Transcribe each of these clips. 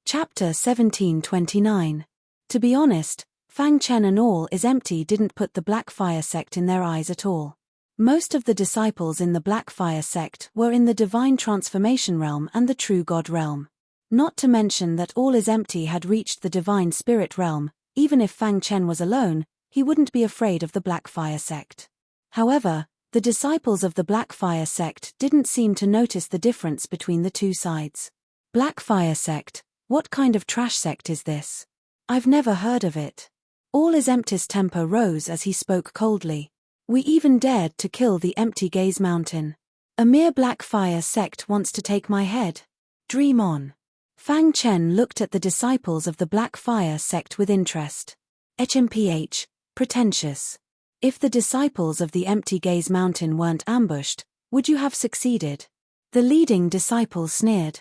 Chapter 1729. To be honest, Fang Chen and all is empty didn't put the Black Fire sect in their eyes at all. Most of the disciples in the Black Fire sect were in the divine transformation realm and the true God realm. Not to mention that all is empty had reached the divine spirit realm. Even if Fang Chen was alone, he wouldn't be afraid of the Black Fire sect. However, the disciples of the Black Fire sect didn't seem to notice the difference between the two sides. Black Fire sect? What kind of trash sect is this? I've never heard of it. All is empty's temper rose as he spoke coldly. We even dared to kill the empty gaze mountain. A mere Black Fire sect wants to take my head. Dream on. Fang Chen looked at the disciples of the Black Fire sect with interest. HMPH, pretentious. If the disciples of the empty gaze mountain weren't ambushed, would you have succeeded? The leading disciple sneered.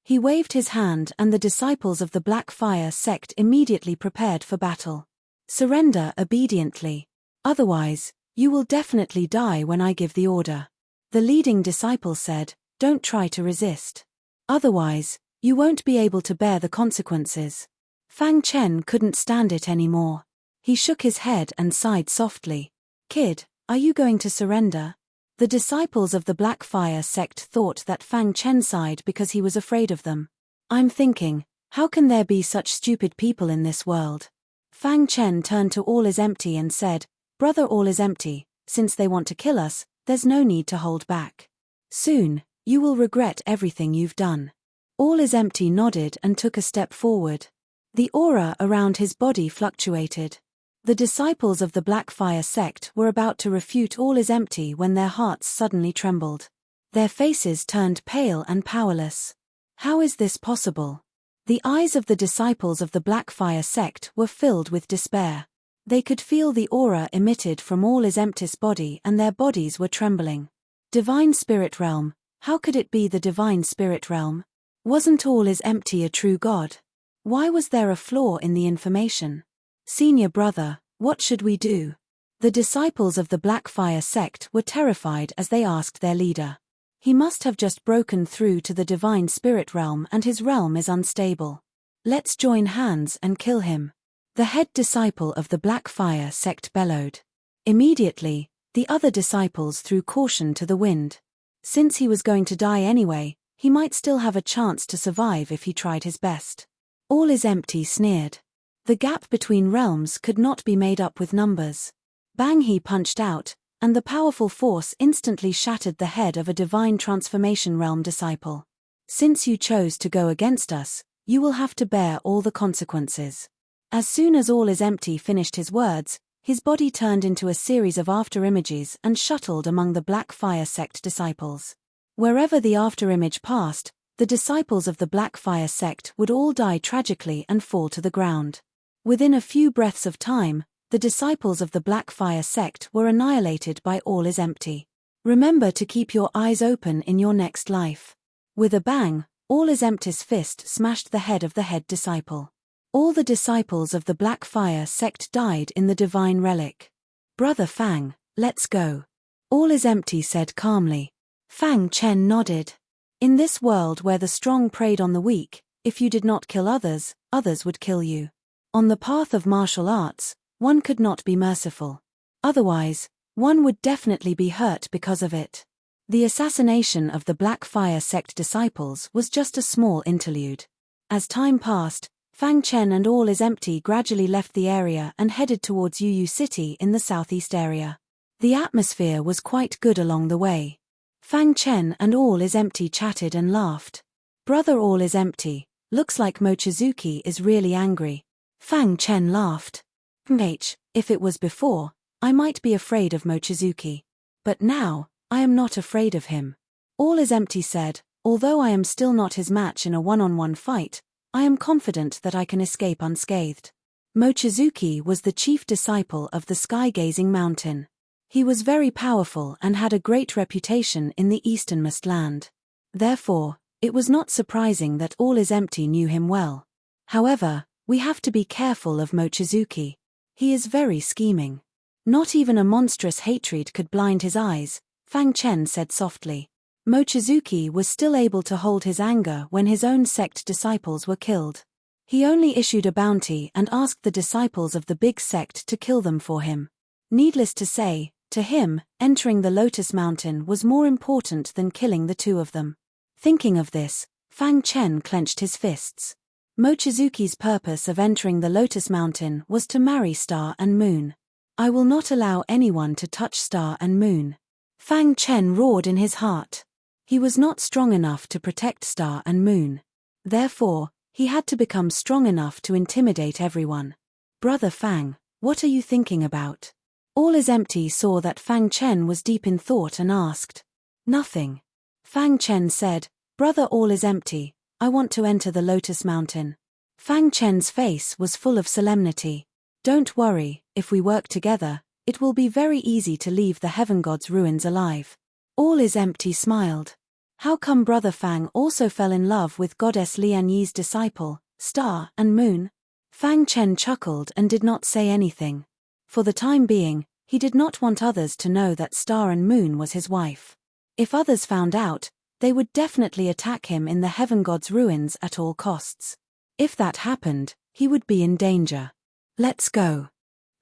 He waved his hand and the disciples of the Black Fire sect immediately prepared for battle. Surrender obediently. Otherwise, you will definitely die when I give the order. The leading disciple said, don't try to resist. Otherwise, you won't be able to bear the consequences. Fang Chen couldn't stand it anymore. He shook his head and sighed softly. Kid, are you going to surrender? The disciples of the Black Fire sect thought that Fang Chen sighed because he was afraid of them. I'm thinking, how can there be such stupid people in this world? Fang Chen turned to All is Empty and said, Brother All is Empty, since they want to kill us, there's no need to hold back. Soon, you will regret everything you've done. All is Empty nodded and took a step forward. The aura around his body fluctuated. The disciples of the Black Fire sect were about to refute All is Empty when their hearts suddenly trembled. Their faces turned pale and powerless. How is this possible? The eyes of the disciples of the Black Fire sect were filled with despair. They could feel the aura emitted from All is Empty's body and their bodies were trembling. Divine Spirit Realm, how could it be the Divine Spirit Realm? Wasn't All is Empty a true God? Why was there a flaw in the information? Senior brother, what should we do? The disciples of the Black Fire sect were terrified as they asked their leader. He must have just broken through to the Divine Spirit Realm and his realm is unstable. Let's join hands and kill him. The head disciple of the Black Fire sect bellowed. Immediately, the other disciples threw caution to the wind. Since he was going to die anyway, he might still have a chance to survive if he tried his best. All is Empty sneered. The gap between realms could not be made up with numbers. Bang, he punched out, and the powerful force instantly shattered the head of a divine transformation realm disciple. Since you chose to go against us, you will have to bear all the consequences. As soon as All is Empty finished his words, his body turned into a series of afterimages and shuttled among the Black Fire sect disciples. Wherever the afterimage passed, the disciples of the Black Fire sect would all die tragically and fall to the ground. Within a few breaths of time, the disciples of the Black Fire sect were annihilated by All is Empty. Remember to keep your eyes open in your next life. With a bang, All is Empty's fist smashed the head of the head disciple. All the disciples of the Black Fire sect died in the divine relic. Brother Fang, let's go. All is Empty said calmly. Fang Chen nodded. In this world where the strong preyed on the weak, if you did not kill others, others would kill you. On the path of martial arts, one could not be merciful. Otherwise, one would definitely be hurt because of it. The assassination of the Black Fire sect disciples was just a small interlude. As time passed, Fang Chen and All is Empty gradually left the area and headed towards Yu City in the southeast area. The atmosphere was quite good along the way. Fang Chen and All is Empty chatted and laughed. Brother All is Empty, looks like Mochizuki is really angry. Fang Chen laughed. If it was before, I might be afraid of Mochizuki. But now, I am not afraid of him. All is Empty said, although I am still not his match in a one-on-one fight, I am confident that I can escape unscathed. Mochizuki was the chief disciple of the sky-gazing mountain. He was very powerful and had a great reputation in the easternmost land. Therefore, it was not surprising that All is Empty knew him well. However, we have to be careful of Mochizuki. He is very scheming. Not even a monstrous hatred could blind his eyes, Fang Chen said softly. Mochizuki was still able to hold his anger when his own sect disciples were killed. He only issued a bounty and asked the disciples of the big sect to kill them for him. Needless to say, to him, entering the Lotus Mountain was more important than killing the two of them. Thinking of this, Fang Chen clenched his fists. Mochizuki's purpose of entering the Lotus Mountain was to marry Star and Moon. I will not allow anyone to touch Star and Moon. Fang Chen roared in his heart. He was not strong enough to protect Star and Moon. Therefore, he had to become strong enough to intimidate everyone. Brother Fang, what are you thinking about? All is Empty saw that Fang Chen was deep in thought and asked. Nothing. Fang Chen said, Brother All is Empty, I want to enter the Lotus Mountain. Fang Chen's face was full of solemnity. Don't worry, if we work together, it will be very easy to leave the Heaven God's ruins alive. All is Empty smiled. How come Brother Fang also fell in love with Goddess Lian Yi's disciple, Star and Moon? Fang Chen chuckled and did not say anything. For the time being, he did not want others to know that Star and Moon was his wife. If others found out, they would definitely attack him in the Heaven God's ruins at all costs. If that happened, he would be in danger. Let's go.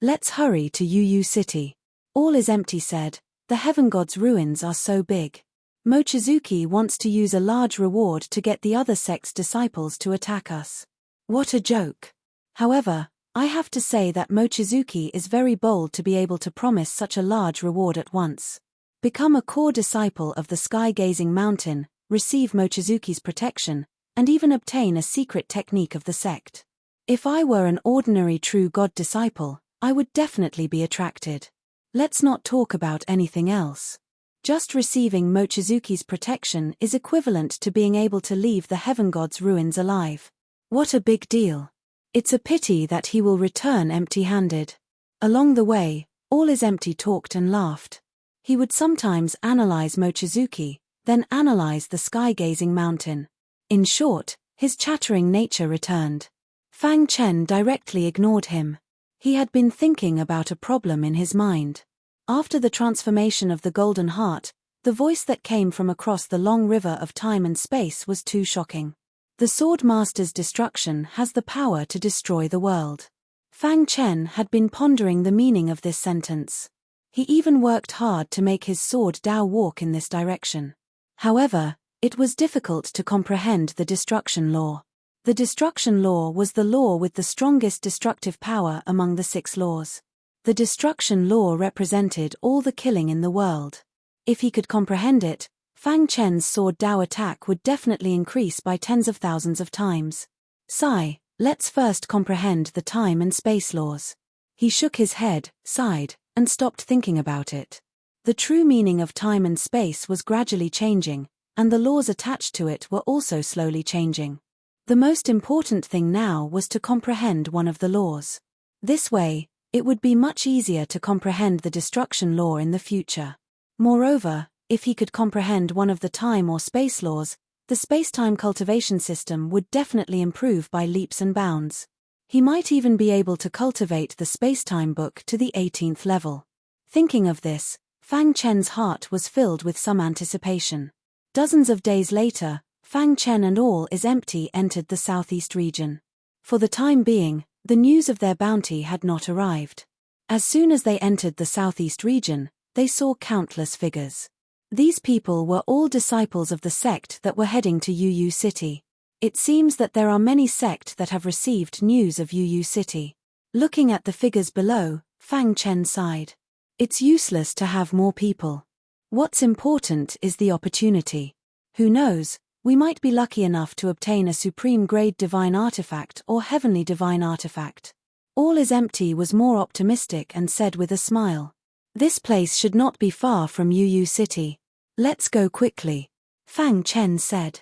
Let's hurry to Yu City. All is Empty said, the Heaven God's ruins are so big. Mochizuki wants to use a large reward to get the other sect's disciples to attack us. What a joke. However, I have to say that Mochizuki is very bold to be able to promise such a large reward at once. Become a core disciple of the sky-gazing mountain, receive Mochizuki's protection, and even obtain a secret technique of the sect. If I were an ordinary true God disciple, I would definitely be attracted. Let's not talk about anything else. Just receiving Mochizuki's protection is equivalent to being able to leave the Heaven God's ruins alive. What a big deal. It's a pity that he will return empty-handed. Along the way, All is Empty talked and laughed. He would sometimes analyze Mochizuki, then analyze the sky-gazing mountain. In short, his chattering nature returned. Fang Chen directly ignored him. He had been thinking about a problem in his mind. After the transformation of the Golden Heart, the voice that came from across the long river of time and space was too shocking. The Sword Master's destruction has the power to destroy the world. Fang Chen had been pondering the meaning of this sentence. He even worked hard to make his sword Dao walk in this direction. However, it was difficult to comprehend the destruction law. The destruction law was the law with the strongest destructive power among the 6 laws. The destruction law represented all the killing in the world. If he could comprehend it, Fang Chen's sword Dao attack would definitely increase by tens of thousands of times. Sigh, let's first comprehend the time and space laws. He shook his head, sighed, and stopped thinking about it. The true meaning of time and space was gradually changing, and the laws attached to it were also slowly changing. The most important thing now was to comprehend one of the laws. This way, it would be much easier to comprehend the destruction law in the future. Moreover, if he could comprehend one of the time or space laws, the space-time cultivation system would definitely improve by leaps and bounds. He might even be able to cultivate the space-time book to the 18th level. Thinking of this, Fang Chen's heart was filled with some anticipation. Dozens of days later, Fang Chen and All is Empty entered the southeast region. For the time being, the news of their bounty had not arrived. As soon as they entered the southeast region, they saw countless figures. These people were all disciples of the sect that were heading to Yu City. It seems that there are many sects that have received news of Yu City. Looking at the figures below, Fang Chen sighed. It's useless to have more people. What's important is the opportunity. Who knows, we might be lucky enough to obtain a supreme-grade divine artifact or heavenly divine artifact. All is Empty was more optimistic and said with a smile. This place should not be far from Yu City. Let's go quickly. Fang Chen said.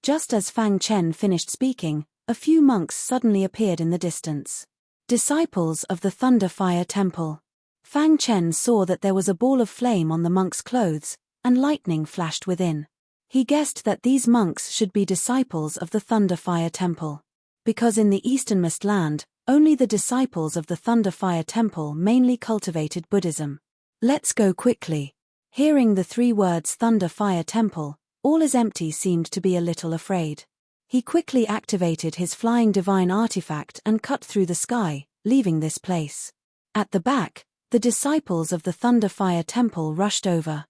Just as Fang Chen finished speaking, a few monks suddenly appeared in the distance. Disciples of the Thunder Fire Temple. Fang Chen saw that there was a ball of flame on the monks' clothes, and lightning flashed within. He guessed that these monks should be disciples of the Thunder Fire Temple. Because in the easternmost land, only the disciples of the Thunder Fire Temple mainly cultivated Buddhism. Let's go quickly. Hearing the 3 words Thunder Fire Temple, All is Empty seemed to be a little afraid. He quickly activated his flying divine artifact and cut through the sky, leaving this place. At the back, the disciples of the Thunder Fire Temple rushed over.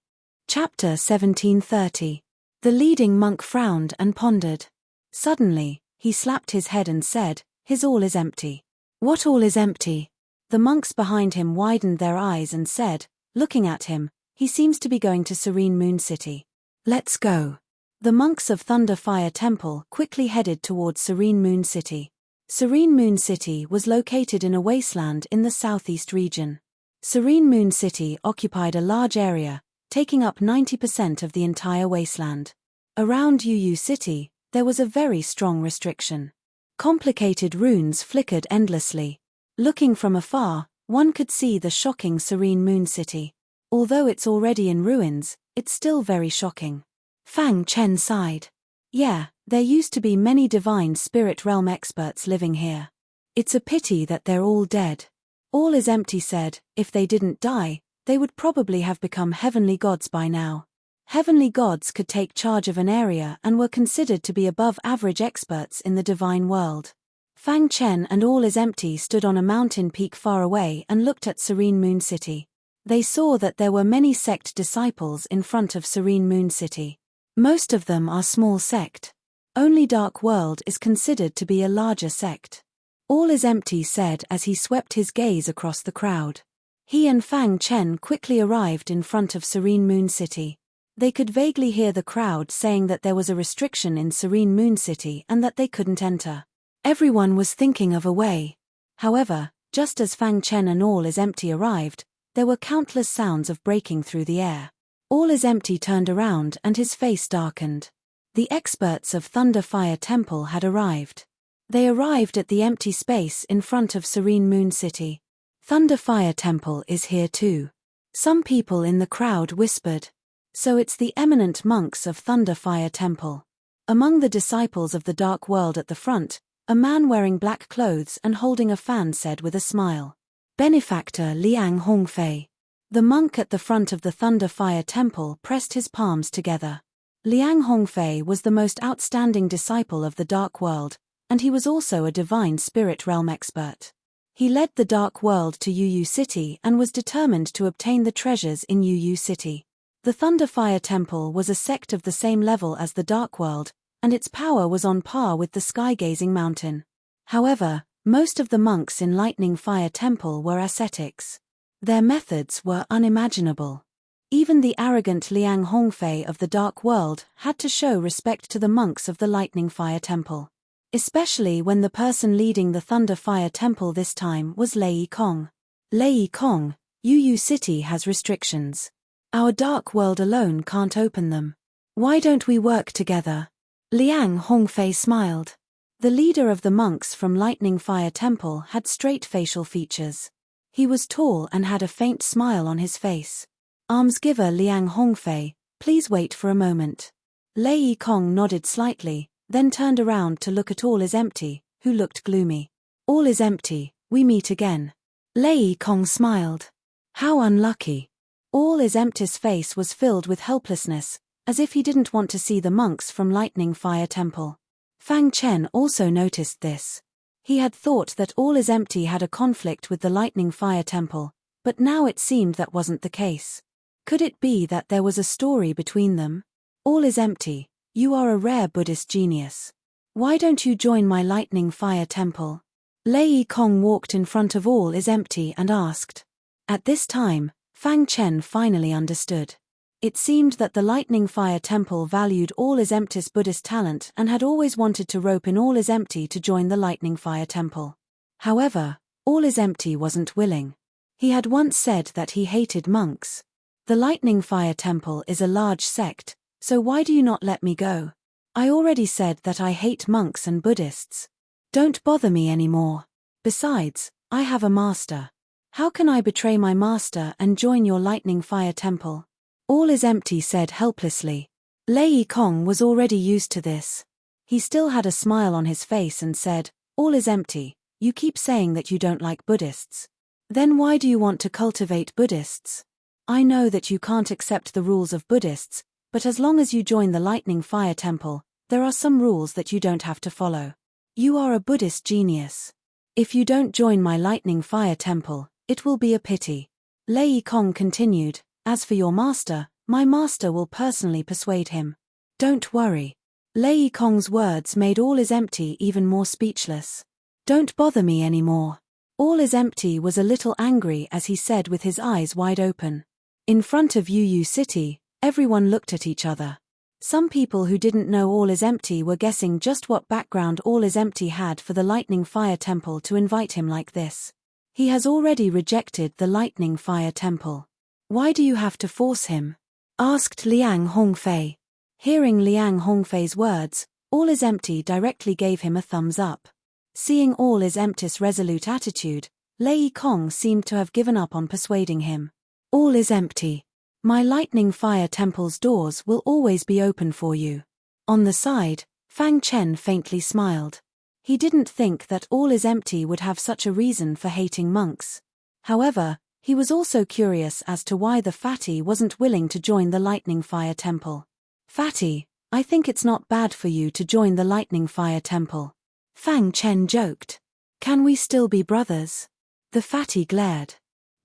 Chapter 1730. The leading monk frowned and pondered. Suddenly, he slapped his head and said, "His all is empty." "What all is empty?" The monks behind him widened their eyes and said, looking at him, "He seems to be going to Serene Moon City. Let's go." The monks of Thunder Fire Temple quickly headed towards Serene Moon City. Serene Moon City was located in a wasteland in the southeast region. Serene Moon City occupied a large area, taking up 90% of the entire wasteland. Around UU City, there was a very strong restriction. Complicated runes flickered endlessly. Looking from afar, one could see the shocking Serene Moon City. Although it's already in ruins, it's still very shocking. Fang Chen sighed. "Yeah, there used to be many divine spirit realm experts living here. It's a pity that they're all dead." All is empty said, if they didn't die, they would probably have become heavenly gods by now. Heavenly gods could take charge of an area and were considered to be above average experts in the divine world. Fang Chen and All is Empty stood on a mountain peak far away and looked at Serene Moon City. They saw that there were many sect disciples in front of Serene Moon City. Most of them are small sect. Only Dark World is considered to be a larger sect. All is Empty said as he swept his gaze across the crowd. He and Fang Chen quickly arrived in front of Serene Moon City. They could vaguely hear the crowd saying that there was a restriction in Serene Moon City and that they couldn't enter. Everyone was thinking of a way. However, just as Fang Chen and All is Empty arrived, there were countless sounds of breaking through the air. All is Empty turned around and his face darkened. The experts of Thunder Fire Temple had arrived. They arrived at the empty space in front of Serene Moon City. "Thunder Fire Temple is here too." Some people in the crowd whispered. "So it's the eminent monks of Thunder Fire Temple." Among the disciples of the Dark World at the front, a man wearing black clothes and holding a fan said with a smile, "Benefactor Liang Hongfei." The monk at the front of the Thunder Fire Temple pressed his palms together. Liang Hongfei was the most outstanding disciple of the Dark World, and he was also a divine spirit realm expert. He led the Dark World to UU City and was determined to obtain the treasures in UU City. The Thunder Fire Temple was a sect of the same level as the Dark World, and its power was on par with the Sky-Gazing Mountain. However, most of the monks in Lightning Fire Temple were ascetics. Their methods were unimaginable. Even the arrogant Liang Hongfei of the Dark World had to show respect to the monks of the Lightning Fire Temple. Especially when the person leading the Thunder Fire Temple this time was Lei Kong. "Lei Kong, UU City has restrictions. Our Dark World alone can't open them. Why don't we work together?" Liang Hongfei smiled. The leader of the monks from Lightning Fire Temple had straight facial features. He was tall and had a faint smile on his face. "Almsgiver Liang Hongfei, please wait for a moment." Lei Kong nodded slightly, then turned around to look at All is Empty, who looked gloomy. "All is empty, we meet again." Lei Kong smiled. "How unlucky." All is Empty's face was filled with helplessness, as if he didn't want to see the monks from Lightning Fire Temple. Fang Chen also noticed this. He had thought that All is Empty had a conflict with the Lightning Fire Temple, but now it seemed that wasn't the case. Could it be that there was a story between them? "All is Empty, you are a rare Buddhist genius. Why don't you join my Lightning Fire Temple?" Lei Kong walked in front of All is Empty and asked. At this time, Fang Chen finally understood. It seemed that the Lightning Fire Temple valued All is Empty's Buddhist talent and had always wanted to rope in All is Empty to join the Lightning Fire Temple. However, All is Empty wasn't willing. He had once said that he hated monks. "The Lightning Fire Temple is a large sect, so why do you not let me go? I already said that I hate monks and Buddhists. Don't bother me anymore. Besides, I have a master. How can I betray my master and join your Lightning Fire Temple?" All is Empty said helplessly. Lei Kong was already used to this. He still had a smile on his face and said, "All is Empty, you keep saying that you don't like Buddhists. Then why do you want to cultivate Buddhists? I know that you can't accept the rules of Buddhists, but as long as you join the Lightning Fire Temple, There are some rules that you don't have to follow. You are a Buddhist genius. If you don't join my lightning fire temple, it will be a pity. Lei Kong continued, as for your master, my master will personally persuade him. Don't worry. Lei Kong's words made All is Empty even more speechless. Don't bother me anymore. All is Empty was a little angry as he said with his eyes wide open. In front of Yu City, everyone looked at each other. Some people who didn't know All is Empty were guessing just what background All is Empty had for the Lightning Fire Temple to invite him like this. He has already rejected the Lightning Fire Temple. Why do you have to force him? Asked Liang Hongfei. Hearing Liang Hongfei's words, All is Empty directly gave him a thumbs up. Seeing All is Empty's resolute attitude, Lei Kong seemed to have given up on persuading him. All is Empty. My Lightning Fire Temple's doors will always be open for you. On the side, Fang Chen faintly smiled. He didn't think that All is Empty would have such a reason for hating monks. However, he was also curious as to why the fatty wasn't willing to join the Lightning Fire Temple. Fatty, I think it's not bad for you to join the Lightning Fire Temple. Fang Chen joked. Can we still be brothers? The fatty glared.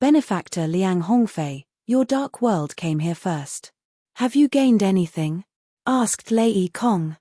Benefactor Liang Hongfei, your dark world came here first. Have you gained anything? Asked Lei Kong.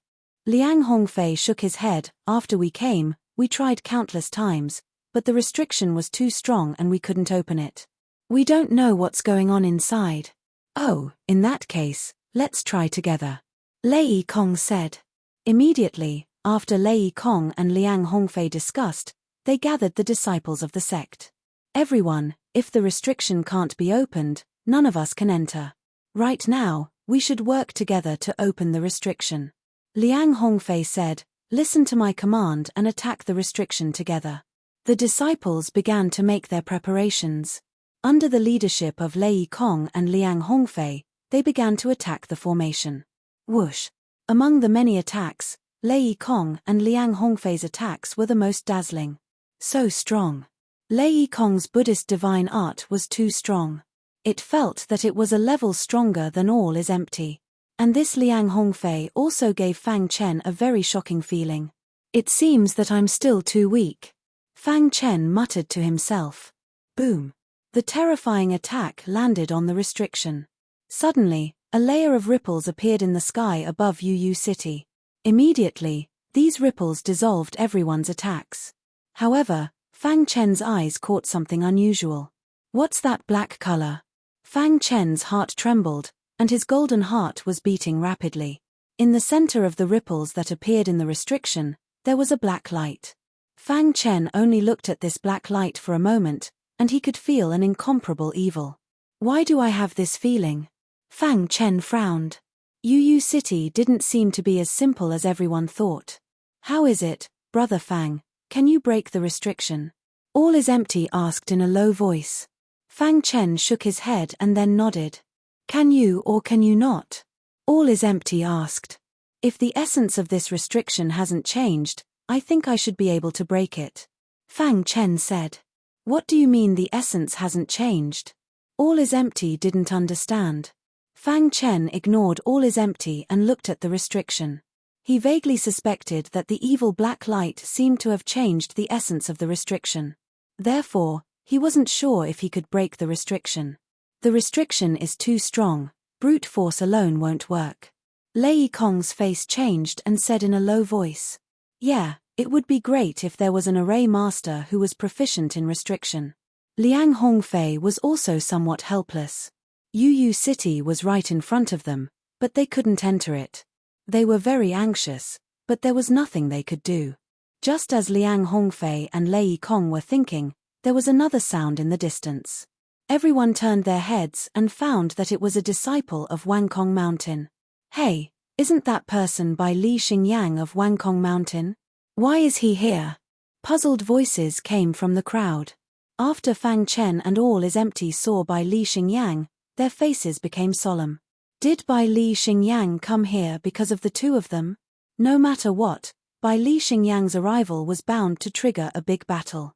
Liang Hongfei shook his head. After we came, we tried countless times, but the restriction was too strong and we couldn't open it. We don't know what's going on inside. Oh, in that case, let's try together. Lei Kong said. Immediately, after Lei Kong and Liang Hongfei discussed, they gathered the disciples of the sect. Everyone, if the restriction can't be opened, none of us can enter. Right now, we should work together to open the restriction. Liang Hongfei said, listen to my command and attack the restriction together. The disciples began to make their preparations. Under the leadership of Lei Kong and Liang Hongfei, they began to attack the formation. Whoosh! Among the many attacks, Lei Kong and Liang Hongfei's attacks were the most dazzling. So strong. Lei Kong's Buddhist divine art was too strong. It felt that it was a level stronger than All is Empty. And this Liang Hongfei also gave Fang Chen a very shocking feeling. It seems that I'm still too weak. Fang Chen muttered to himself. Boom! The terrifying attack landed on the restriction. Suddenly, a layer of ripples appeared in the sky above Yu City. Immediately, these ripples dissolved everyone's attacks. However, Fang Chen's eyes caught something unusual. What's that black color? Fang Chen's heart trembled, and his golden heart was beating rapidly. In the center of the ripples that appeared in the restriction, there was a black light. Fang Chen only looked at this black light for a moment, and he could feel an incomparable evil. Why do I have this feeling? Fang Chen frowned. Yu City didn't seem to be as simple as everyone thought. How is it, Brother Fang, can you break the restriction? All is Empty asked in a low voice. Fang Chen shook his head and then nodded. Can you or can you not? All is Empty asked. If the essence of this restriction hasn't changed, I think I should be able to break it. Fang Chen said. What do you mean the essence hasn't changed? All is Empty didn't understand. Fang Chen ignored All is Empty and looked at the restriction. He vaguely suspected that the evil black light seemed to have changed the essence of the restriction. Therefore, he wasn't sure if he could break the restriction. The restriction is too strong, brute force alone won't work. Lei Kong's face changed and said in a low voice. Yeah, it would be great if there was an array master who was proficient in restriction. Liang Hongfei was also somewhat helpless. Yu City was right in front of them, but they couldn't enter it. They were very anxious, but there was nothing they could do. Just as Liang Hongfei and Lei Kong were thinking, there was another sound in the distance. Everyone turned their heads and found that it was a disciple of Wangkong Mountain. Hey, isn't that person by Li Xingyang of Wangkong Mountain? Why is he here? Puzzled voices came from the crowd. After Fang Chen and All is Empty saw Bai Li Xingyang, their faces became solemn. Did Bai Li Xingyang come here because of the two of them? No matter what, Bai Li Xingyang's arrival was bound to trigger a big battle.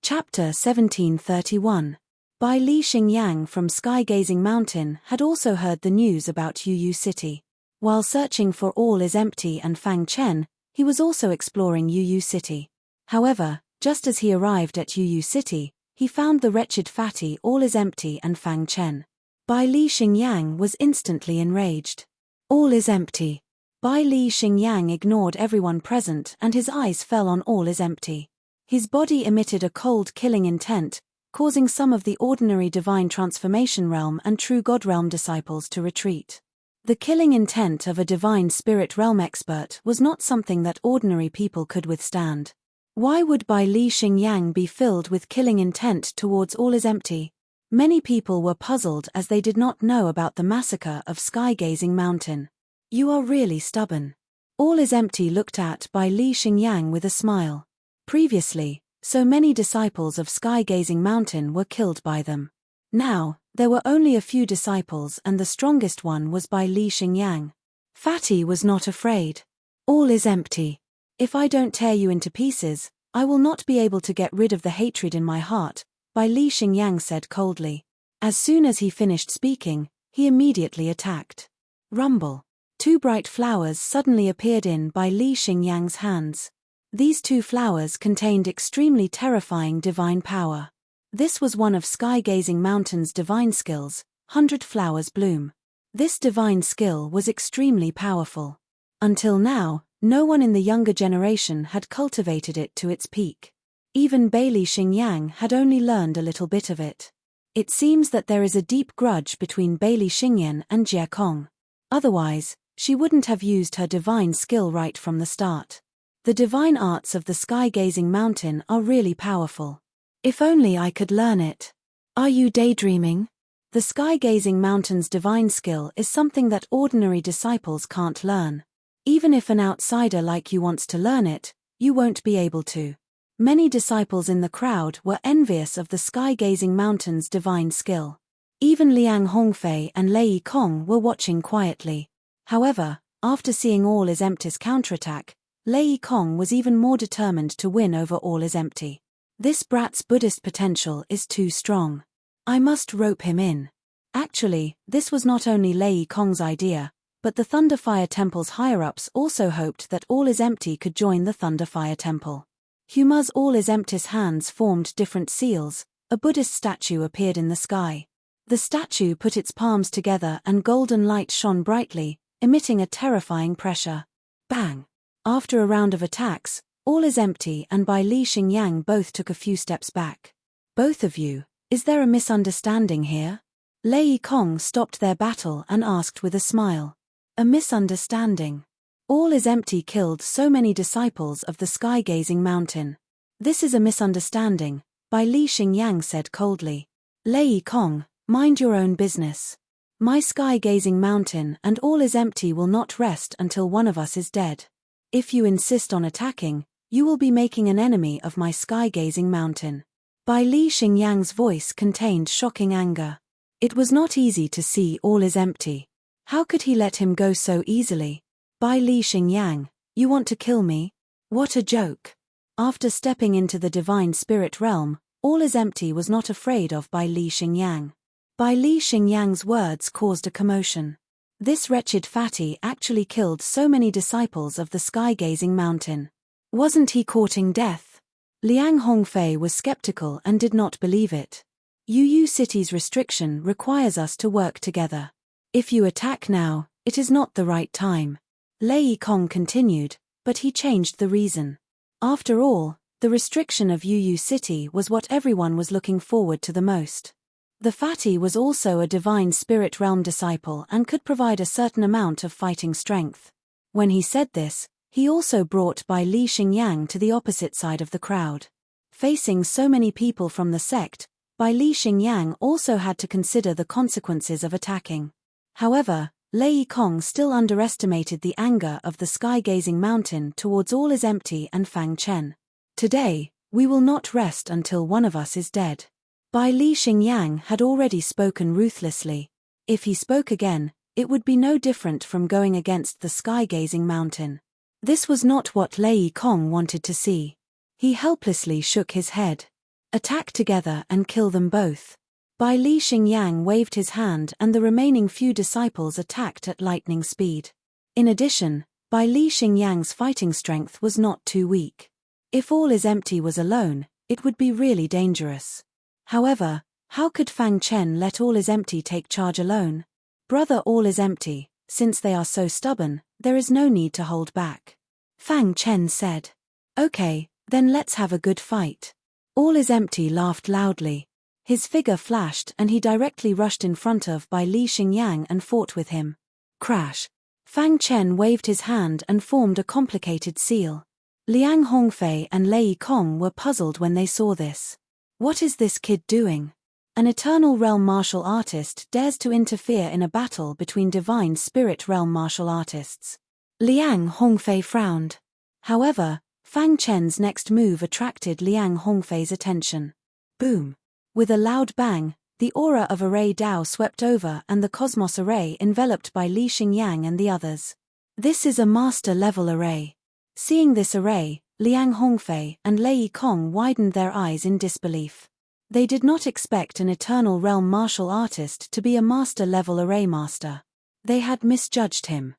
Chapter 1731. Bai Li Xingyang from Sky-Gazing Mountain had also heard the news about Yu City. While searching for All is Empty and Fang Chen, he was also exploring Yu City. However, just as he arrived at Yu City, he found the wretched fatty All is Empty and Fang Chen. Bai Li Xingyang was instantly enraged. All is empty. Bai Li Xingyang ignored everyone present and his eyes fell on All is Empty. His body emitted a cold killing intent, causing some of the ordinary divine transformation realm and true God realm disciples to retreat. The killing intent of a divine spirit realm expert was not something that ordinary people could withstand. Why would Bai Li Xingyang be filled with killing intent towards All is Empty? Many people were puzzled as they did not know about the massacre of Sky-Gazing Mountain. You are really stubborn. All is Empty looked at Bai Li Xingyang with a smile. Previously, so many disciples of Sky-Gazing Mountain were killed by them. Now, there were only a few disciples and the strongest one was Bai Li Xingyang. Fatty was not afraid. All is empty. If I don't tear you into pieces, I will not be able to get rid of the hatred in my heart, Bai Li Xingyang said coldly. As soon as he finished speaking, he immediately attacked. Rumble. Two bright flowers suddenly appeared in Bai Li Xingyang's hands. These two flowers contained extremely terrifying divine power. This was one of Sky-Gazing Mountain's divine skills, 100 Flowers Bloom. This divine skill was extremely powerful. Until now, no one in the younger generation had cultivated it to its peak. Even Bai Li Xingyang had only learned a little bit of it. It seems that there is a deep grudge between Bai Li Xingyan and Jie Kong. Otherwise, she wouldn't have used her divine skill right from the start. The divine arts of the Sky-Gazing Mountain are really powerful. If only I could learn it. Are you daydreaming? The Sky-Gazing Mountain's divine skill is something that ordinary disciples can't learn. Even if an outsider like you wants to learn it, you won't be able to. Many disciples in the crowd were envious of the Sky-Gazing Mountain's divine skill. Even Liang Hongfei and Lei Kong were watching quietly. However, after seeing All is Empty's counterattack, Lei Kong was even more determined to win over All is Empty. This brat's Buddhist potential is too strong. I must rope him in. Actually, this was not only Lei Kong's idea, but the Thunderfire Temple's higher-ups also hoped that All is Empty could join the Thunderfire Temple. Huma's All is Empty's hands formed different seals, a Buddhist statue appeared in the sky. The statue put its palms together and golden light shone brightly, emitting a terrifying pressure. Bang! After a round of attacks, All is Empty and Bai Li Xingyang both took a few steps back. Both of you, is there a misunderstanding here? Lei Kong stopped their battle and asked with a smile. A misunderstanding. All is Empty killed so many disciples of the Sky-Gazing Mountain. This is a misunderstanding, Bai Li Xingyang said coldly. Lei Kong, mind your own business. My Sky-Gazing Mountain and All is Empty will not rest until one of us is dead. If you insist on attacking, you will be making an enemy of my Sky-Gazing Mountain. Bai Li Xingyang's voice contained shocking anger. It was not easy to see All is Empty. How could he let him go so easily? Bai Li Xingyang, you want to kill me? What a joke. After stepping into the divine spirit realm, All is Empty was not afraid of Bai Li Xingyang. Bai Li Xingyang's words caused a commotion. This wretched fatty actually killed so many disciples of the Sky-Gazing Mountain. Wasn't he courting death? Liang Hongfei was skeptical and did not believe it. Yu City's restriction requires us to work together. If you attack now, it is not the right time. Lei Kong continued, but he changed the reason. After all, the restriction of Yu City was what everyone was looking forward to the most. The fatty was also a divine spirit realm disciple and could provide a certain amount of fighting strength. When he said this, he also brought Bai Li Xingyang to the opposite side of the crowd. Facing so many people from the sect, Bai Li Xingyang also had to consider the consequences of attacking. However, Lei Kong still underestimated the anger of the Sky-Gazing Mountain towards All is Empty and Fang Chen. Today, we will not rest until one of us is dead. Bai Li Xingyang had already spoken ruthlessly. If he spoke again, it would be no different from going against the Sky-Gazing Mountain. This was not what Lei Kong wanted to see. He helplessly shook his head. Attack together and kill them both. Bai Li Xingyang waved his hand and the remaining few disciples attacked at lightning speed. In addition, Bai Li Xingyang's fighting strength was not too weak. If All is Empty was alone, it would be really dangerous. However, how could Fang Chen let All is Empty take charge alone? Brother All is Empty, since they are so stubborn, there is no need to hold back. Fang Chen said. Okay, then let's have a good fight. All is Empty laughed loudly. His figure flashed and he directly rushed in front of Bai Li Xingyang and fought with him. Crash! Fang Chen waved his hand and formed a complicated seal. Liang Hongfei and Lei Kong were puzzled when they saw this. What is this kid doing? An Eternal Realm martial artist dares to interfere in a battle between Divine Spirit Realm martial artists. Liang Hongfei frowned. However, Fang Chen's next move attracted Liang Hongfei's attention. Boom! With a loud bang, the aura of Array Dao swept over and the Cosmos Array enveloped Bai Li Xingyang and the others. This is a master-level array. Seeing this array, Liang Hongfei and Lei Kong widened their eyes in disbelief. They did not expect an Eternal Realm martial artist to be a master-level array master. They had misjudged him.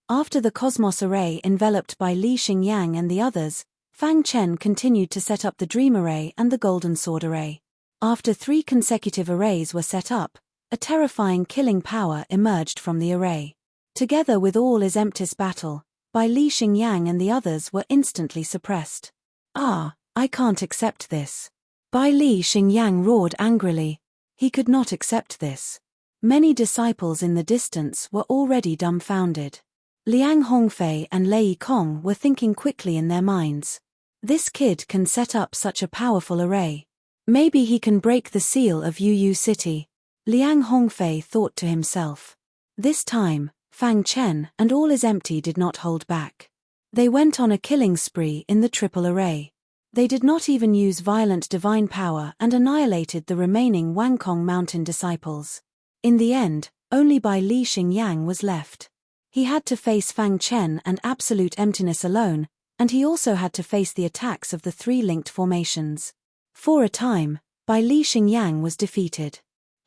After the Cosmos Array enveloped Bai Li Xingyang and the others, Fang Chen continued to set up the Dream Array and the Golden Sword Array. After 3 consecutive arrays were set up, a terrifying killing power emerged from the array. Together with All is Empty's battle, Bai Li Xingyang and the others were instantly suppressed. I can't accept this. Bai Li Xingyang roared angrily. He could not accept this. Many disciples in the distance were already dumbfounded. Liang Hongfei and Lei Kong were thinking quickly in their minds. This kid can set up such a powerful array. Maybe he can break the seal of Yu City. Liang Hongfei thought to himself. This time, Fang Chen and All is Empty did not hold back. They went on a killing spree in the triple array. They did not even use violent divine power and annihilated the remaining Wangkong Mountain disciples. In the end, only Bai Li Xingyang was left. He had to face Fang Chen and Absolute Emptiness alone, and he also had to face the attacks of the 3 linked formations. For a time, Bai Li Xingyang was defeated.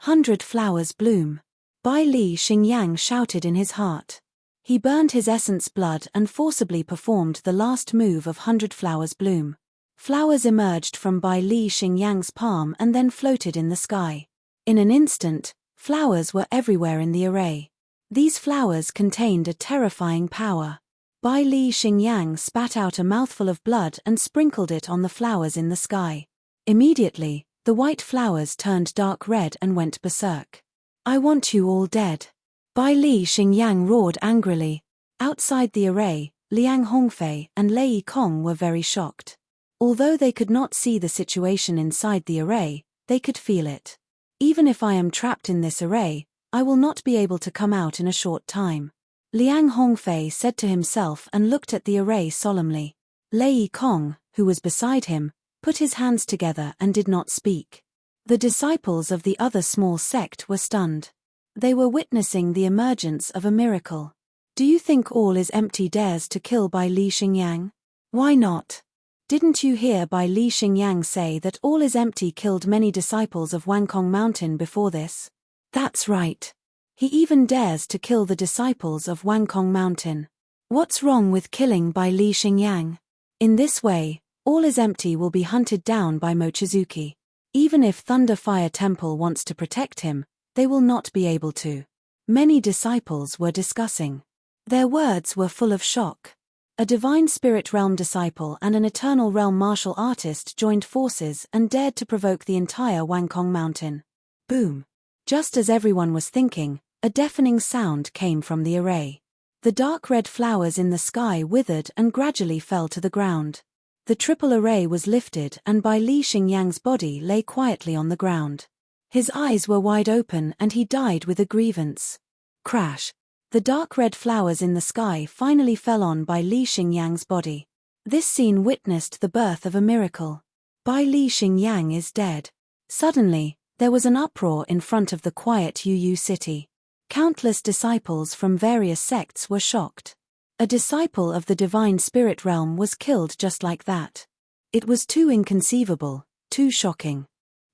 100 flowers bloom. Bai Li Xingyang shouted in his heart. He burned his essence blood and forcibly performed the last move of 100 flowers bloom. Flowers emerged from Bai Li Xingyang's palm and then floated in the sky. In an instant, flowers were everywhere in the array. These flowers contained a terrifying power. Bai Li Xingyang spat out a mouthful of blood and sprinkled it on the flowers in the sky. Immediately, the white flowers turned dark red and went berserk. I want you all dead. Bai Li Xingyang roared angrily. Outside the array, Liang Hongfei and Lei Kong were very shocked. Although they could not see the situation inside the array, they could feel it. Even if I am trapped in this array, I will not be able to come out in a short time. Liang Hongfei said to himself and looked at the array solemnly. Lei Kong, who was beside him, put his hands together and did not speak. The disciples of the other small sect were stunned. They were witnessing the emergence of a miracle. Do you think All is Empty dares to kill Bai Li Xingyang? Why not? Didn't you hear Bai Li Xingyang say that All is Empty killed many disciples of Wangkong Mountain before this? That's right. He even dares to kill the disciples of Wangkong Mountain. What's wrong with killing Bai Li Xingyang? In this way, All is Empty will be hunted down by Mochizuki. Even if Thunder Fire Temple wants to protect him, they will not be able to. Many disciples were discussing. Their words were full of shock. A Divine Spirit Realm disciple and an Eternal Realm martial artist joined forces and dared to provoke the entire Wangkong Mountain. Boom! Just as everyone was thinking, a deafening sound came from the array. The dark red flowers in the sky withered and gradually fell to the ground. The triple array was lifted and Bai Li Xingyang's body lay quietly on the ground. His eyes were wide open and he died with a grievance. Crash! The dark red flowers in the sky finally fell on Bai Li Xingyang's body. This scene witnessed the birth of a miracle. Bai Li Xingyang is dead. Suddenly, there was an uproar in front of the quiet Yu City. Countless disciples from various sects were shocked. A disciple of the Divine Spirit Realm was killed just like that. It was too inconceivable, too shocking.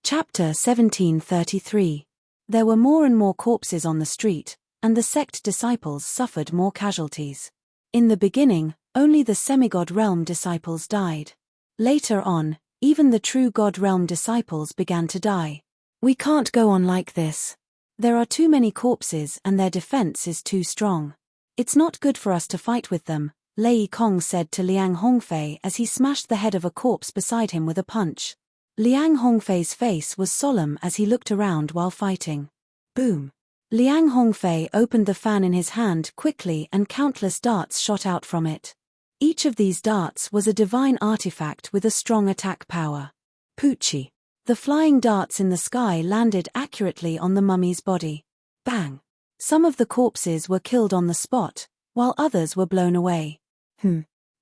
Chapter 1733. There were more and more corpses on the street, and the sect disciples suffered more casualties. In the beginning, only the semigod realm disciples died. Later on, even the true God realm disciples began to die. We can't go on like this. There are too many corpses and their defense is too strong. It's not good for us to fight with them, Lei Kong said to Liang Hongfei as he smashed the head of a corpse beside him with a punch. Liang Hongfei's face was solemn as he looked around while fighting. Boom! Liang Hongfei opened the fan in his hand quickly and countless darts shot out from it. Each of these darts was a divine artifact with a strong attack power. Poochie! The flying darts in the sky landed accurately on the mummy's body. Bang! Some of the corpses were killed on the spot, while others were blown away.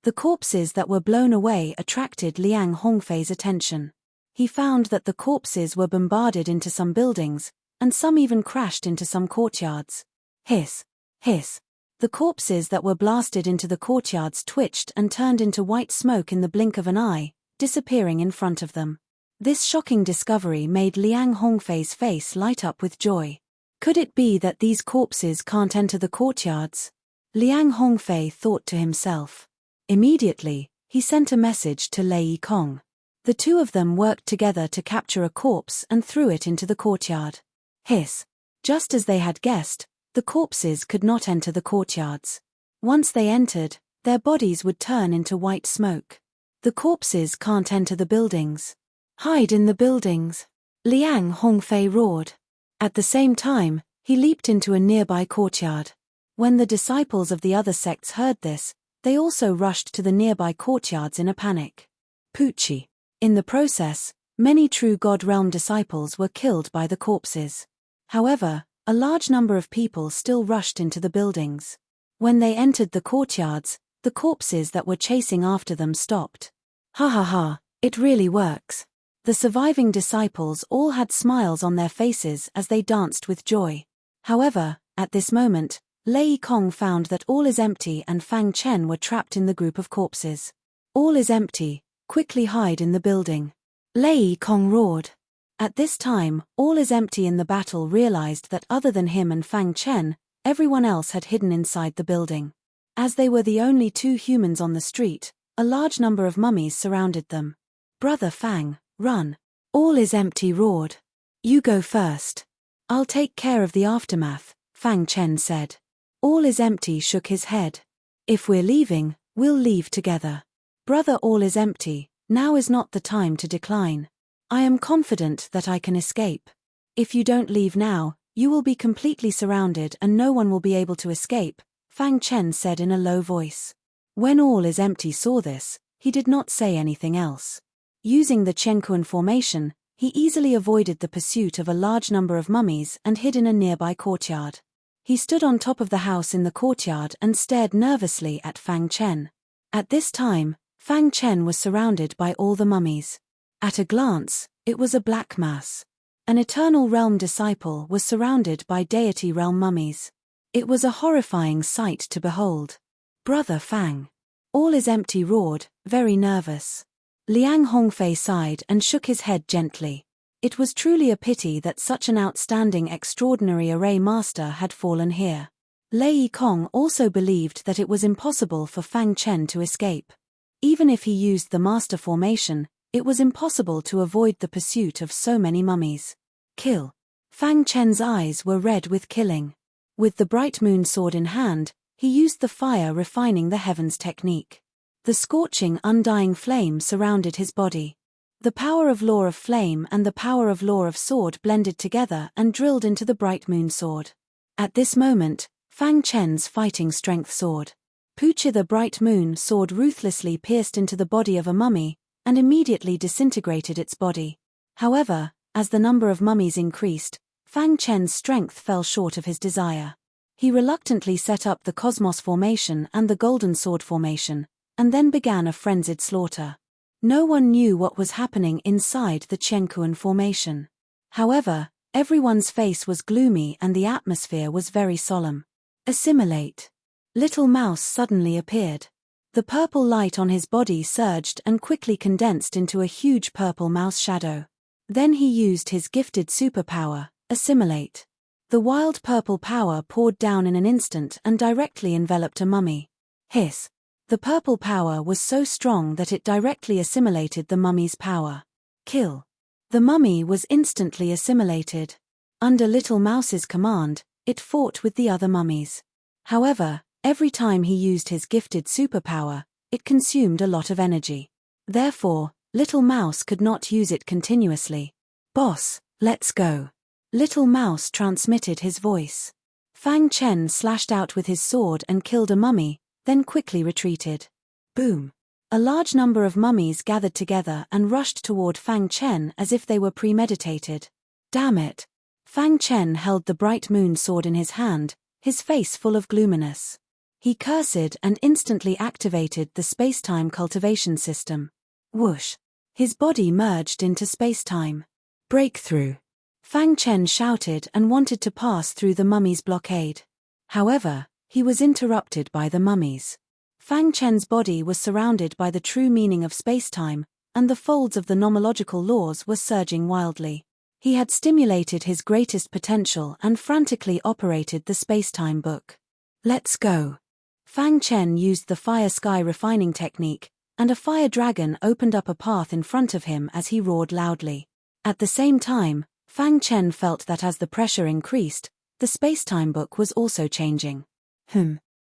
The corpses that were blown away attracted Liang Hongfei's attention. He found that the corpses were bombarded into some buildings, and some even crashed into some courtyards. Hiss! Hiss! The corpses that were blasted into the courtyards twitched and turned into white smoke in the blink of an eye, disappearing in front of them. This shocking discovery made Liang Hongfei's face light up with joy. Could it be that these corpses can't enter the courtyards? Liang Hongfei thought to himself. Immediately, he sent a message to Lei Kong. The two of them worked together to capture a corpse and threw it into the courtyard. Hiss! Just as they had guessed, the corpses could not enter the courtyards. Once they entered, their bodies would turn into white smoke. The corpses can't enter the buildings. Hide in the buildings! Liang Hongfei roared. At the same time, he leaped into a nearby courtyard. When the disciples of the other sects heard this, they also rushed to the nearby courtyards in a panic. Poochie! In the process, many true God realm disciples were killed by the corpses. However, a large number of people still rushed into the buildings. When they entered the courtyards, the corpses that were chasing after them stopped. Ha ha ha, it really works. The surviving disciples all had smiles on their faces as they danced with joy. However, at this moment, Lei Kong found that all is empty and Fang Chen were trapped in the group of corpses. All is empty, quickly hide in the building. Lei Kong roared. At this time, all is empty in the battle realized that other than him and Fang Chen, everyone else had hidden inside the building. As they were the only two humans on the street, a large number of mummies surrounded them. Brother Fang, run! All is empty roared. You go first. I'll take care of the aftermath, Fang Chen said. All is empty shook his head. If we're leaving, we'll leave together. Brother All is empty, now is not the time to decline. I am confident that I can escape. If you don't leave now, you will be completely surrounded and no one will be able to escape, Fang Chen said in a low voice. When All is empty saw this, he did not say anything else. Using the tranquil formation, he easily avoided the pursuit of a large number of mummies and hid in a nearby courtyard. He stood on top of the house in the courtyard and stared nervously at Fang Chen. At this time, Fang Chen was surrounded by all the mummies. At a glance, it was a black mass. An eternal realm disciple was surrounded by deity realm mummies. It was a horrifying sight to behold. Brother Fang! All is empty roared, very nervous. Liang Hongfei sighed and shook his head gently. It was truly a pity that such an outstanding extraordinary array master had fallen here. Lei Kong also believed that it was impossible for Fang Chen to escape. Even if he used the master formation, it was impossible to avoid the pursuit of so many mummies. Kill! Fang Chen's eyes were red with killing. With the bright moon sword in hand, he used the fire refining the heavens technique. The scorching undying flame surrounded his body. The power of law of flame and the power of law of sword blended together and drilled into the bright moon sword. At this moment, Fang Chen's fighting strength soared. Poochie the bright moon sword ruthlessly pierced into the body of a mummy, and immediately disintegrated its body. However, as the number of mummies increased, Fang Chen's strength fell short of his desire. He reluctantly set up the Cosmos formation and the Golden Sword formation, and then began a frenzied slaughter. No one knew what was happening inside the Chenkuan formation. However, everyone's face was gloomy and the atmosphere was very solemn. Assimilate. Little Mouse suddenly appeared. The purple light on his body surged and quickly condensed into a huge purple mouse shadow. Then he used his gifted superpower, Assimilate. The wild purple power poured down in an instant and directly enveloped a mummy. Hiss. The purple power was so strong that it directly assimilated the mummy's power. Kill. The mummy was instantly assimilated. Under Little Mouse's command, it fought with the other mummies. However, every time he used his gifted superpower, it consumed a lot of energy. Therefore, Little Mouse could not use it continuously. Boss, let's go. Little Mouse transmitted his voice. Fang Chen slashed out with his sword and killed a mummy, then quickly retreated. Boom. A large number of mummies gathered together and rushed toward Fang Chen as if they were premeditated. Damn it. Fang Chen held the bright moon sword in his hand, his face full of gloominess. He cursed and instantly activated the space-time cultivation system. Whoosh. His body merged into space-time. Breakthrough. Fang Chen shouted and wanted to pass through the mummy's blockade. However, he was interrupted by the mummies. Fang Chen's body was surrounded by the true meaning of space-time, and the folds of the nomological laws were surging wildly. He had stimulated his greatest potential and frantically operated the space-time book. Let's go. Fang Chen used the fire sky refining technique, and a fire dragon opened up a path in front of him as he roared loudly. At the same time, Fang Chen felt that as the pressure increased, the space-time book was also changing.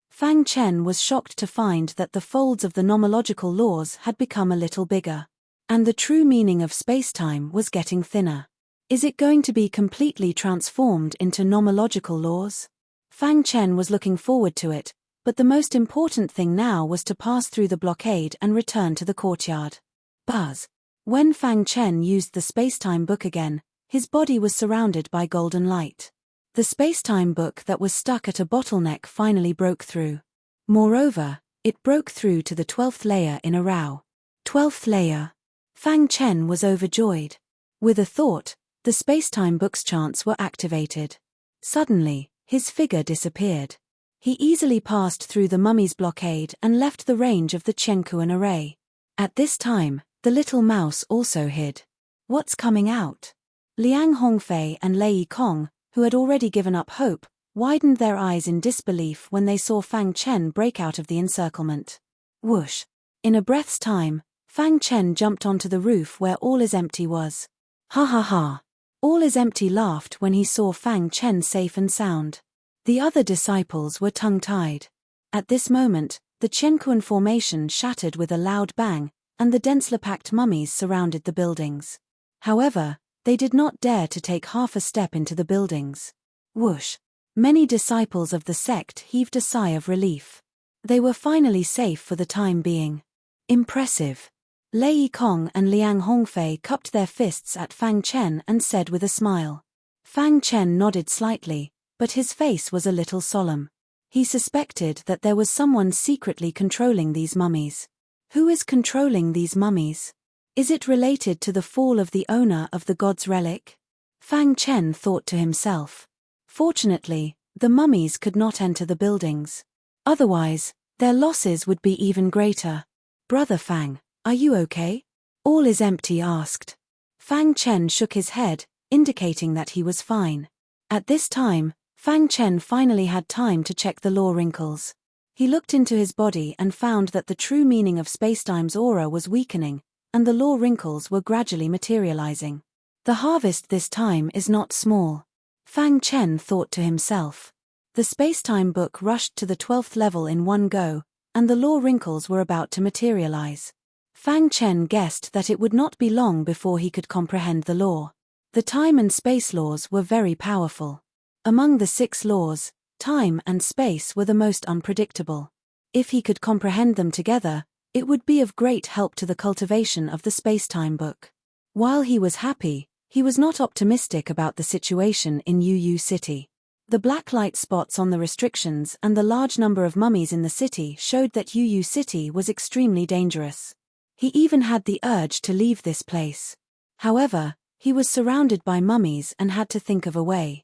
Fang Chen was shocked to find that the folds of the nomological laws had become a little bigger. And the true meaning of space-time was getting thinner. Is it going to be completely transformed into nomological laws? Fang Chen was looking forward to it, but the most important thing now was to pass through the blockade and return to the courtyard. Buzz. When Fang Chen used the space-time book again, his body was surrounded by golden light. The space-time book that was stuck at a bottleneck finally broke through. Moreover, it broke through to the 12th layer in a row. 12th layer. Fang Chen was overjoyed. With a thought, the space-time book's chants were activated. Suddenly, his figure disappeared. He easily passed through the mummy's blockade and left the range of the Qianquan array. At this time, the little mouse also hid. What's coming out? Liang Hongfei and Lei Kong, who had already given up hope, widened their eyes in disbelief when they saw Fang Chen break out of the encirclement. Whoosh! In a breath's time, Fang Chen jumped onto the roof where All is Empty was. Ha ha ha! All is Empty laughed when he saw Fang Chen safe and sound. The other disciples were tongue-tied. At this moment, the Qianquan formation shattered with a loud bang, and the densely packed mummies surrounded the buildings. However, they did not dare to take half a step into the buildings. Whoosh! Many disciples of the sect heaved a sigh of relief. They were finally safe for the time being. Impressive. Lei Kong and Liang Hongfei cupped their fists at Fang Chen and said with a smile. Fang Chen nodded slightly, but his face was a little solemn. He suspected that there was someone secretly controlling these mummies. Who is controlling these mummies? Is it related to the fall of the owner of the god's relic? Fang Chen thought to himself. Fortunately, the mummies could not enter the buildings. Otherwise, their losses would be even greater. Brother Fang, are you okay? All is Empty asked. Fang Chen shook his head, indicating that he was fine. At this time, Fang Chen finally had time to check the law wrinkles. He looked into his body and found that the true meaning of spacetime's aura was weakening, and the law wrinkles were gradually materializing. The harvest this time is not small. Fang Chen thought to himself. The spacetime book rushed to the 12th level in one go, and the law wrinkles were about to materialize. Fang Chen guessed that it would not be long before he could comprehend the law. The time and space laws were very powerful. Among the 6 laws, time and space were the most unpredictable. If he could comprehend them together, it would be of great help to the cultivation of the spacetime book. While he was happy, he was not optimistic about the situation in Yu City. The black light spots on the restrictions and the large number of mummies in the city showed that Yu City was extremely dangerous. He even had the urge to leave this place. However, he was surrounded by mummies and had to think of a way.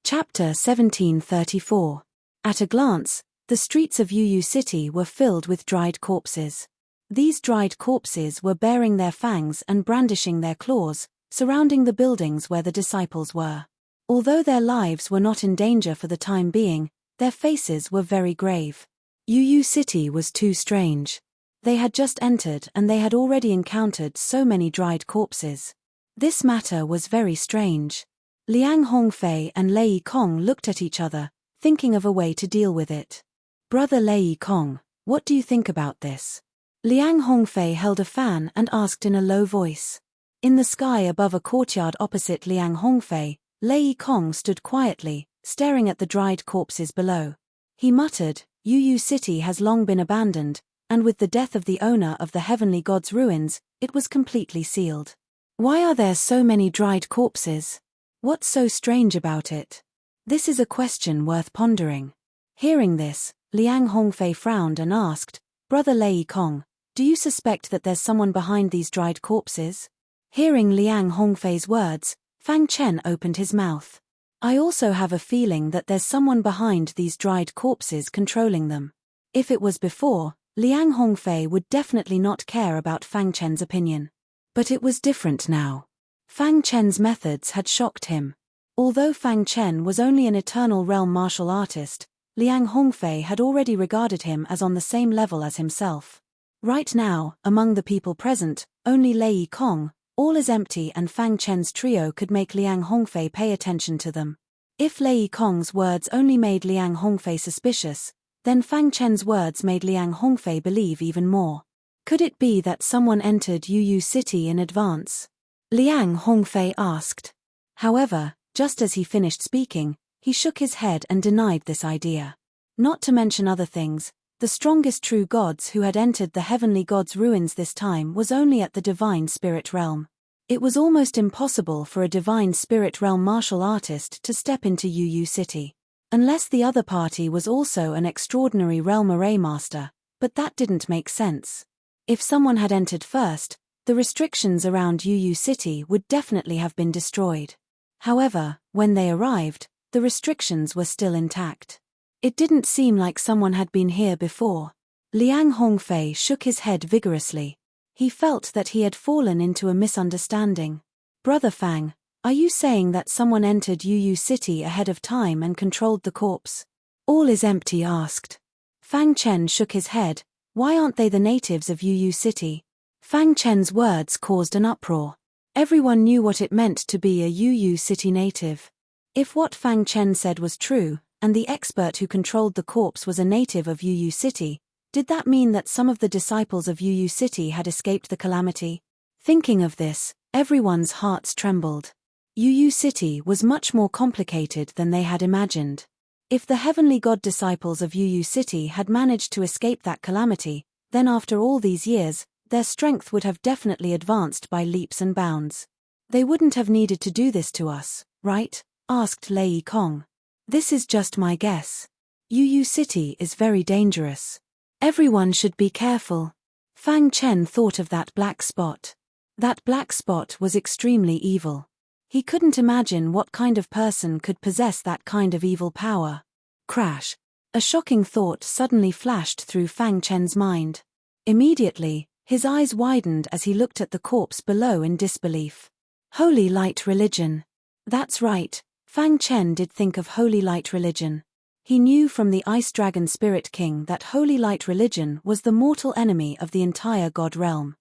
Chapter 1734. At a glance, the streets of Yu City were filled with dried corpses. These dried corpses were baring their fangs and brandishing their claws, surrounding the buildings where the disciples were. Although their lives were not in danger for the time being, their faces were very grave. Yu City was too strange. They had just entered and they had already encountered so many dried corpses. This matter was very strange. Liang Hongfei and Lei Kong looked at each other, thinking of a way to deal with it. Brother Lei Kong, what do you think about this? Liang Hongfei held a fan and asked in a low voice. In the sky above a courtyard opposite Liang Hongfei, Lei Kong stood quietly, staring at the dried corpses below. He muttered, Yu City has long been abandoned, and with the death of the owner of the heavenly god's ruins, it was completely sealed. Why are there so many dried corpses? What's so strange about it? This is a question worth pondering. Hearing this, Liang Hongfei frowned and asked, Brother Lei Kong, do you suspect that there's someone behind these dried corpses? Hearing Liang Hongfei's words, Fang Chen opened his mouth. I also have a feeling that there's someone behind these dried corpses controlling them. If it was before, Liang Hongfei would definitely not care about Fang Chen's opinion. But it was different now. Fang Chen's methods had shocked him. Although Fang Chen was only an Eternal Realm martial artist, Liang Hongfei had already regarded him as on the same level as himself. Right now, among the people present, only Lei Kong, all is empty, and Fang Chen's trio could make Liang Hongfei pay attention to them. If Lei Kong's words only made Liang Hongfei suspicious, then Fang Chen's words made Liang Hongfei believe even more. Could it be that someone entered Yu City in advance? Liang Hongfei asked. However, just as he finished speaking, he shook his head and denied this idea. Not to mention other things, the strongest true gods who had entered the heavenly god's ruins this time was only at the divine spirit realm. It was almost impossible for a divine spirit realm martial artist to step into Yu City. Unless the other party was also an extraordinary realm array master, but that didn't make sense. If someone had entered first, the restrictions around Yu City would definitely have been destroyed. However, when they arrived, the restrictions were still intact. It didn't seem like someone had been here before. Liang Hongfei shook his head vigorously. He felt that he had fallen into a misunderstanding. Brother Fang, are you saying that someone entered Yu City ahead of time and controlled the corpse? All is empty asked. Fang Chen shook his head. Why aren't they the natives of Yu City? Fang Chen's words caused an uproar. Everyone knew what it meant to be a Yu City native. If what Fang Chen said was true, and the expert who controlled the corpse was a native of Yu City, did that mean that some of the disciples of Yu City had escaped the calamity? Thinking of this, everyone's hearts trembled. Yu City was much more complicated than they had imagined. If the heavenly god disciples of Yu City had managed to escape that calamity, then after all these years, their strength would have definitely advanced by leaps and bounds. They wouldn't have needed to do this to us, right? Asked Lei Kong. This is just my guess. Yu City is very dangerous. Everyone should be careful. Fang Chen thought of that black spot. That black spot was extremely evil. He couldn't imagine what kind of person could possess that kind of evil power. Crash. A shocking thought suddenly flashed through Fang Chen's mind. Immediately, his eyes widened as he looked at the corpse below in disbelief. Holy Light Religion. That's right, Fang Chen did think of Holy Light Religion. He knew from the Ice Dragon Spirit King that Holy Light Religion was the mortal enemy of the entire God Realm.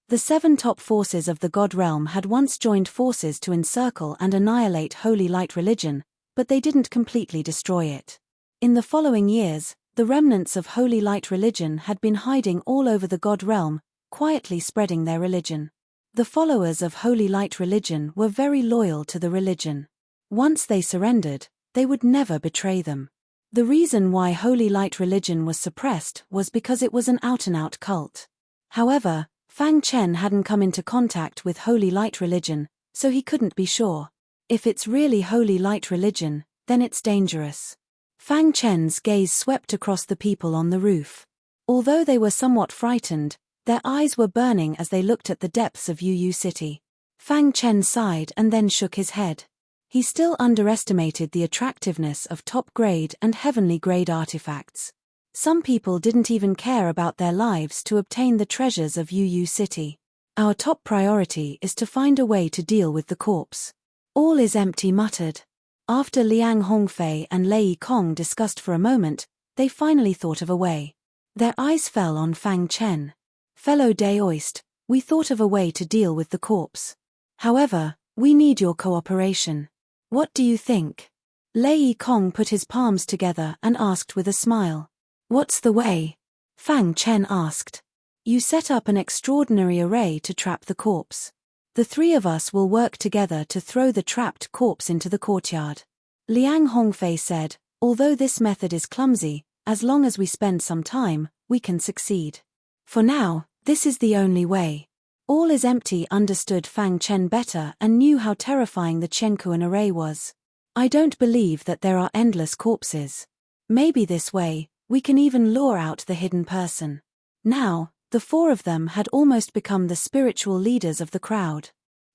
The 7 top forces of the God Realm had once joined forces to encircle and annihilate Holy Light Religion, but they didn't completely destroy it. In the following years, the remnants of Holy Light Religion had been hiding all over the God Realm, quietly spreading their religion. The followers of Holy Light Religion were very loyal to the religion. Once they surrendered, they would never betray them. The reason why Holy Light Religion was suppressed was because it was an out-and-out cult. However, Fang Chen hadn't come into contact with Holy Light Religion, so he couldn't be sure. If it's really Holy Light Religion, then it's dangerous. Fang Chen's gaze swept across the people on the roof. Although they were somewhat frightened, their eyes were burning as they looked at the depths of Yu City. Fang Chen sighed and then shook his head. He still underestimated the attractiveness of top-grade and heavenly-grade artifacts. Some people didn't even care about their lives to obtain the treasures of Yu City. Our top priority is to find a way to deal with the corpse. All is empty muttered. After Liang Hongfei and Lei Kong discussed for a moment, they finally thought of a way. Their eyes fell on Fang Chen. Fellow Daoist, we thought of a way to deal with the corpse. However, we need your cooperation. What do you think? Lei Kong put his palms together and asked with a smile. What's the way? Fang Chen asked. You set up an extraordinary array to trap the corpse. The three of us will work together to throw the trapped corpse into the courtyard. Liang Hongfei said, although this method is clumsy, as long as we spend some time, we can succeed. For now, this is the only way. All is empty understood Fang Chen better and knew how terrifying the Chenkuan array was. I don't believe that there are endless corpses. Maybe this way, we can even lure out the hidden person. Now, the four of them had almost become the spiritual leaders of the crowd.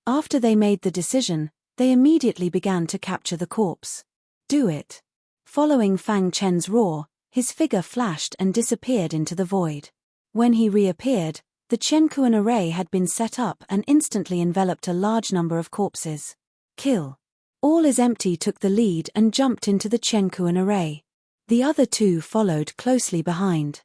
After they made the decision, they immediately began to capture the corpse. Do it. Following Fang Chen's roar, his figure flashed and disappeared into the void. When he reappeared, the Chenkuan array had been set up and instantly enveloped a large number of corpses. Kill. All is empty took the lead and jumped into the Chenkuan array. The other two followed closely behind.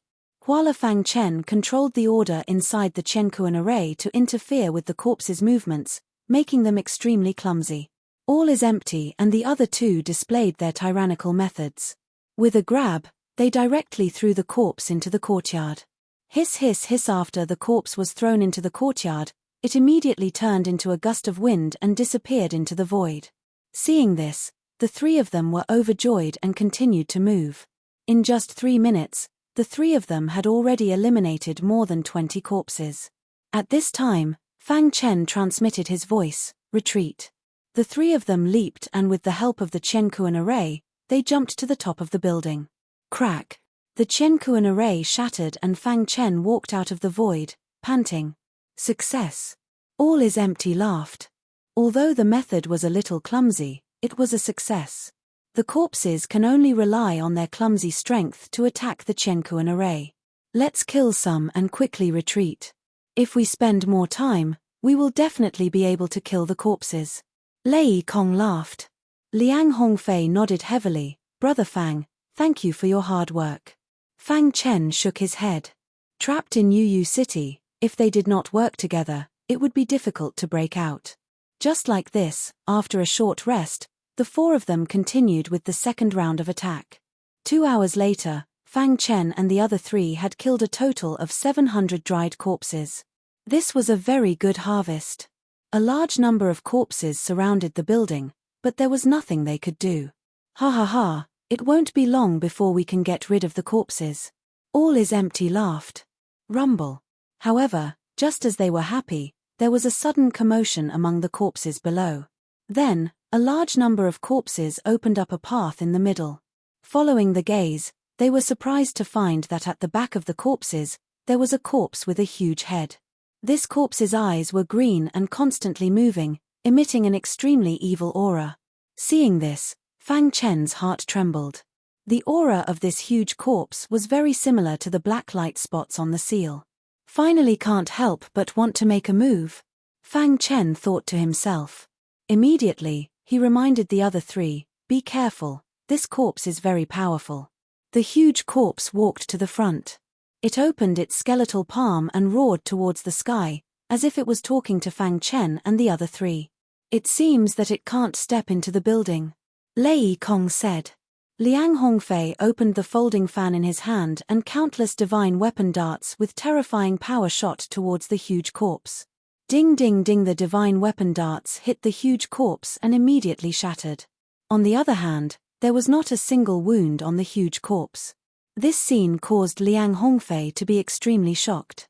While Fang Chen controlled the order inside the Chenkuan array to interfere with the corpses' movements, making them extremely clumsy. All is empty and the other two displayed their tyrannical methods. With a grab, they directly threw the corpse into the courtyard. Hiss hiss hiss after the corpse was thrown into the courtyard, it immediately turned into a gust of wind and disappeared into the void. Seeing this, the three of them were overjoyed and continued to move. In just 3 minutes, the three of them had already eliminated more than 20 corpses. At this time, Fang Chen transmitted his voice, retreat. The three of them leaped and with the help of the Chenkuan array, they jumped to the top of the building. Crack. The Chenkuan array shattered and Fang Chen walked out of the void, panting. Success. All is empty laughed. Although the method was a little clumsy, it was a success. The corpses can only rely on their clumsy strength to attack the Chenkuan array. Let's kill some and quickly retreat. If we spend more time, we will definitely be able to kill the corpses. Lei Kong laughed. Liang Hongfei nodded heavily. Brother Fang, thank you for your hard work. Fang Chen shook his head. Trapped in Yu City, if they did not work together, it would be difficult to break out. Just like this, after a short rest, the four of them continued with the second round of attack. 2 hours later, Fang Chen and the other three had killed a total of 700 dried corpses. This was a very good harvest. A large number of corpses surrounded the building, but there was nothing they could do. Ha ha ha, it won't be long before we can get rid of the corpses. All is empty laughed. Rumble. However, just as they were happy, there was a sudden commotion among the corpses below. Then, a large number of corpses opened up a path in the middle. Following the gaze, they were surprised to find that at the back of the corpses, there was a corpse with a huge head. This corpse's eyes were green and constantly moving, emitting an extremely evil aura. Seeing this, Fang Chen's heart trembled. The aura of this huge corpse was very similar to the black light spots on the seal. Finally can't help but want to make a move. Fang Chen thought to himself. Immediately, he reminded the other three, be careful, this corpse is very powerful. The huge corpse walked to the front. It opened its skeletal palm and roared towards the sky, as if it was talking to Fang Chen and the other three. It seems that it can't step into the building. Lei Kong said. Liang Hongfei opened the folding fan in his hand and countless divine weapon darts with terrifying power shot towards the huge corpse. Ding ding ding, the divine weapon darts hit the huge corpse and immediately shattered. On the other hand, there was not a single wound on the huge corpse. This scene caused Liang Hongfei to be extremely shocked.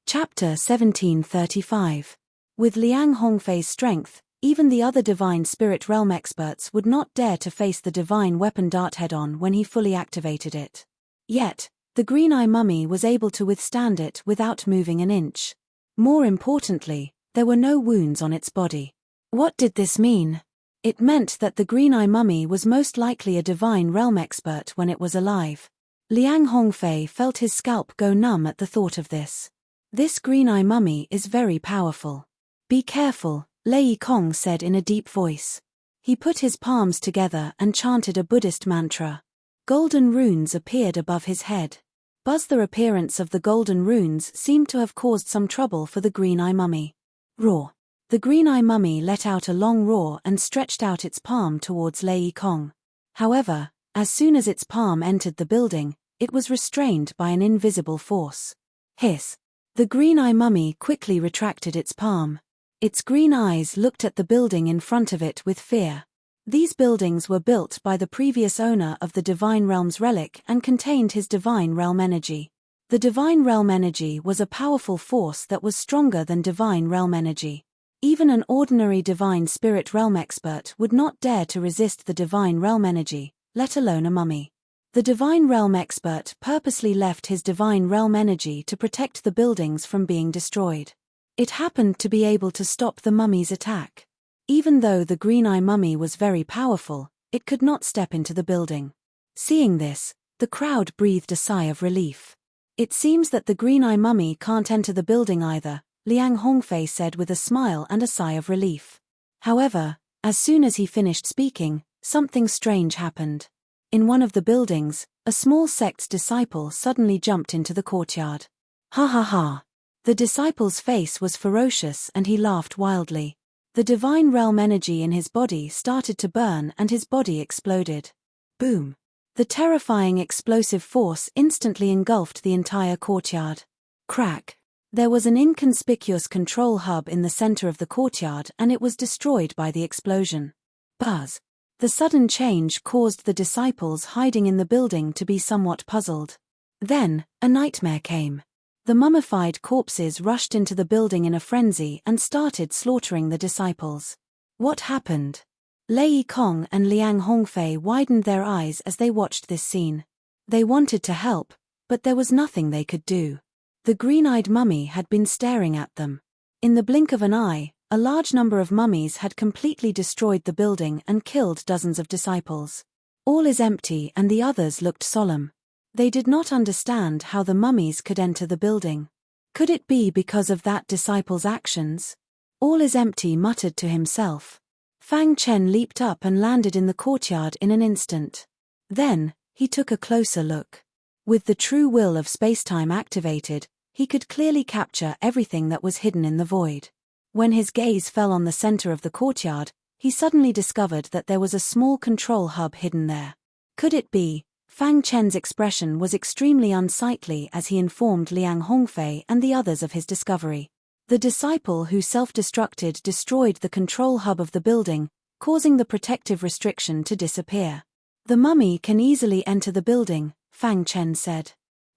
Chapter 1735. With Liang Hongfei's strength, even the other divine spirit realm experts would not dare to face the divine weapon dart head-on when he fully activated it. Yet, the green-eye mummy was able to withstand it without moving an inch. More importantly, there were no wounds on its body. What did this mean? It meant that the green-eye mummy was most likely a divine realm expert when it was alive. Liang Hongfei felt his scalp go numb at the thought of this. This green-eye mummy is very powerful. Be careful, Lei Kong said in a deep voice. He put his palms together and chanted a Buddhist mantra. Golden runes appeared above his head. The appearance of the golden runes seemed to have caused some trouble for the green-eye mummy. Roar. The green-eye mummy let out a long roar and stretched out its palm towards Lei Kong. However, as soon as its palm entered the building, it was restrained by an invisible force. Hiss. The green-eye mummy quickly retracted its palm. Its green eyes looked at the building in front of it with fear. These buildings were built by the previous owner of the Divine Realm's relic and contained his Divine Realm energy. The Divine Realm energy was a powerful force that was stronger than Divine Realm energy. Even an ordinary Divine Spirit Realm expert would not dare to resist the Divine Realm energy, let alone a mummy. The Divine Realm expert purposely left his Divine Realm energy to protect the buildings from being destroyed. It happened to be able to stop the mummy's attack. Even though the green-eye mummy was very powerful, it could not step into the building. Seeing this, the crowd breathed a sigh of relief. It seems that the green-eye mummy can't enter the building either, Liang Hongfei said with a smile and a sigh of relief. However, as soon as he finished speaking, something strange happened. In one of the buildings, a small sect's disciple suddenly jumped into the courtyard. Ha ha ha! The disciple's face was ferocious and he laughed wildly. The Divine Realm energy in his body started to burn and his body exploded. Boom! The terrifying explosive force instantly engulfed the entire courtyard. Crack! There was an inconspicuous control hub in the center of the courtyard and it was destroyed by the explosion. Buzz! The sudden change caused the disciples hiding in the building to be somewhat puzzled. Then, a nightmare came. The mummified corpses rushed into the building in a frenzy and started slaughtering the disciples. What happened? Lei Kong and Liang Hongfei widened their eyes as they watched this scene. They wanted to help, but there was nothing they could do. The green-eyed mummy had been staring at them. In the blink of an eye, a large number of mummies had completely destroyed the building and killed dozens of disciples. All is empty and the others looked solemn. They did not understand how the mummies could enter the building. Could it be because of that disciple's actions? All is empty muttered to himself. Fang Chen leaped up and landed in the courtyard in an instant. Then, he took a closer look. With the true will of spacetime activated, he could clearly capture everything that was hidden in the void. When his gaze fell on the center of the courtyard, he suddenly discovered that there was a small control hub hidden there. Could it be? Fang Chen's expression was extremely unsightly as he informed Liang Hongfei and the others of his discovery. The disciple who self-destructed destroyed the control hub of the building, causing the protective restriction to disappear. The mummy can easily enter the building, Fang Chen said.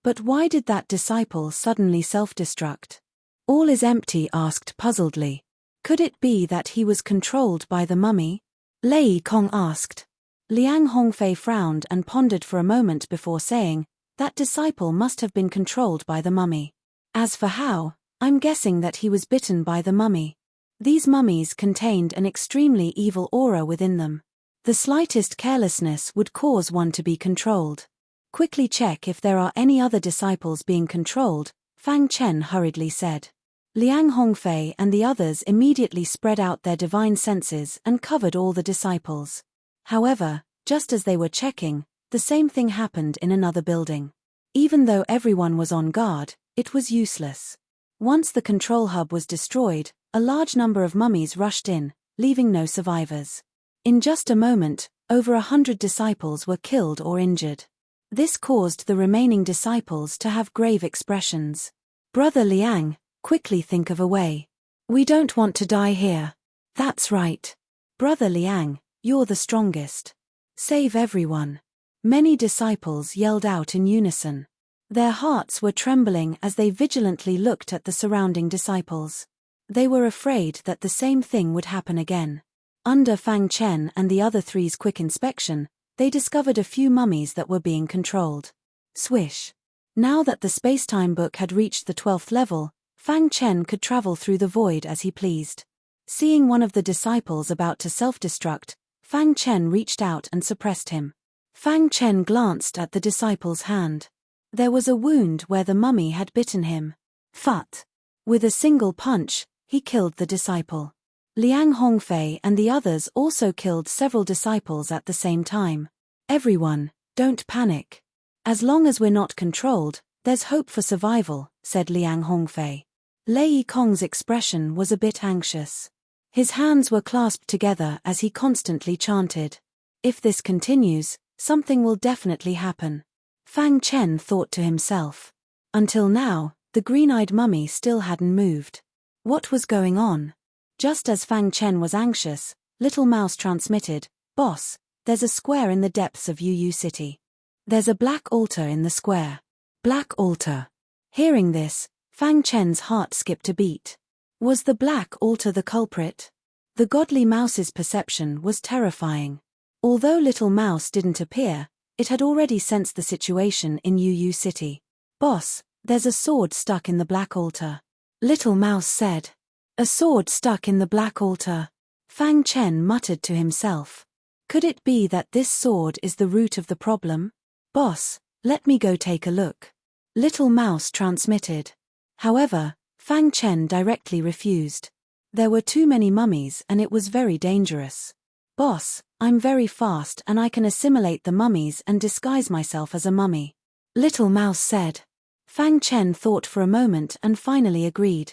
But why did that disciple suddenly self-destruct? All is empty asked puzzledly. Could it be that he was controlled by the mummy? Lei Kong asked. Liang Hongfei frowned and pondered for a moment before saying, that disciple must have been controlled by the mummy. As for how, I'm guessing that he was bitten by the mummy. These mummies contained an extremely evil aura within them. The slightest carelessness would cause one to be controlled. Quickly check if there are any other disciples being controlled, Fang Chen hurriedly said. Liang Hongfei and the others immediately spread out their divine senses and covered all the disciples. However, just as they were checking, the same thing happened in another building. Even though everyone was on guard, it was useless. Once the control hub was destroyed, a large number of mummies rushed in, leaving no survivors. In just a moment, over 100 disciples were killed or injured. This caused the remaining disciples to have grave expressions. Brother Liang, quickly think of a way. We don't want to die here. That's right. Brother Liang, you're the strongest. Save everyone. Many disciples yelled out in unison. Their hearts were trembling as they vigilantly looked at the surrounding disciples. They were afraid that the same thing would happen again. Under Fang Chen and the other three's quick inspection, they discovered a few mummies that were being controlled. Swish. Now that the spacetime book had reached the 12th level, Fang Chen could travel through the void as he pleased. Seeing one of the disciples about to self-destruct, Fang Chen reached out and suppressed him. Fang Chen glanced at the disciple's hand. There was a wound where the mummy had bitten him. Phut! With a single punch, he killed the disciple. Liang Hongfei and the others also killed several disciples at the same time. Everyone, don't panic. As long as we're not controlled, there's hope for survival, said Liang Hongfei. Lei Kong's expression was a bit anxious. His hands were clasped together as he constantly chanted. If this continues, something will definitely happen. Fang Chen thought to himself. Until now, the green-eyed mummy still hadn't moved. What was going on? Just as Fang Chen was anxious, Little Mouse transmitted, "Boss, there's a square in the depths of Yu City. There's a black altar in the square." Black altar. Hearing this, Fang Chen's heart skipped a beat. Was the black altar the culprit? The godly mouse's perception was terrifying. Although Little Mouse didn't appear, it had already sensed the situation in Yu City. "Boss, there's a sword stuck in the black altar," Little Mouse said. A sword stuck in the black altar. Fang Chen muttered to himself. Could it be that this sword is the root of the problem? "Boss, let me go take a look," Little Mouse transmitted. However, Fang Chen directly refused. There were too many mummies and it was very dangerous. "Boss, I'm very fast and I can assimilate the mummies and disguise myself as a mummy," Little Mouse said. Fang Chen thought for a moment and finally agreed.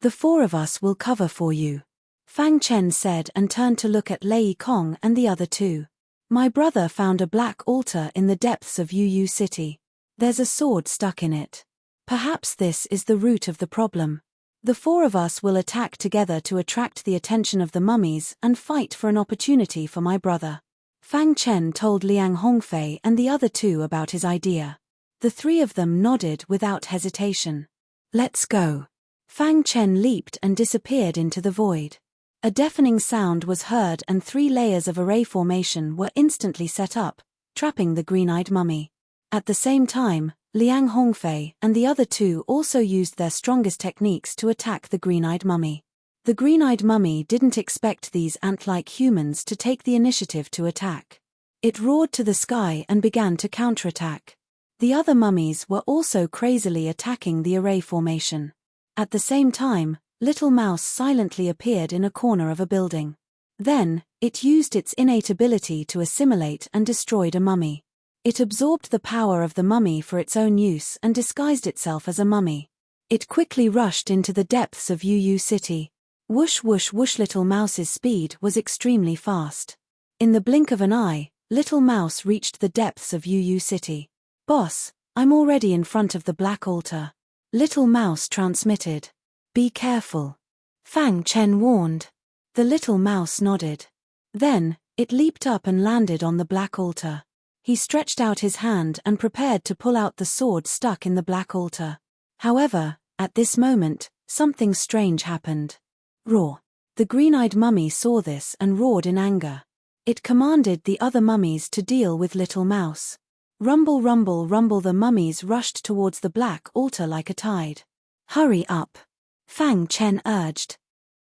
"The four of us will cover for you," Fang Chen said and turned to look at Lei Kong and the other two. "My brother found a black altar in the depths of Yu City. There's a sword stuck in it. Perhaps this is the root of the problem. The four of us will attack together to attract the attention of the mummies and fight for an opportunity for my brother." Fang Chen told Liang Hongfei and the other two about his idea. The three of them nodded without hesitation. "Let's go." Fang Chen leaped and disappeared into the void. A deafening sound was heard and 3 layers of array formation were instantly set up, trapping the green-eyed mummy. At the same time, Liang Hongfei and the other two also used their strongest techniques to attack the green-eyed mummy. The green-eyed mummy didn't expect these ant-like humans to take the initiative to attack. It roared to the sky and began to counterattack. The other mummies were also crazily attacking the array formation. At the same time, Little Mouse silently appeared in a corner of a building. Then, it used its innate ability to assimilate and destroyed a mummy. It absorbed the power of the mummy for its own use and disguised itself as a mummy. It quickly rushed into the depths of Yu City. Whoosh whoosh whoosh. Little Mouse's speed was extremely fast. In the blink of an eye, Little Mouse reached the depths of Yu City. "Boss, I'm already in front of the black altar," Little Mouse transmitted. "Be careful," Fang Chen warned. The Little Mouse nodded. Then, it leaped up and landed on the black altar. He stretched out his hand and prepared to pull out the sword stuck in the black altar. However, at this moment, something strange happened. Roar! The green-eyed mummy saw this and roared in anger. It commanded the other mummies to deal with Little Mouse. Rumble rumble rumble. The mummies rushed towards the black altar like a tide. "Hurry up," Fang Chen urged.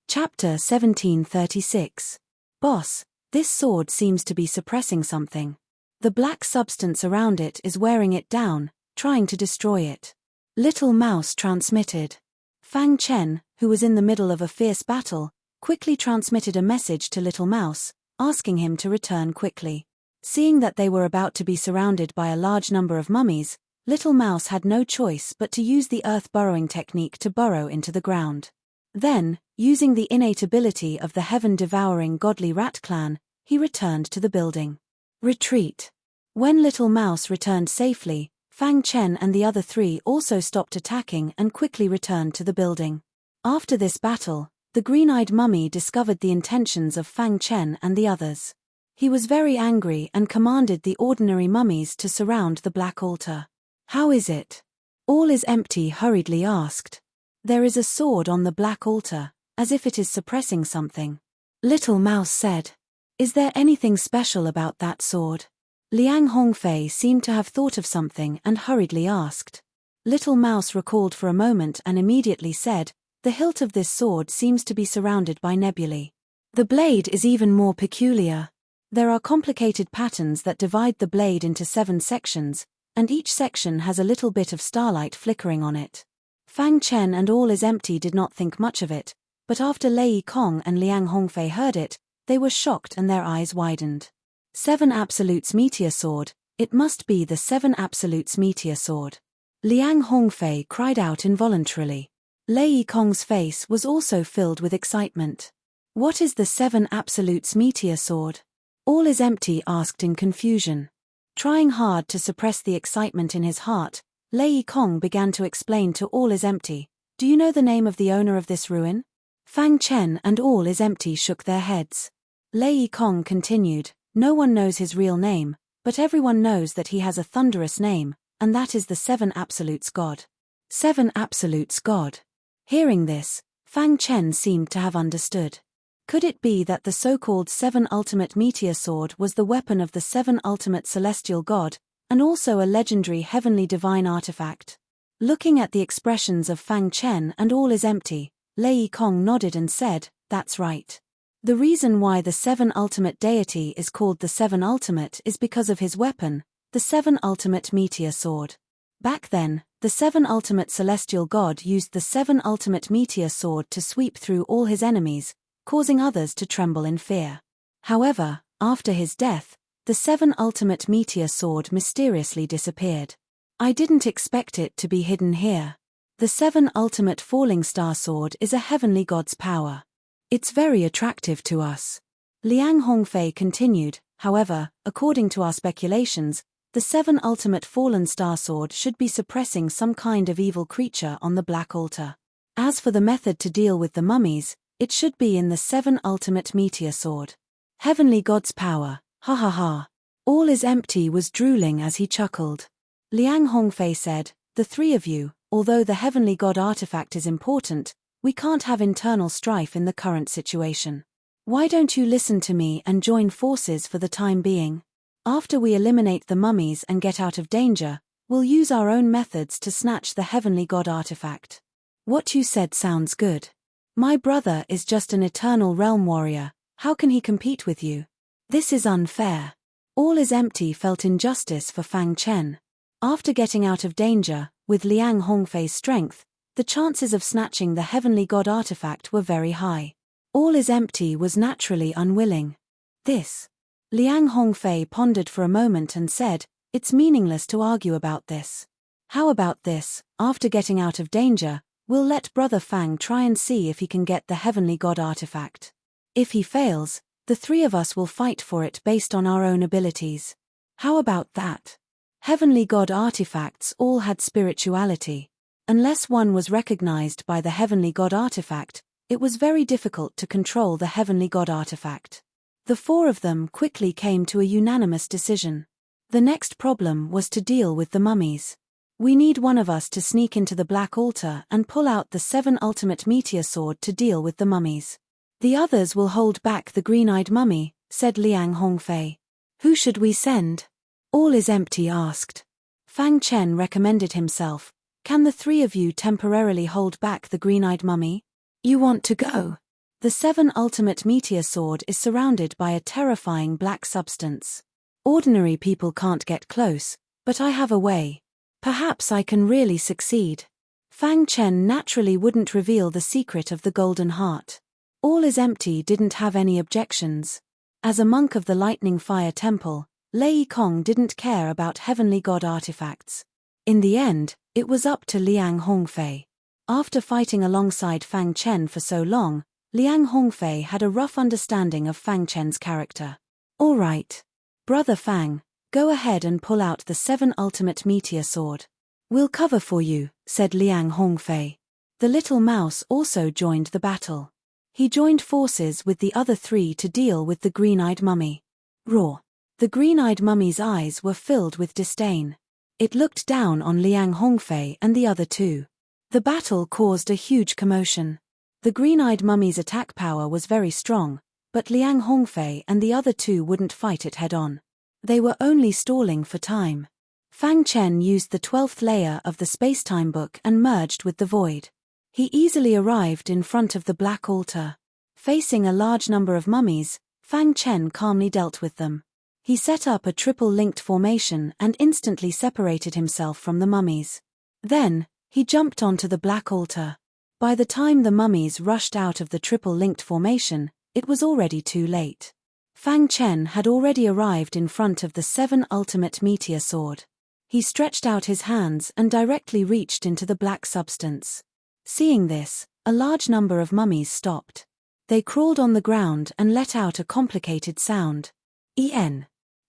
Chapter 1736. "Boss, this sword seems to be suppressing something. The black substance around it is wearing it down, trying to destroy it," Little Mouse transmitted. Fang Chen, who was in the middle of a fierce battle, quickly transmitted a message to Little Mouse, asking him to return quickly. Seeing that they were about to be surrounded by a large number of mummies, Little Mouse had no choice but to use the earth burrowing technique to burrow into the ground. Then, using the innate ability of the heaven-devouring godly rat clan, he returned to the building. Retreat. When Little Mouse returned safely, Fang Chen and the other three also stopped attacking and quickly returned to the building. After this battle, the green-eyed mummy discovered the intentions of Fang Chen and the others. He was very angry and commanded the ordinary mummies to surround the black altar. "How is it? All is empty?" hurriedly asked. "There is a sword on the black altar, as if it is suppressing something," Little Mouse said. "Is there anything special about that sword?" Liang Hongfei seemed to have thought of something and hurriedly asked. Little Mouse recalled for a moment and immediately said, "The hilt of this sword seems to be surrounded by nebulae. The blade is even more peculiar. There are complicated patterns that divide the blade into 7 sections, and each section has a little bit of starlight flickering on it." Fang Chen and All is Empty did not think much of it, but after Lei Kong and Liang Hongfei heard it, they were shocked and their eyes widened. 7 Absolutes Meteor Sword, it must be the 7 Absolutes Meteor Sword. Liang Hongfei cried out involuntarily. Lei Kong's face was also filled with excitement. What is the 7 Absolutes Meteor Sword? All is empty, asked in confusion. Trying hard to suppress the excitement in his heart, Lei Kong began to explain to All is Empty, "Do you know the name of the owner of this ruin?" Fang Chen and All is Empty shook their heads. Lei Kong continued, "No one knows his real name, but everyone knows that he has a thunderous name, and that is the 7 Absolutes God." 7 Absolutes God. Hearing this, Fang Chen seemed to have understood. Could it be that the so-called 7 Ultimate Meteor Sword was the weapon of the 7 Ultimate Celestial God, and also a legendary heavenly divine artifact? Looking at the expressions of Fang Chen and All is Empty, Lei Kong nodded and said, "That's right. The reason why the 7 Ultimate Deity is called the 7 Ultimate is because of his weapon, the 7 Ultimate Meteor Sword. Back then, the 7 Ultimate Celestial God used the 7 Ultimate Meteor Sword to sweep through all his enemies, causing others to tremble in fear. However, after his death, the 7 Ultimate Meteor Sword mysteriously disappeared. I didn't expect it to be hidden here. The 7 Ultimate Falling Star Sword is a heavenly god's power. It's very attractive to us." Liang Hongfei continued, "However, according to our speculations, the 7 Ultimate Fallen Star Sword should be suppressing some kind of evil creature on the Black Altar. As for the method to deal with the mummies, it should be in the 7 Ultimate Meteor Sword. Heavenly God's power, ha ha ha." All is Empty was drooling as he chuckled. Liang Hongfei said, "The three of you, although the Heavenly God artifact is important, we can't have internal strife in the current situation. Why don't you listen to me and join forces for the time being? After we eliminate the mummies and get out of danger, we'll use our own methods to snatch the Heavenly God artifact." "What you said sounds good. My brother is just an eternal realm warrior, how can he compete with you? This is unfair." All is Empty felt injustice for Fang Chen. After getting out of danger, with Liang Hongfei's strength, the chances of snatching the Heavenly God artifact were very high. All is Empty was naturally unwilling. "This." Liang Hongfei pondered for a moment and said, "It's meaningless to argue about this. How about this, after getting out of danger, we'll let Brother Fang try and see if he can get the Heavenly God artifact. If he fails, the three of us will fight for it based on our own abilities. How about that?" Heavenly God artifacts all had spirituality. Unless one was recognized by the Heavenly God artifact, it was very difficult to control the Heavenly God artifact. The four of them quickly came to a unanimous decision. The next problem was to deal with the mummies. "We need one of us to sneak into the Black Altar and pull out the 7 Ultimate Meteor Sword to deal with the mummies. The others will hold back the green-eyed mummy," said Liang Hongfei. "Who should we send?" All is Empty asked. Fang Chen recommended himself. "Can the three of you temporarily hold back the green-eyed mummy? You want to go?" The 7 Ultimate Meteor Sword is surrounded by a terrifying black substance. Ordinary people can't get close, but I have a way. Perhaps I can really succeed. Fang Chen naturally wouldn't reveal the secret of the Golden Heart. All is Empty didn't have any objections. As a monk of the Lightning Fire Temple, Lei Kong didn't care about Heavenly God artifacts. In the end, it was up to Liang Hongfei. After fighting alongside Fang Chen for so long, Liang Hongfei had a rough understanding of Fang Chen's character. "All right. Brother Fang, go ahead and pull out the 7 Ultimate Meteor Sword. We'll cover for you," said Liang Hongfei. The little mouse also joined the battle. He joined forces with the other three to deal with the green-eyed mummy. Roar. The green-eyed mummy's eyes were filled with disdain. It looked down on Liang Hongfei and the other two. The battle caused a huge commotion. The green-eyed mummy's attack power was very strong, but Liang Hongfei and the other two wouldn't fight it head-on. They were only stalling for time. Fang Chen used the 12th layer of the space-time book and merged with the void. He easily arrived in front of the Black Altar. Facing a large number of mummies, Fang Chen calmly dealt with them. He set up a triple-linked formation and instantly separated himself from the mummies. Then, he jumped onto the Black Altar. By the time the mummies rushed out of the triple-linked formation, it was already too late. Fang Chen had already arrived in front of the 7 ultimate meteor sword. He stretched out his hands and directly reached into the black substance. Seeing this, a large number of mummies stopped. They crawled on the ground and let out a complicated sound.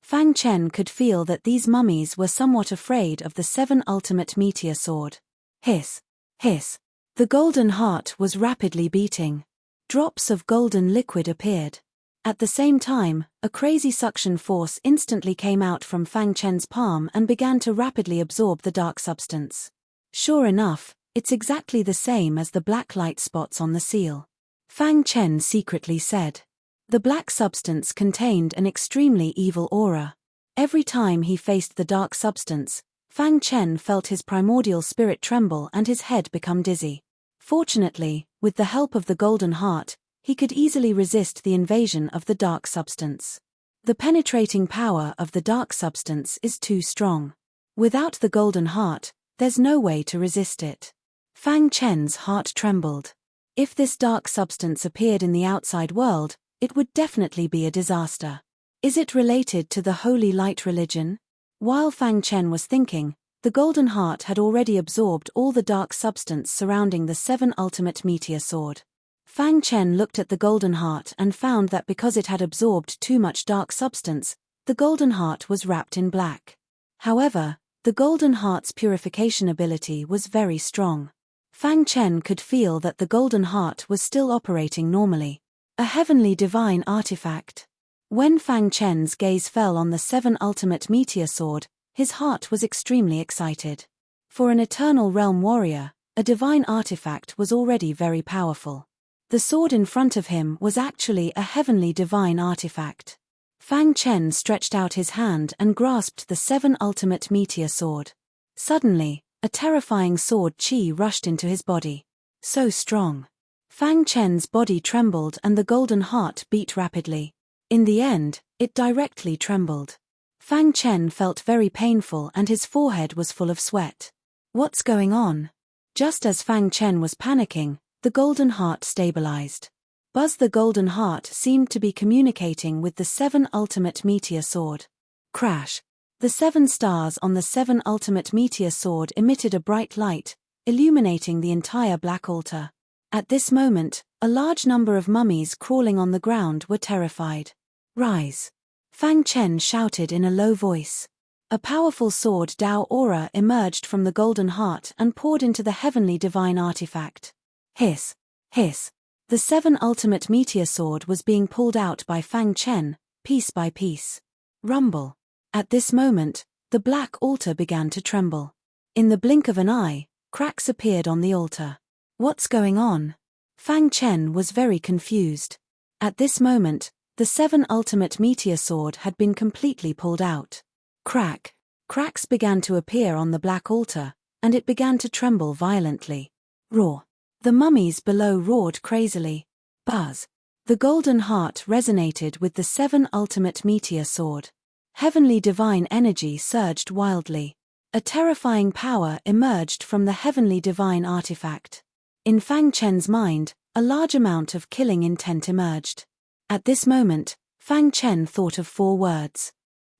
Fang Chen could feel that these mummies were somewhat afraid of the 7 ultimate meteor sword. Hiss. Hiss. The golden heart was rapidly beating. Drops of golden liquid appeared. At the same time, a crazy suction force instantly came out from Fang Chen's palm and began to rapidly absorb the dark substance. Sure enough, it's exactly the same as the black light spots on the seal. Fang Chen secretly said. The black substance contained an extremely evil aura. Every time he faced the dark substance, Fang Chen felt his primordial spirit tremble and his head become dizzy. Fortunately, with the help of the golden heart, he could easily resist the invasion of the dark substance. The penetrating power of the dark substance is too strong. Without the golden heart, there's no way to resist it. Fang Chen's heart trembled. If this dark substance appeared in the outside world, it would definitely be a disaster. Is it related to the Holy Light religion? While Fang Chen was thinking, the golden heart had already absorbed all the dark substance surrounding the 7 ultimate meteor sword. Fang Chen looked at the golden heart and found that because it had absorbed too much dark substance, the golden heart was wrapped in black. However, the golden heart's purification ability was very strong. Fang Chen could feel that the golden heart was still operating normally. A heavenly divine artifact. When Fang Chen's gaze fell on the 7 ultimate meteor sword, his heart was extremely excited. For an eternal realm warrior, a divine artifact was already very powerful. The sword in front of him was actually a heavenly divine artifact. Fang Chen stretched out his hand and grasped the 7 ultimate meteor sword. Suddenly, a terrifying sword chi rushed into his body. So strong. Fang Chen's body trembled and the golden heart beat rapidly. In the end, it directly trembled. Fang Chen felt very painful and his forehead was full of sweat. What's going on? Just as Fang Chen was panicking, the golden heart stabilized. Buzz the golden heart seemed to be communicating with the 7 ultimate meteor sword. Crash! The 7 stars on the 7 ultimate meteor sword emitted a bright light, illuminating the entire black altar. At this moment, a large number of mummies crawling on the ground were terrified. Rise! Fang Chen shouted in a low voice. A powerful sword Dao aura emerged from the golden heart and poured into the heavenly divine artifact. Hiss! Hiss! The 7 ultimate meteor sword was being pulled out by Fang Chen, piece by piece. Rumble! At this moment, the black altar began to tremble. In the blink of an eye, cracks appeared on the altar. What's going on? Fang Chen was very confused. At this moment, the 7 ultimate meteor sword had been completely pulled out. Cracks began to appear on the black altar, and it began to tremble violently. Roar! The mummies below roared crazily. Buzz! The golden heart resonated with the 7 ultimate meteor sword. Heavenly divine energy surged wildly. A terrifying power emerged from the heavenly divine artifact. In Fang Chen's mind, a large amount of killing intent emerged. At this moment, Fang Chen thought of 4 words.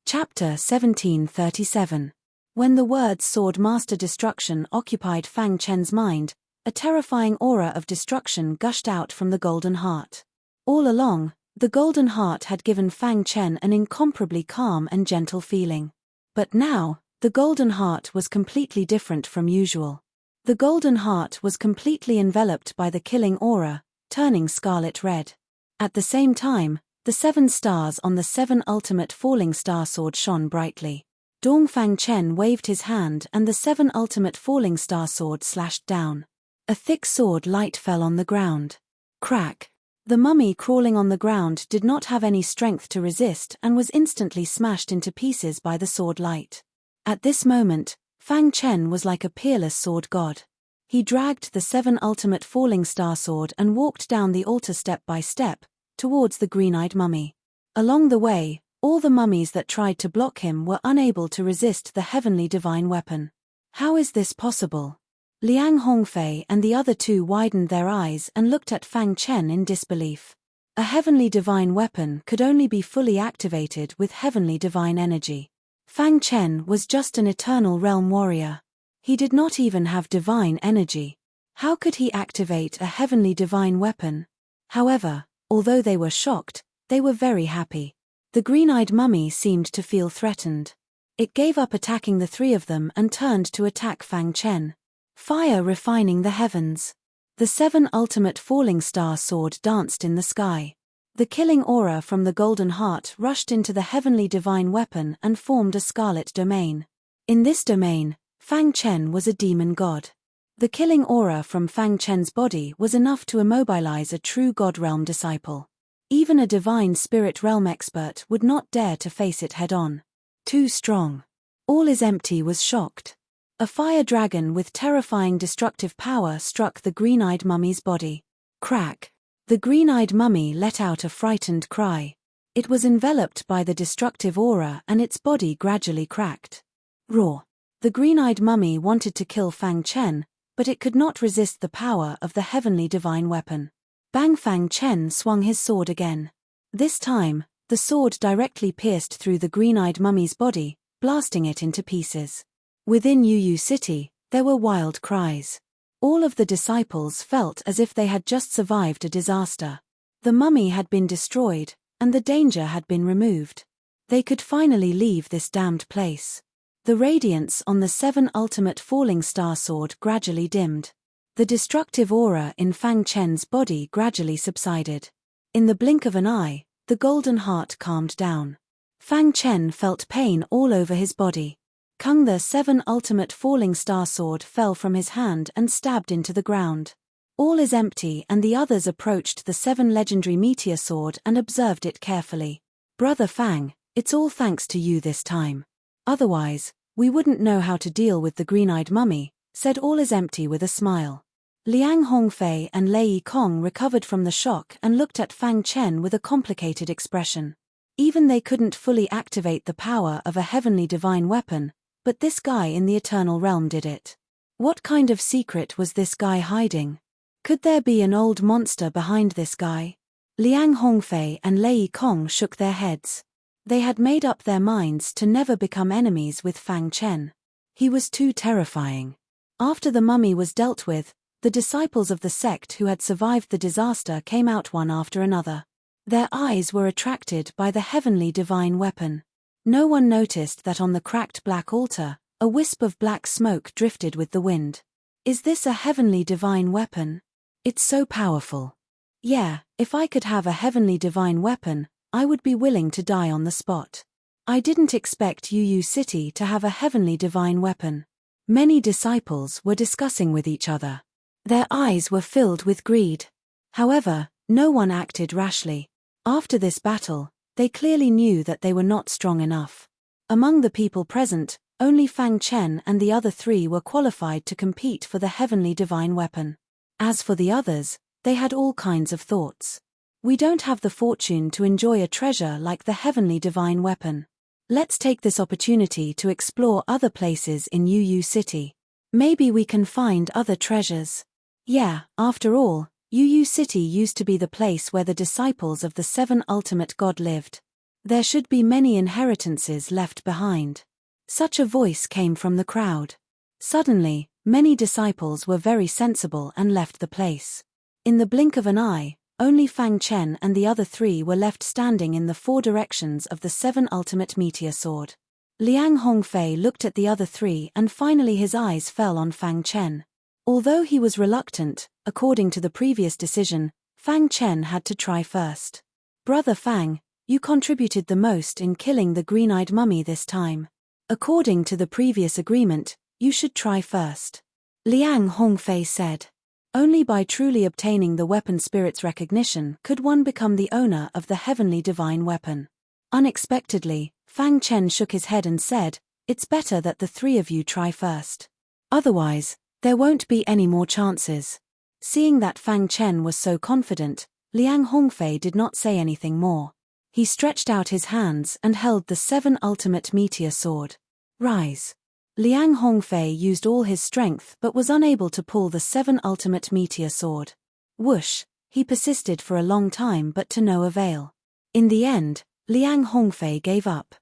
Chapter 1737. When the words Sword Master Destruction occupied Fang Chen's mind, a terrifying aura of destruction gushed out from the golden heart. All along, the golden heart had given Fang Chen an incomparably calm and gentle feeling. But now, the golden heart was completely different from usual. The golden heart was completely enveloped by the killing aura, turning scarlet red. At the same time, the 7 stars on the 7 ultimate falling star sword shone brightly. Dong Fang Chen waved his hand and the 7 ultimate falling star sword slashed down. A thick sword light fell on the ground. Crack! The mummy crawling on the ground did not have any strength to resist and was instantly smashed into pieces by the sword light. At this moment, Fang Chen was like a peerless sword god. He dragged the 7 ultimate falling star sword and walked down the altar step by step, towards the green-eyed mummy. Along the way, all the mummies that tried to block him were unable to resist the heavenly divine weapon. How is this possible? Liang Hongfei and the other two widened their eyes and looked at Fang Chen in disbelief. A heavenly divine weapon could only be fully activated with heavenly divine energy. Fang Chen was just an eternal realm warrior. He did not even have divine energy. How could he activate a heavenly divine weapon? However, although they were shocked, they were very happy. The green-eyed mummy seemed to feel threatened. It gave up attacking the three of them and turned to attack Fang Chen. Fire refining the heavens. The 7 ultimate falling star sword danced in the sky. The killing aura from the golden heart rushed into the heavenly divine weapon and formed a scarlet domain. In this domain, Fang Chen was a demon god. The killing aura from Fang Chen's body was enough to immobilize a true God realm disciple. Even a divine spirit realm expert would not dare to face it head-on. Too strong. All is empty was shocked. A fire dragon with terrifying destructive power struck the green-eyed mummy's body. Crack. The green-eyed mummy let out a frightened cry. It was enveloped by the destructive aura and its body gradually cracked. Roar. The green-eyed mummy wanted to kill Fang Chen, but it could not resist the power of the heavenly divine weapon. Bang! Fang Chen swung his sword again. This time, the sword directly pierced through the green-eyed mummy's body, blasting it into pieces. Within Yu City, there were wild cries. All of the disciples felt as if they had just survived a disaster. The mummy had been destroyed, and the danger had been removed. They could finally leave this damned place. The radiance on the 7 ultimate falling star sword gradually dimmed. The destructive aura in Fang Chen's body gradually subsided. In the blink of an eye, the golden heart calmed down. Fang Chen felt pain all over his body. The 7 ultimate falling star sword fell from his hand and stabbed into the ground. All is empty, and the others approached the 7 legendary meteor sword and observed it carefully. Brother Fang, it's all thanks to you this time. Otherwise, we wouldn't know how to deal with the green-eyed mummy, said All is empty with a smile. Liang Hongfei and Lei Kong recovered from the shock and looked at Fang Chen with a complicated expression. Even they couldn't fully activate the power of a heavenly divine weapon, but this guy in the eternal realm did it. What kind of secret was this guy hiding? Could there be an old monster behind this guy? Liang Hongfei and Lei Kong shook their heads. They had made up their minds to never become enemies with Fang Chen. He was too terrifying. After the mummy was dealt with, the disciples of the sect who had survived the disaster came out one after another. Their eyes were attracted by the heavenly divine weapon. No one noticed that on the cracked black altar, a wisp of black smoke drifted with the wind. Is this a heavenly divine weapon? It's so powerful. Yeah, if I could have a heavenly divine weapon, I would be willing to die on the spot. I didn't expect Yu City to have a heavenly divine weapon. Many disciples were discussing with each other. Their eyes were filled with greed. However, no one acted rashly. After this battle, they clearly knew that they were not strong enough. Among the people present, only Fang Chen and the other 3 were qualified to compete for the heavenly divine weapon. As for the others, they had all kinds of thoughts. We don't have the fortune to enjoy a treasure like the heavenly divine weapon. Let's take this opportunity to explore other places in Yu City. Maybe we can find other treasures. Yeah, after all, Yu City used to be the place where the disciples of the 7 ultimate god lived. There should be many inheritances left behind. Such a voice came from the crowd. Suddenly, many disciples were very sensible and left the place. In the blink of an eye, only Fang Chen and the other 3 were left standing in the 4 directions of the 7 ultimate meteor sword. Liang Hongfei looked at the other 3 and finally his eyes fell on Fang Chen. Although he was reluctant, according to the previous decision, Fang Chen had to try first. Brother Fang, you contributed the most in killing the green-eyed mummy this time. According to the previous agreement, you should try first. Liang Hongfei said. Only by truly obtaining the weapon spirit's recognition could one become the owner of the heavenly divine weapon. Unexpectedly, Fang Chen shook his head and said, "It's better that the 3 of you try first. Otherwise, there won't be any more chances." Seeing that Fang Chen was so confident, Liang Hongfei did not say anything more. He stretched out his hands and held the 7 ultimate meteor sword. Rise. Liang Hongfei used all his strength but was unable to pull the 7 ultimate meteor sword. Whoosh, he persisted for a long time but to no avail. In the end, Liang Hongfei gave up.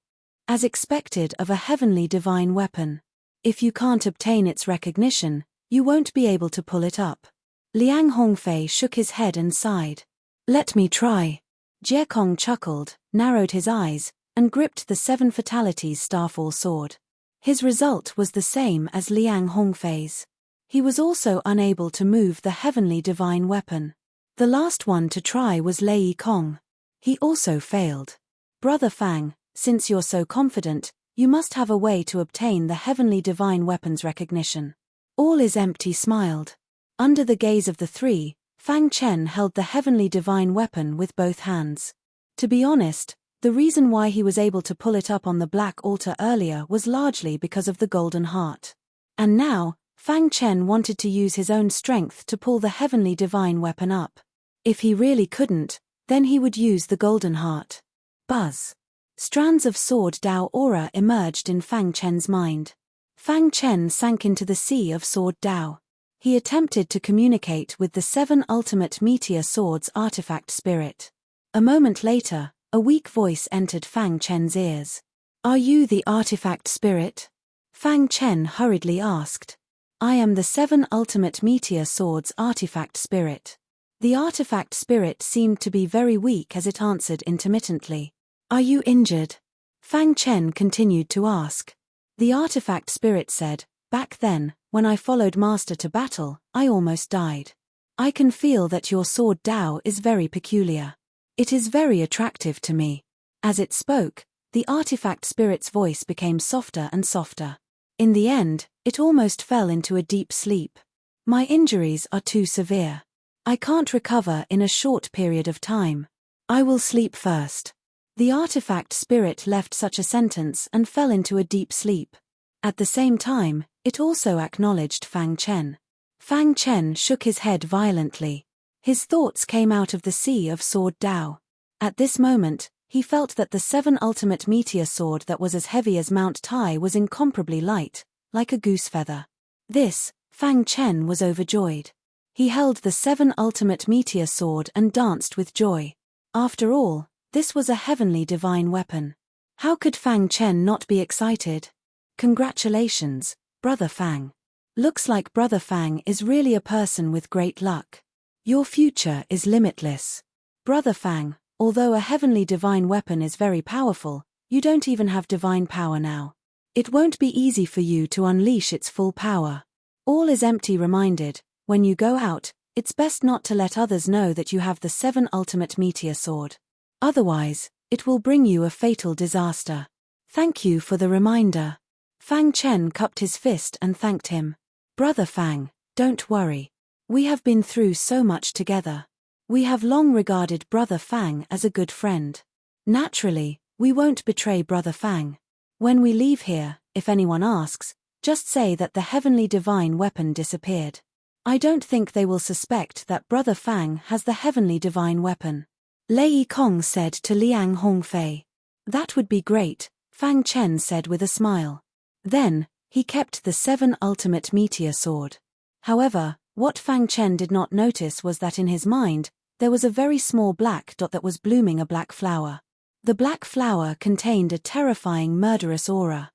As expected of a heavenly divine weapon. If you can't obtain its recognition, you won't be able to pull it up. Liang Hongfei shook his head and sighed. Let me try. Jie Kong chuckled, narrowed his eyes, and gripped the 7 fatalities starfall sword. His result was the same as Liang Hongfei's. He was also unable to move the heavenly divine weapon. The last one to try was Lei Kong. He also failed. Brother Fang, since you're so confident, you must have a way to obtain the heavenly divine weapon's recognition. All is empty smiled. Under the gaze of the 3, Fang Chen held the heavenly divine weapon with both hands. To be honest, the reason why he was able to pull it up on the black altar earlier was largely because of the golden heart. And now, Fang Chen wanted to use his own strength to pull the heavenly divine weapon up. If he really couldn't, then he would use the golden heart. Buzz. Strands of sword Dao aura emerged in Fang Chen's mind. Fang Chen sank into the sea of sword Dao. He attempted to communicate with the 7 ultimate meteor swords artifact spirit. A moment later, a weak voice entered Fang Chen's ears. Are you the artifact spirit? Fang Chen hurriedly asked. I am the 7 ultimate meteor swords artifact spirit. The artifact spirit seemed to be very weak as it answered intermittently. Are you injured? Fang Chen continued to ask. The artifact spirit said, back then, when I followed Master to battle, I almost died. I can feel that your sword Dao is very peculiar. It is very attractive to me. As it spoke, the artifact spirit's voice became softer and softer. In the end, it almost fell into a deep sleep. My injuries are too severe. I can't recover in a short period of time. I will sleep first. The artifact spirit left such a sentence and fell into a deep sleep. At the same time, it also acknowledged Fang Chen. Fang Chen shook his head violently. His thoughts came out of the sea of sword Dao. At this moment, he felt that the 7 ultimate meteor sword that was as heavy as Mount Tai was incomparably light, like a goose feather. This, Fang Chen was overjoyed. He held the 7 ultimate meteor sword and danced with joy. After all, this was a heavenly divine weapon. How could Fang Chen not be excited? Congratulations, Brother Fang. Looks like Brother Fang is really a person with great luck. Your future is limitless. Brother Fang, although a heavenly divine weapon is very powerful, you don't even have divine power now. It won't be easy for you to unleash its full power. All is empty reminded, when you go out, it's best not to let others know that you have the 7 ultimate meteor sword. Otherwise, it will bring you a fatal disaster. Thank you for the reminder. Fang Chen cupped his fist and thanked him. Brother Fang, don't worry. We have been through so much together. We have long regarded Brother Fang as a good friend. Naturally, we won't betray Brother Fang. When we leave here, if anyone asks, just say that the heavenly divine weapon disappeared. I don't think they will suspect that Brother Fang has the heavenly divine weapon. Lei Kong said to Liang Hongfei. That would be great, Fang Chen said with a smile. Then, he kept the 7 ultimate meteor sword. However, what Fang Chen did not notice was that in his mind, there was a very small black dot that was blooming a black flower. The black flower contained a terrifying murderous aura.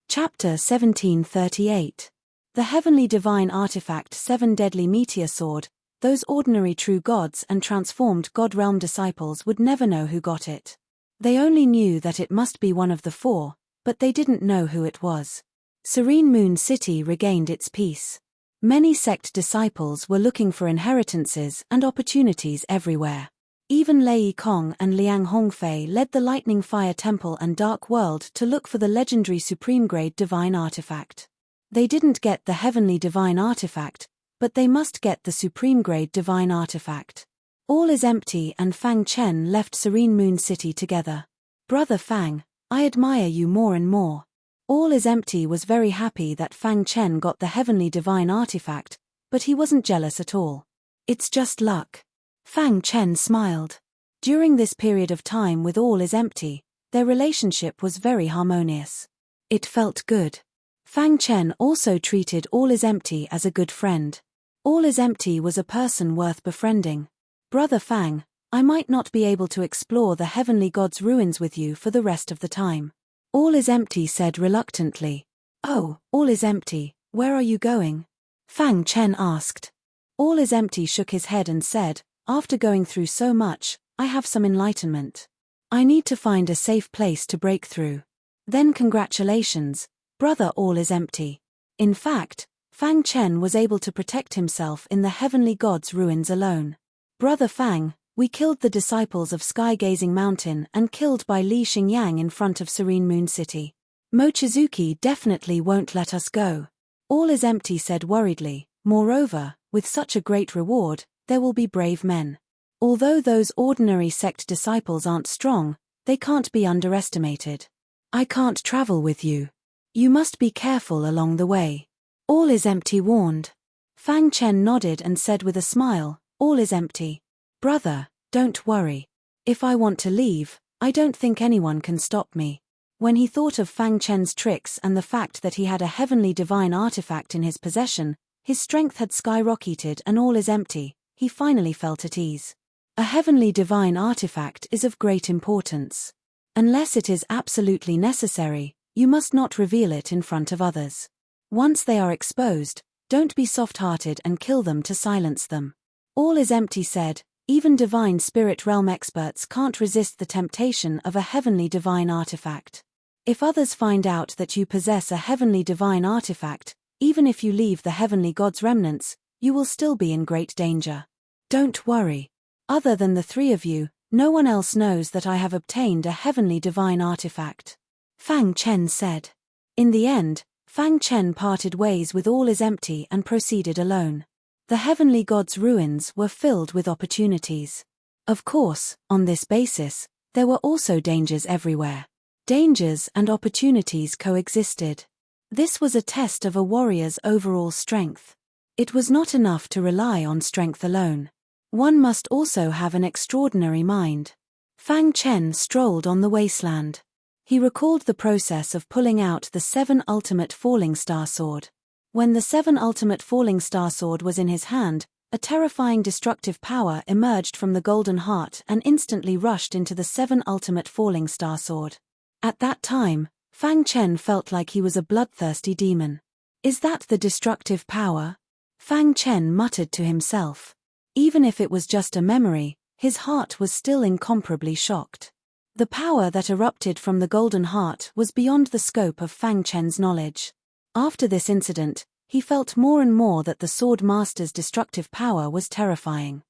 Chapter 1738. The heavenly divine artifact 7 deadly meteor sword. Those ordinary true gods and transformed God realm disciples would never know who got it. They only knew that it must be one of the 4, but they didn't know who it was. Serene Moon City regained its peace. Many sect disciples were looking for inheritances and opportunities everywhere. Even Lei Kong and Liang Hongfei led the Lightning Fire Temple and Dark World to look for the legendary Supreme Grade Divine Artifact. They didn't get the Heavenly Divine Artifact, but they must get the Supreme Grade Divine Artifact. All is empty and Fang Chen left Serene Moon City together. Brother Fang, I admire you more and more. All is empty was very happy that Fang Chen got the Heavenly Divine Artifact, but he wasn't jealous at all. It's just luck. Fang Chen smiled. During this period of time with All is empty, their relationship was very harmonious. It felt good. Fang Chen also treated All is Empty as a good friend. All is Empty was a person worth befriending. Brother Fang, I might not be able to explore the heavenly god's ruins with you for the rest of the time. All is Empty said reluctantly. Oh, All is Empty, where are you going? Fang Chen asked. All is Empty shook his head and said, after going through so much, I have some enlightenment. I need to find a safe place to break through. Then congratulations, brother All is Empty. In fact, Fang Chen was able to protect himself in the heavenly god's ruins alone. Brother Fang, we killed the disciples of Sky-Gazing Mountain and killed by Li Xingyang in front of Serene Moon City. Mochizuki definitely won't let us go. All is Empty said worriedly. Moreover, with such a great reward, there will be brave men. Although those ordinary sect disciples aren't strong, they can't be underestimated. I can't travel with you. You must be careful along the way. All is Empty warned. Fang Chen nodded and said with a smile, All is Empty. Brother, don't worry. If I want to leave, I don't think anyone can stop me. When he thought of Fang Chen's tricks and the fact that he had a heavenly divine artifact in his possession, his strength had skyrocketed and All is Empty, he finally felt at ease. A heavenly divine artifact is of great importance. Unless it is absolutely necessary, you must not reveal it in front of others. Once they are exposed, don't be soft-hearted and kill them to silence them. All is Empty said, even divine spirit realm experts can't resist the temptation of a heavenly divine artifact. If others find out that you possess a heavenly divine artifact, even if you leave the heavenly god's remnants, you will still be in great danger. Don't worry. Other than the three of you, no one else knows that I have obtained a heavenly divine artifact. Fang Chen said. In the end, Fang Chen parted ways with All is Empty and proceeded alone. The heavenly god's ruins were filled with opportunities. Of course, on this basis, there were also dangers everywhere. Dangers and opportunities coexisted. This was a test of a warrior's overall strength. It was not enough to rely on strength alone. One must also have an extraordinary mind. Fang Chen strolled on the wasteland. He recalled the process of pulling out the 7 ultimate falling star sword. When the 7 ultimate falling star sword was in his hand, a terrifying destructive power emerged from the golden heart and instantly rushed into the 7 ultimate falling star sword. At that time, Fang Chen felt like he was a bloodthirsty demon. Is that the destructive power? Fang Chen muttered to himself. Even if it was just a memory, his heart was still incomparably shocked. The power that erupted from the golden heart was beyond the scope of Fang Chen's knowledge. After this incident, he felt more and more that the Sword Master's destructive power was terrifying.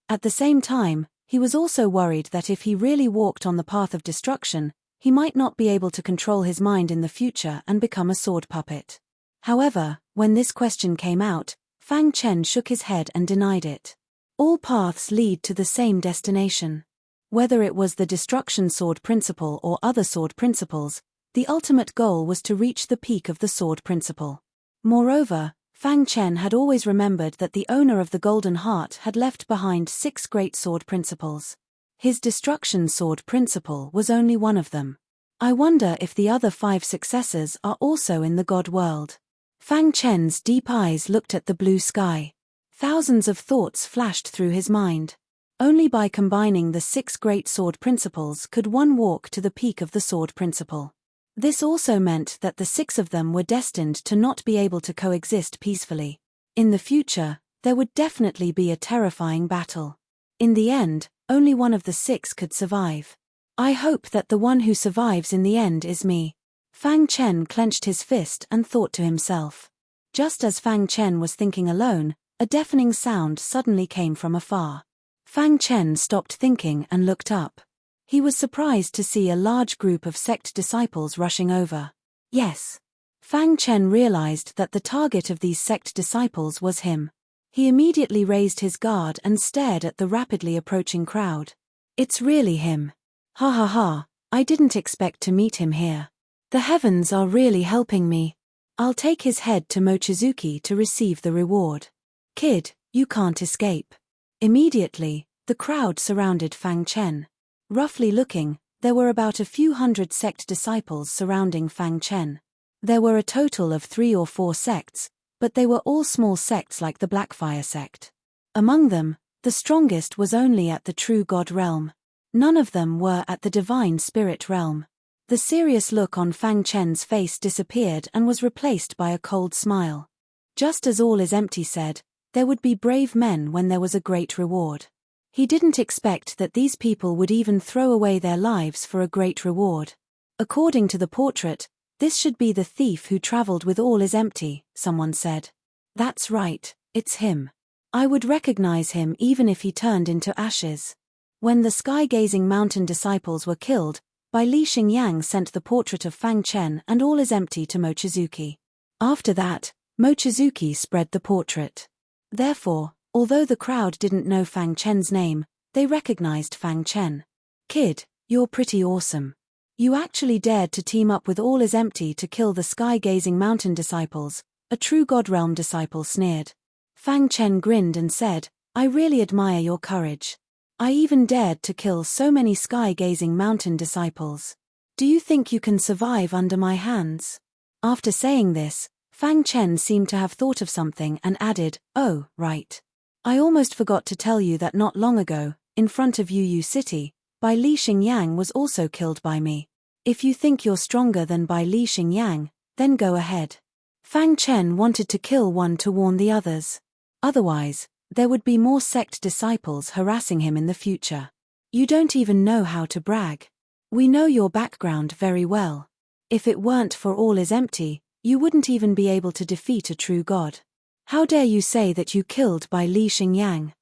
At the same time, he was also worried that if he really walked on the path of destruction, he might not be able to control his mind in the future and become a sword puppet. However, when this question came out, Fang Chen shook his head and denied it. All paths lead to the same destination. Whether it was the destruction sword principle or other sword principles, the ultimate goal was to reach the peak of the sword principle. Moreover, Fang Chen had always remembered that the owner of the Golden Heart had left behind 6 great sword principles. His destruction sword principle was only one of them. I wonder if the other 5 successors are also in the God world. Fang Chen's deep eyes looked at the blue sky. Thousands of thoughts flashed through his mind. Only by combining the 6 great sword principles could one walk to the peak of the sword principle. This also meant that the 6 of them were destined to not be able to coexist peacefully. In the future, there would definitely be a terrifying battle. In the end, only one of the 6 could survive. I hope that the one who survives in the end is me. Fang Chen clenched his fist and thought to himself. Just as Fang Chen was thinking alone, a deafening sound suddenly came from afar. Fang Chen stopped thinking and looked up. He was surprised to see a large group of sect disciples rushing over. Yes. Fang Chen realized that the target of these sect disciples was him. He immediately raised his guard and stared at the rapidly approaching crowd. It's really him. Ha ha ha, I didn't expect to meet him here. The heavens are really helping me. I'll take his head to Mochizuki to receive the reward. Kid, you can't escape. Immediately, the crowd surrounded Fang Chen. Roughly looking, there were about a few hundred sect disciples surrounding Fang Chen. There were a total of 3 or 4 sects, but they were all small sects like the Blackfire sect. Among them, the strongest was only at the true God realm. None of them were at the divine spirit realm. The serious look on Fang Chen's face disappeared and was replaced by a cold smile. Just as All is Empty said, there would be brave men when there was a great reward. He didn't expect that these people would even throw away their lives for a great reward. According to the portrait, this should be the thief who traveled with All is Empty, someone said. That's right, it's him. I would recognize him even if he turned into ashes. When the sky-gazing mountain disciples were killed, Bai Li Xingyang sent the portrait of Fang Chen and All is Empty to Mochizuki. After that, Mochizuki spread the portrait. Therefore, although the crowd didn't know Fang Chen's name, they recognized Fang Chen. Kid, you're pretty awesome. You actually dared to team up with All is Empty to kill the sky-gazing mountain disciples, a true God realm disciple sneered. Fang Chen grinned and said, I really admire your courage. I even dared to kill so many sky-gazing mountain disciples. Do you think you can survive under my hands? After saying this, Fang Chen seemed to have thought of something and added, oh, right. I almost forgot to tell you that not long ago, in front of Yu City, Bai Li Xingyang was also killed by me. If you think you're stronger than Bai Li Xingyang, then go ahead. Fang Chen wanted to kill one to warn the others. Otherwise, there would be more sect disciples harassing him in the future. You don't even know how to brag. We know your background very well. If it weren't for All is Empty, you wouldn't even be able to defeat a true God. How dare you say that you killed Bai Li Xingyang?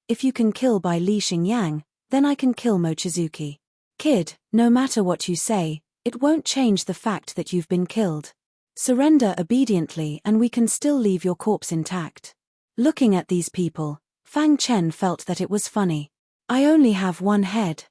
If you can kill Bai Li Xingyang, then I can kill Mochizuki. Kid, no matter what you say, it won't change the fact that you've been killed. Surrender obediently and we can still leave your corpse intact. Looking at these people, Fang Chen felt that it was funny. I only have one head.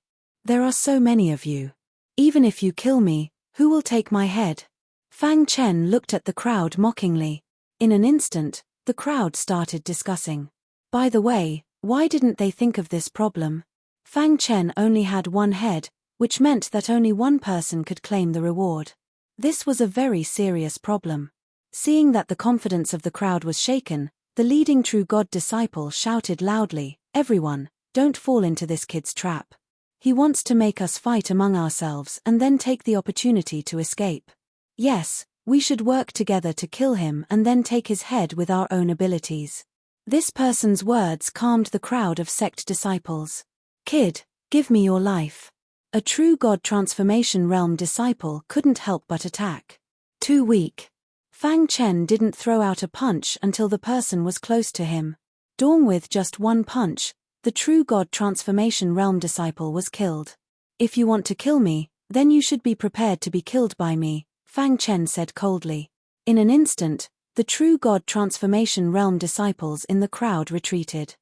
There are so many of you. Even if you kill me, who will take my head? Fang Chen looked at the crowd mockingly. In an instant, the crowd started discussing. By the way, why didn't they think of this problem? Fang Chen only had one head, which meant that only one person could claim the reward. This was a very serious problem. Seeing that the confidence of the crowd was shaken, the leading true God disciple shouted loudly, everyone, don't fall into this kid's trap. He wants to make us fight among ourselves and then take the opportunity to escape. Yes, we should work together to kill him and then take his head with our own abilities. This person's words calmed the crowd of sect disciples. Kid, give me your life. A true God transformation realm disciple couldn't help but attack. Too weak. Fang Chen didn't throw out a punch until the person was close to him. Dawn with just one punch, the true God transformation realm disciple was killed. If you want to kill me, then you should be prepared to be killed by me, Fang Chen said coldly. In an instant, the true God transformation realm disciples in the crowd retreated.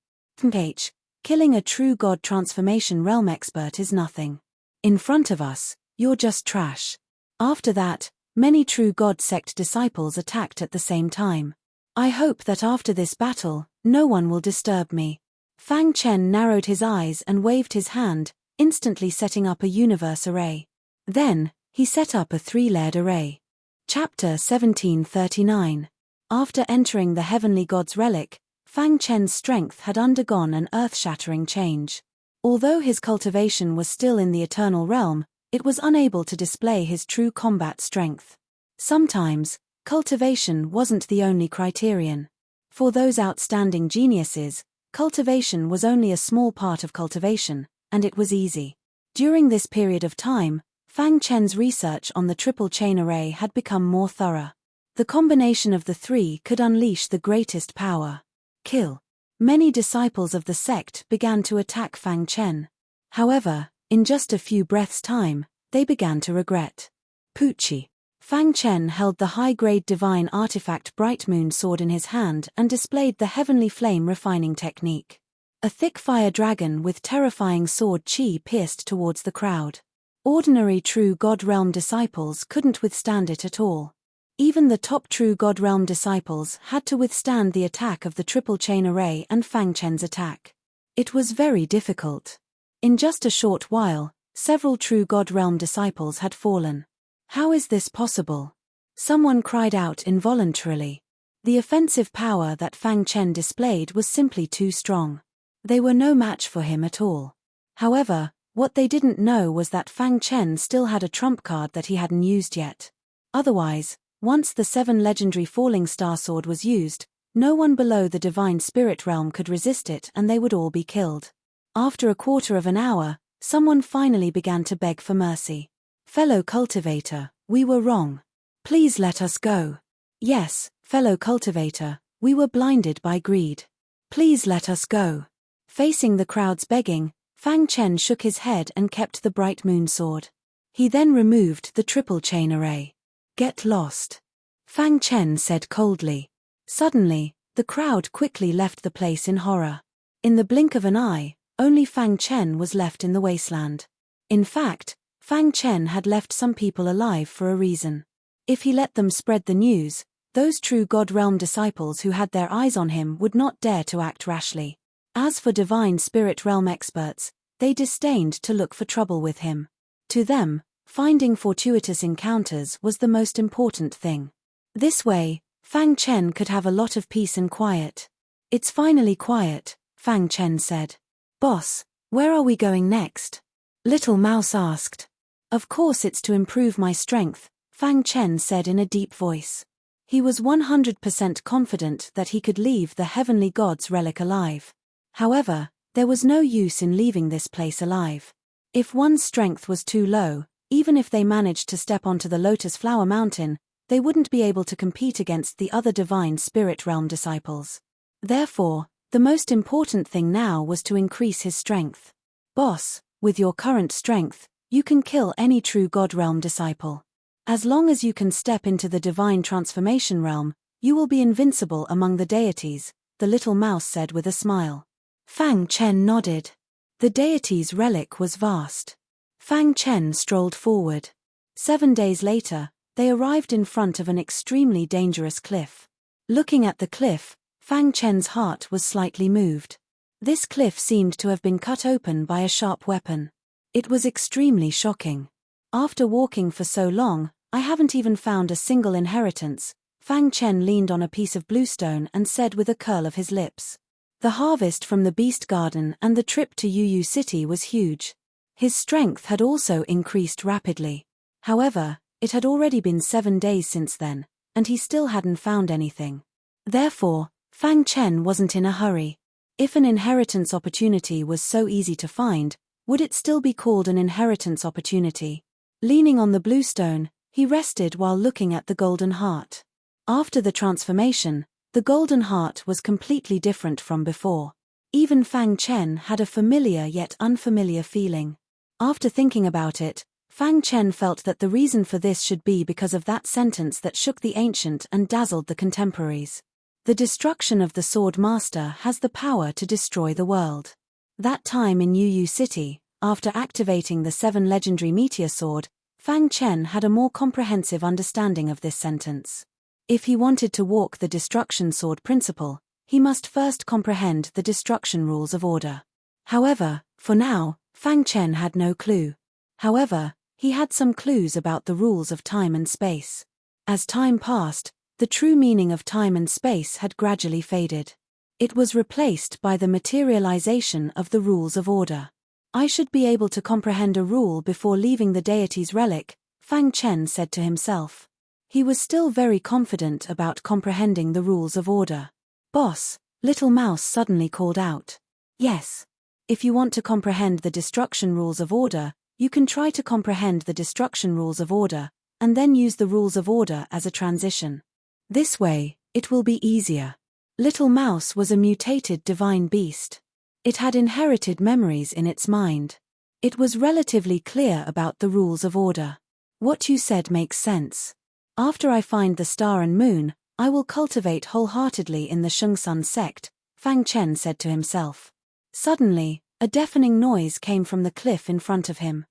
Killing a true God transformation realm expert is nothing. In front of us, you're just trash. After that, many true God sect disciples attacked at the same time. I hope that after this battle, no one will disturb me. Fang Chen narrowed his eyes and waved his hand, instantly setting up a universe array. Then, he set up a 3-layered array. Chapter 1739. After entering the Heavenly God's relic, Fang Chen's strength had undergone an earth-shattering change. Although his cultivation was still in the eternal realm, it was unable to display his true combat strength. Sometimes, cultivation wasn't the only criterion. For those outstanding geniuses, cultivation was only a small part of cultivation, and it was easy. During this period of time, Fang Chen's research on the triple chain array had become more thorough. The combination of the three could unleash the greatest power. Kill. Many disciples of the sect began to attack Fang Chen. However, in just a few breaths' time, they began to regret. Poochie. Fang Chen held the high-grade divine artifact Bright Moon Sword in his hand and displayed the heavenly flame refining technique. A thick fire dragon with terrifying sword chi pierced towards the crowd. Ordinary true God realm disciples couldn't withstand it at all. Even the top true God realm disciples had to withstand the attack of the triple chain array and Fang Chen's attack. It was very difficult. In just a short while, several true God realm disciples had fallen. How is this possible? Someone cried out involuntarily. The offensive power that Fang Chen displayed was simply too strong. They were no match for him at all. However, what they didn't know was that Fang Chen still had a trump card that he hadn't used yet. Otherwise, once the 7 legendary falling star sword was used, no one below the divine spirit realm could resist it and they would all be killed. After a quarter of an hour, someone finally began to beg for mercy. Fellow cultivator, we were wrong. Please let us go. Yes, fellow cultivator, we were blinded by greed. Please let us go. Facing the crowd's begging, Fang Chen shook his head and kept the bright moon sword. He then removed the triple chain array. Get lost. Fang Chen said coldly. Suddenly, the crowd quickly left the place in horror. In the blink of an eye, only Fang Chen was left in the wasteland. In fact, Fang Chen had left some people alive for a reason. If he let them spread the news, those true God Realm disciples who had their eyes on him would not dare to act rashly. As for divine spirit realm experts, they disdained to look for trouble with him. To them, finding fortuitous encounters was the most important thing. This way, Fang Chen could have a lot of peace and quiet. It's finally quiet, Fang Chen said. Boss, where are we going next? Little Mouse asked. Of course it's to improve my strength, Fang Chen said in a deep voice. He was 100% confident that he could leave the heavenly god's relic alive. However, there was no use in leaving this place alive. If one's strength was too low, even if they managed to step onto the Lotus Flower Mountain, they wouldn't be able to compete against the other divine spirit realm disciples. Therefore, the most important thing now was to increase his strength. Boss, with your current strength, you can kill any true God Realm disciple. As long as you can step into the divine transformation realm, you will be invincible among the deities, the little mouse said with a smile. Fang Chen nodded. The deity's relic was vast. Fang Chen strolled forward. 7 days later, they arrived in front of an extremely dangerous cliff. Looking at the cliff, Fang Chen's heart was slightly moved. This cliff seemed to have been cut open by a sharp weapon. It was extremely shocking. After walking for so long, I haven't even found a single inheritance, Fang Chen leaned on a piece of bluestone and said with a curl of his lips. The harvest from the Beast Garden and the trip to Yu City was huge. His strength had also increased rapidly. However, it had already been 7 days since then, and he still hadn't found anything. Therefore, Fang Chen wasn't in a hurry. If an inheritance opportunity was so easy to find, would it still be called an inheritance opportunity? Leaning on the bluestone, he rested while looking at the golden heart. After the transformation, the golden heart was completely different from before. Even Fang Chen had a familiar yet unfamiliar feeling. After thinking about it, Fang Chen felt that the reason for this should be because of that sentence that shook the ancient and dazzled the contemporaries. The destruction of the Sword Master has the power to destroy the world. That time in Yu City, after activating the 7 legendary meteor sword, Fang Chen had a more comprehensive understanding of this sentence. If he wanted to walk the destruction sword principle, he must first comprehend the destruction rules of order. However, for now, Fang Chen had no clue. However, he had some clues about the rules of time and space. As time passed, the true meaning of time and space had gradually faded. It was replaced by the materialization of the rules of order. I should be able to comprehend a rule before leaving the deity's relic, Fang Chen said to himself. He was still very confident about comprehending the rules of order. Boss, Little Mouse suddenly called out. Yes. If you want to comprehend the destruction rules of order, you can try to comprehend the destruction rules of order, and then use the rules of order as a transition. This way, it will be easier. Little Mouse was a mutated divine beast. It had inherited memories in its mind. It was relatively clear about the rules of order. What you said makes sense. After I find the star and moon, I will cultivate wholeheartedly in the Shengsun sect, Fang Chen said to himself. Suddenly, a deafening noise came from the cliff in front of him.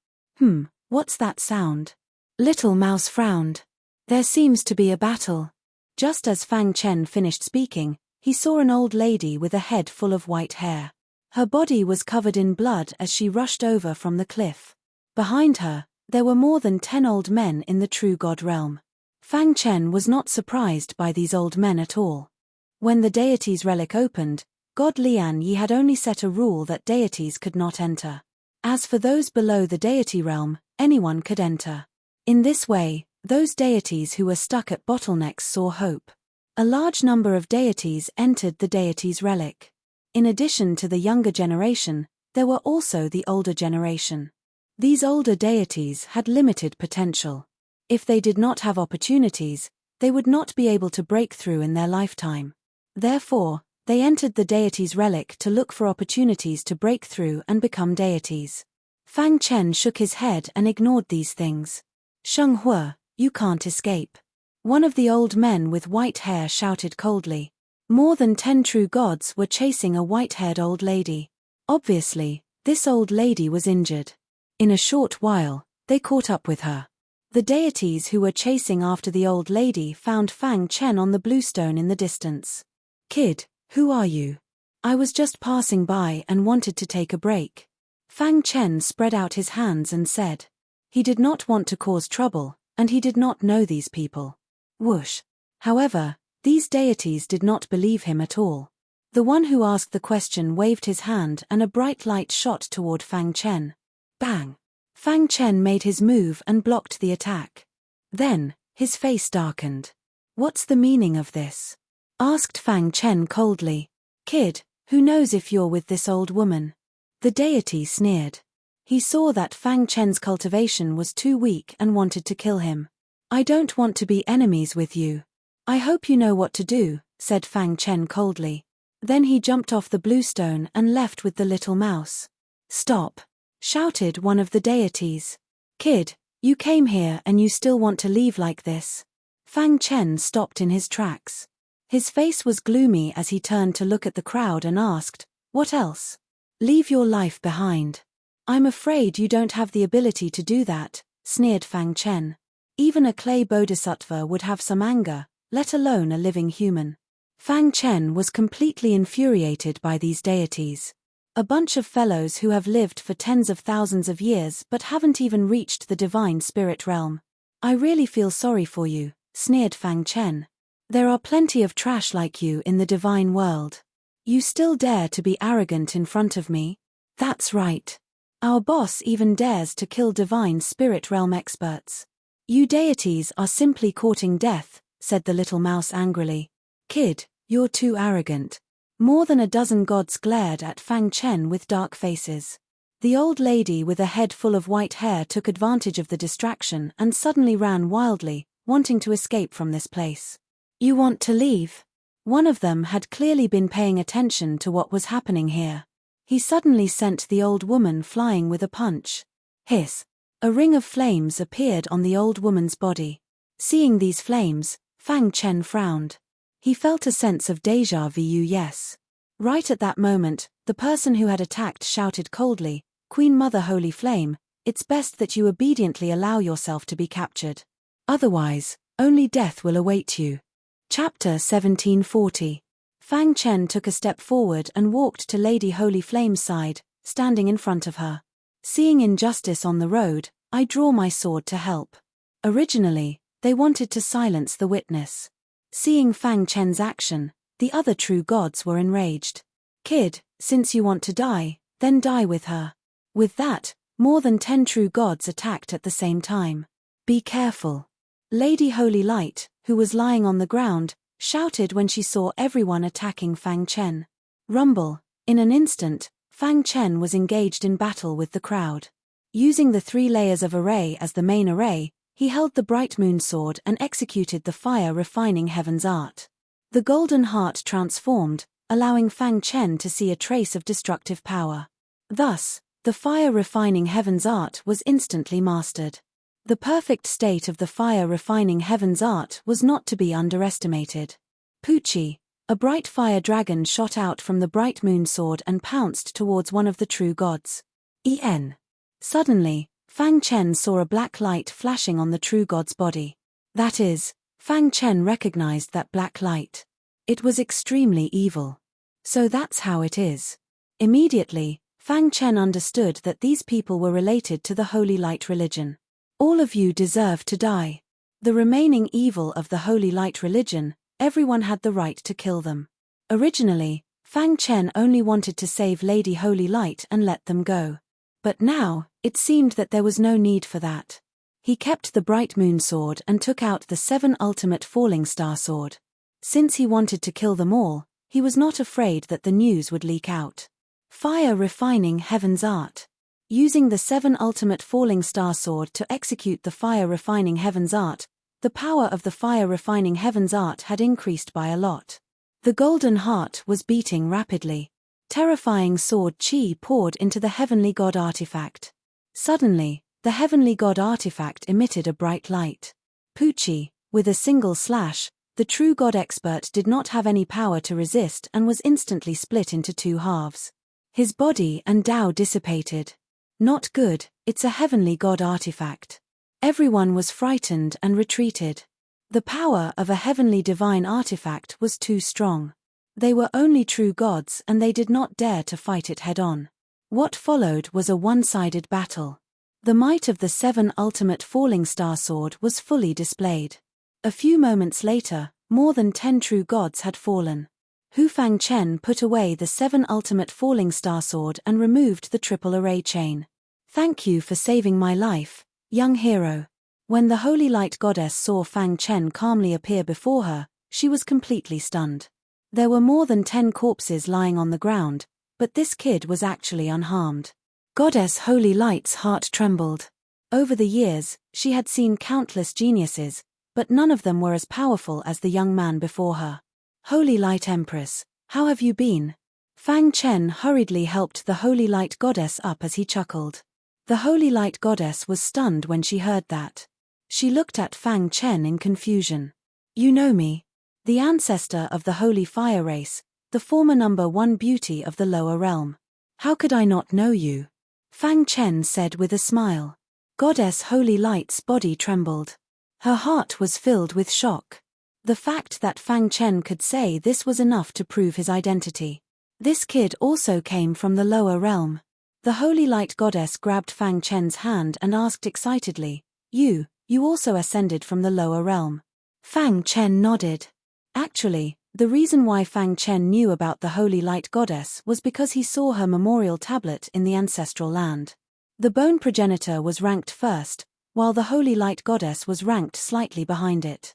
What's that sound? Little Mouse frowned. There seems to be a battle. Just as Fang Chen finished speaking, he saw an old lady with a head full of white hair. Her body was covered in blood as she rushed over from the cliff. Behind her, there were more than 10 old men in the true God realm. Fang Chen was not surprised by these old men at all. When the deity's relic opened, God Lian Yi had only set a rule that deities could not enter. As for those below the deity realm, anyone could enter. In this way, those deities who were stuck at bottlenecks saw hope. A large number of deities entered the deity's relic. In addition to the younger generation, there were also the older generation. These older deities had limited potential. If they did not have opportunities, they would not be able to break through in their lifetime. Therefore, they entered the deity's relic to look for opportunities to break through and become deities. Fang Chen shook his head and ignored these things. Sheng Hua, you can't escape. One of the old men with white hair shouted coldly. More than 10 true gods were chasing a white-haired old lady. Obviously, this old lady was injured. In a short while, they caught up with her. The deities who were chasing after the old lady found Fang Chen on the bluestone in the distance. Kid, who are you? I was just passing by and wanted to take a break. Fang Chen spread out his hands and said. He did not want to cause trouble, and he did not know these people. Whoosh. However, these deities did not believe him at all. The one who asked the question waved his hand and a bright light shot toward Fang Chen. Bang! Fang Chen made his move and blocked the attack. Then, his face darkened. What's the meaning of this? Asked Fang Chen coldly. Kid, who knows if you're with this old woman? The deity sneered. He saw that Fang Chen's cultivation was too weak and wanted to kill him. I don't want to be enemies with you. I hope you know what to do, said Fang Chen coldly. Then he jumped off the bluestone and left with the little mouse. Stop! Shouted one of the deities. Kid, you came here and you still want to leave like this? Fang Chen stopped in his tracks. His face was gloomy as he turned to look at the crowd and asked, what else? Leave your life behind. I'm afraid you don't have the ability to do that, sneered Fang Chen. Even a clay bodhisattva would have some anger, let alone a living human. Fang Chen was completely infuriated by these deities. A bunch of fellows who have lived for tens of thousands of years but haven't even reached the divine spirit realm. I really feel sorry for you, sneered Fang Chen. There are plenty of trash like you in the divine world. You still dare to be arrogant in front of me? That's right. Our boss even dares to kill divine spirit realm experts. You deities are simply courting death, said the little mouse angrily. Kid, you're too arrogant. More than a dozen gods glared at Fang Chen with dark faces. The old lady with a head full of white hair took advantage of the distraction and suddenly ran wildly, wanting to escape from this place. You want to leave? One of them had clearly been paying attention to what was happening here. He suddenly sent the old woman flying with a punch. Hiss! A ring of flames appeared on the old woman's body. Seeing these flames, Fang Chen frowned. He felt a sense of déjà vu. Yes. Right at that moment, the person who had attacked shouted coldly, Queen Mother Holy Flame, it's best that you obediently allow yourself to be captured. Otherwise, only death will await you. Chapter 1740. Fang Chen took a step forward and walked to Lady Holy Flame's side, standing in front of her. Seeing injustice on the road, I draw my sword to help. Originally, they wanted to silence the witness. Seeing Fang Chen's action, the other true gods were enraged. Kid, since you want to die, then die with her. With that, more than 10 true gods attacked at the same time. Be careful. Lady Holy Light, who was lying on the ground, shouted when she saw everyone attacking Fang Chen. Rumble. In an instant, Fang Chen was engaged in battle with the crowd. Using the 3 layers of array as the main array, he held the bright moon sword and executed the fire refining heaven's art. The golden heart transformed, allowing Fang Chen to see a trace of destructive power. Thus, the fire refining heaven's art was instantly mastered. The perfect state of the fire refining heaven's art was not to be underestimated. Poochie, a bright fire dragon shot out from the bright moon sword and pounced towards one of the true gods. Suddenly, Fang Chen saw a black light flashing on the true god's body. That is, Fang Chen recognized that black light. It was extremely evil. So that's how it is. Immediately, Fang Chen understood that these people were related to the Holy Light religion. All of you deserve to die. The remaining evil of the Holy Light religion, everyone had the right to kill them. Originally, Fang Chen only wanted to save Lady Holy Light and let them go. But now, it seemed that there was no need for that. He kept the Bright Moon Sword and took out the 7 Ultimate Falling Star Sword. Since he wanted to kill them all, he was not afraid that the news would leak out. Fire refining Heaven's Art. Using the 7 Ultimate Falling Star Sword to execute the Fire Refining Heaven's Art, the power of the Fire Refining Heaven's Art had increased by a lot. The golden heart was beating rapidly. Terrifying sword chi poured into the Heavenly God artifact. Suddenly, the Heavenly God artifact emitted a bright light. Pucci, with a single slash, the true God expert did not have any power to resist and was instantly split into 2 halves. His body and Tao dissipated. Not good, it's a Heavenly God artifact. Everyone was frightened and retreated. The power of a heavenly divine artifact was too strong. They were only true gods and they did not dare to fight it head-on. What followed was a one-sided battle. The might of the 7 Ultimate Falling Star Sword was fully displayed. A few moments later, more than 10 true gods had fallen. Hu Fangchen put away the 7 Ultimate Falling Star Sword and removed the triple array chain. Thank you for saving my life, young hero. When the Holy Light Goddess saw Fang Chen calmly appear before her, she was completely stunned. There were more than 10 corpses lying on the ground, but this kid was actually unharmed. Goddess Holy Light's heart trembled. Over the years, she had seen countless geniuses, but none of them were as powerful as the young man before her. Holy Light Empress, how have you been? Fang Chen hurriedly helped the Holy Light Goddess up as he chuckled. The Holy Light Goddess was stunned when she heard that. She looked at Fang Chen in confusion. You know me. The ancestor of the Holy Fire race, the former number 1 beauty of the lower realm. How could I not know you? Fang Chen said with a smile. Goddess Holy Light's body trembled. Her heart was filled with shock. The fact that Fang Chen could say this was enough to prove his identity. This kid also came from the lower realm. The Holy Light Goddess grabbed Fang Chen's hand and asked excitedly, You also ascended from the lower realm. Fang Chen nodded. Actually, the reason why Fang Chen knew about the Holy Light Goddess was because he saw her memorial tablet in the ancestral land. The bone progenitor was ranked first, while the Holy Light Goddess was ranked slightly behind it.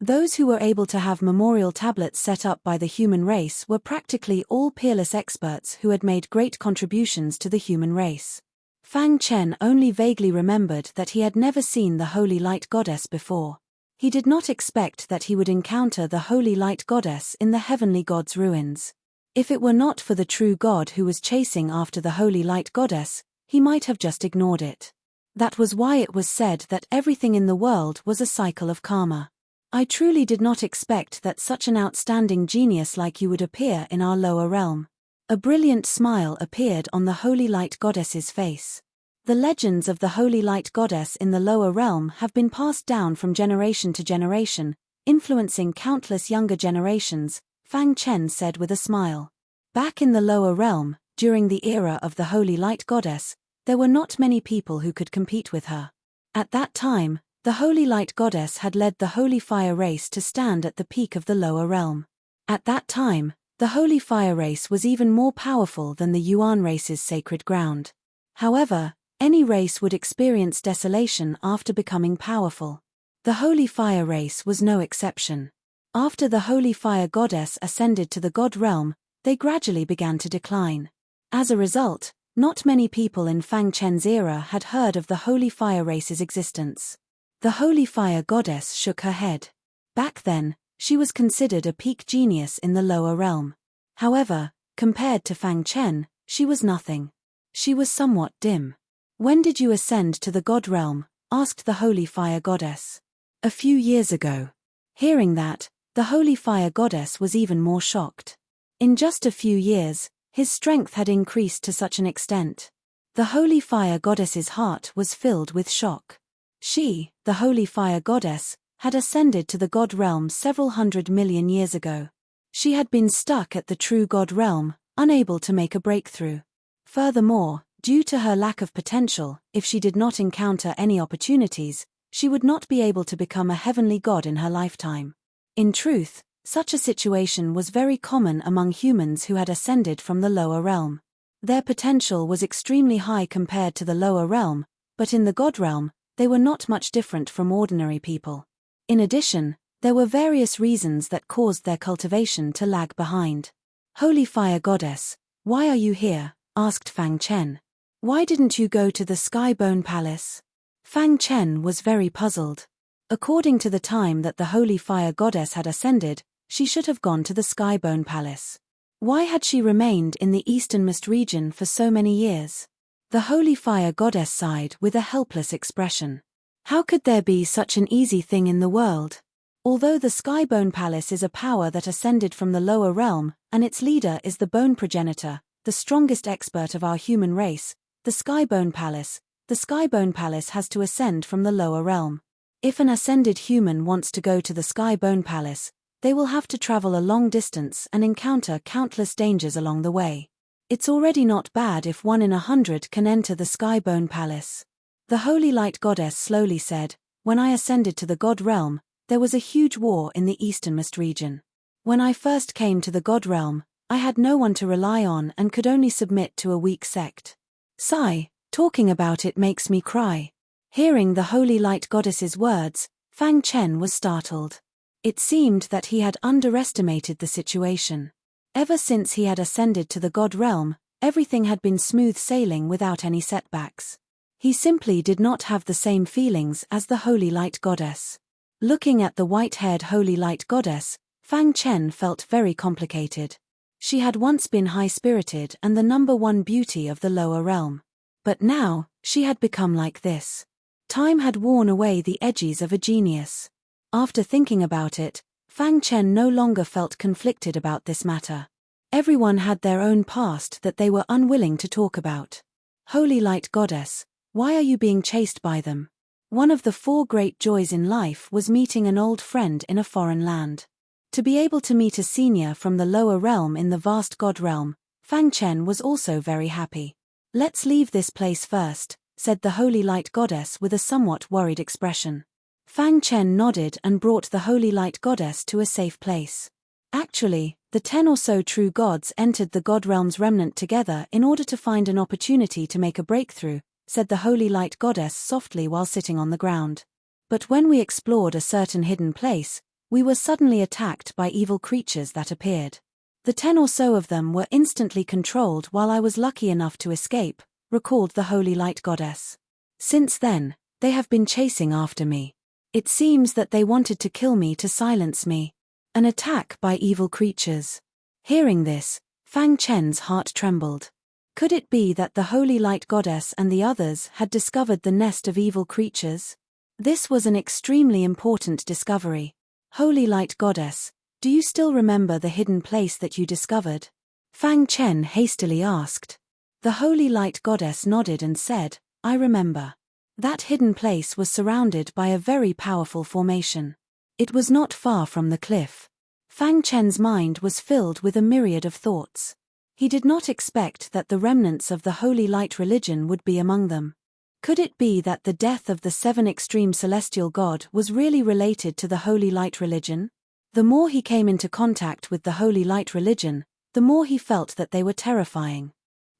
Those who were able to have memorial tablets set up by the human race were practically all peerless experts who had made great contributions to the human race. Fang Chen only vaguely remembered that he had never seen the Holy Light Goddess before. He did not expect that he would encounter the Holy Light Goddess in the Heavenly God's ruins. If it were not for the true God who was chasing after the Holy Light Goddess, he might have just ignored it. That was why it was said that everything in the world was a cycle of karma. I truly did not expect that such an outstanding genius like you would appear in our lower realm. A brilliant smile appeared on the Holy Light Goddess's face. The legends of the Holy Light Goddess in the lower realm have been passed down from generation to generation, influencing countless younger generations, Fang Chen said with a smile. Back in the lower realm, during the era of the Holy Light Goddess, there were not many people who could compete with her. At that time, the Holy Light Goddess had led the Holy Fire race to stand at the peak of the lower realm. At that time, the Holy Fire race was even more powerful than the Yuan race's sacred ground. However, any race would experience desolation after becoming powerful. The Holy Fire race was no exception. After the Holy Fire Goddess ascended to the God realm, they gradually began to decline. As a result, not many people in Fang Chen's era had heard of the Holy Fire race's existence. The Holy Fire Goddess shook her head. Back then, she was considered a peak genius in the lower realm. However, compared to Fang Chen, she was nothing. She was somewhat dim. When did you ascend to the God realm? Asked the Holy Fire Goddess. A few years ago. Hearing that, the Holy Fire Goddess was even more shocked. In just a few years, his strength had increased to such an extent. The Holy Fire Goddess's heart was filled with shock. She, the Holy Fire Goddess, had ascended to the God realm several 100 million years ago. She had been stuck at the true God realm, unable to make a breakthrough. Furthermore, due to her lack of potential, if she did not encounter any opportunities, she would not be able to become a heavenly god in her lifetime. In truth, such a situation was very common among humans who had ascended from the lower realm. Their potential was extremely high compared to the lower realm, but in the god realm, they were not much different from ordinary people. In addition, there were various reasons that caused their cultivation to lag behind. Holy Fire Goddess, why are you here? Asked Fang Chen. Why didn't you go to the Skybone Palace? Fang Chen was very puzzled. According to the time that the Holy Fire Goddess had ascended, she should have gone to the Skybone Palace. Why had she remained in the easternmost region for so many years? The Holy Fire Goddess sighed with a helpless expression. How could there be such an easy thing in the world? Although the Skybone Palace is a power that ascended from the lower realm, and its leader is the Bone Progenitor, the strongest expert of our human race, the Skybone Palace has to ascend from the lower realm. If an ascended human wants to go to the Skybone Palace, they will have to travel a long distance and encounter countless dangers along the way. It's already not bad if 1 in 100 can enter the Skybone Palace. The Holy Light Goddess slowly said, when I ascended to the God realm, there was a huge war in the easternmost region. When I first came to the God realm, I had no one to rely on and could only submit to a weak sect. Sigh, talking about it makes me cry. Hearing the Holy Light Goddess's words, Fang Chen was startled. It seemed that he had underestimated the situation. Ever since he had ascended to the God realm, everything had been smooth sailing without any setbacks. He simply did not have the same feelings as the Holy Light Goddess. Looking at the white-haired Holy Light Goddess, Fang Chen felt very complicated. She had once been high-spirited and the #1 beauty of the lower realm. But now, she had become like this. Time had worn away the edges of a genius. After thinking about it, Fang Chen no longer felt conflicted about this matter. Everyone had their own past that they were unwilling to talk about. Holy Light Goddess, why are you being chased by them? One of the 4 great joys in life was meeting an old friend in a foreign land. To be able to meet a senior from the lower realm in the vast God realm, Fang Chen was also very happy. Let's leave this place first, said the Holy Light Goddess with a somewhat worried expression. Fang Chen nodded and brought the Holy Light Goddess to a safe place. Actually, the 10 or so true gods entered the God realm's remnant together in order to find an opportunity to make a breakthrough, said the Holy Light Goddess softly while sitting on the ground. But when we explored a certain hidden place, we were suddenly attacked by evil creatures that appeared. The 10 or so of them were instantly controlled while I was lucky enough to escape, recalled the Holy Light Goddess. Since then, they have been chasing after me. It seems that they wanted to kill me to silence me. An attack by evil creatures. Hearing this, Fang Chen's heart trembled. Could it be that the Holy Light Goddess and the others had discovered the nest of evil creatures? This was an extremely important discovery. Holy Light Goddess, do you still remember the hidden place that you discovered? Fang Chen hastily asked. The Holy Light Goddess nodded and said, I remember. That hidden place was surrounded by a very powerful formation. It was not far from the cliff. Fang Chen's mind was filled with a myriad of thoughts. He did not expect that the remnants of the Holy Light religion would be among them. Could it be that the death of the 7 extreme celestial god was really related to the Holy Light religion? The more he came into contact with the Holy Light religion, the more he felt that they were terrifying.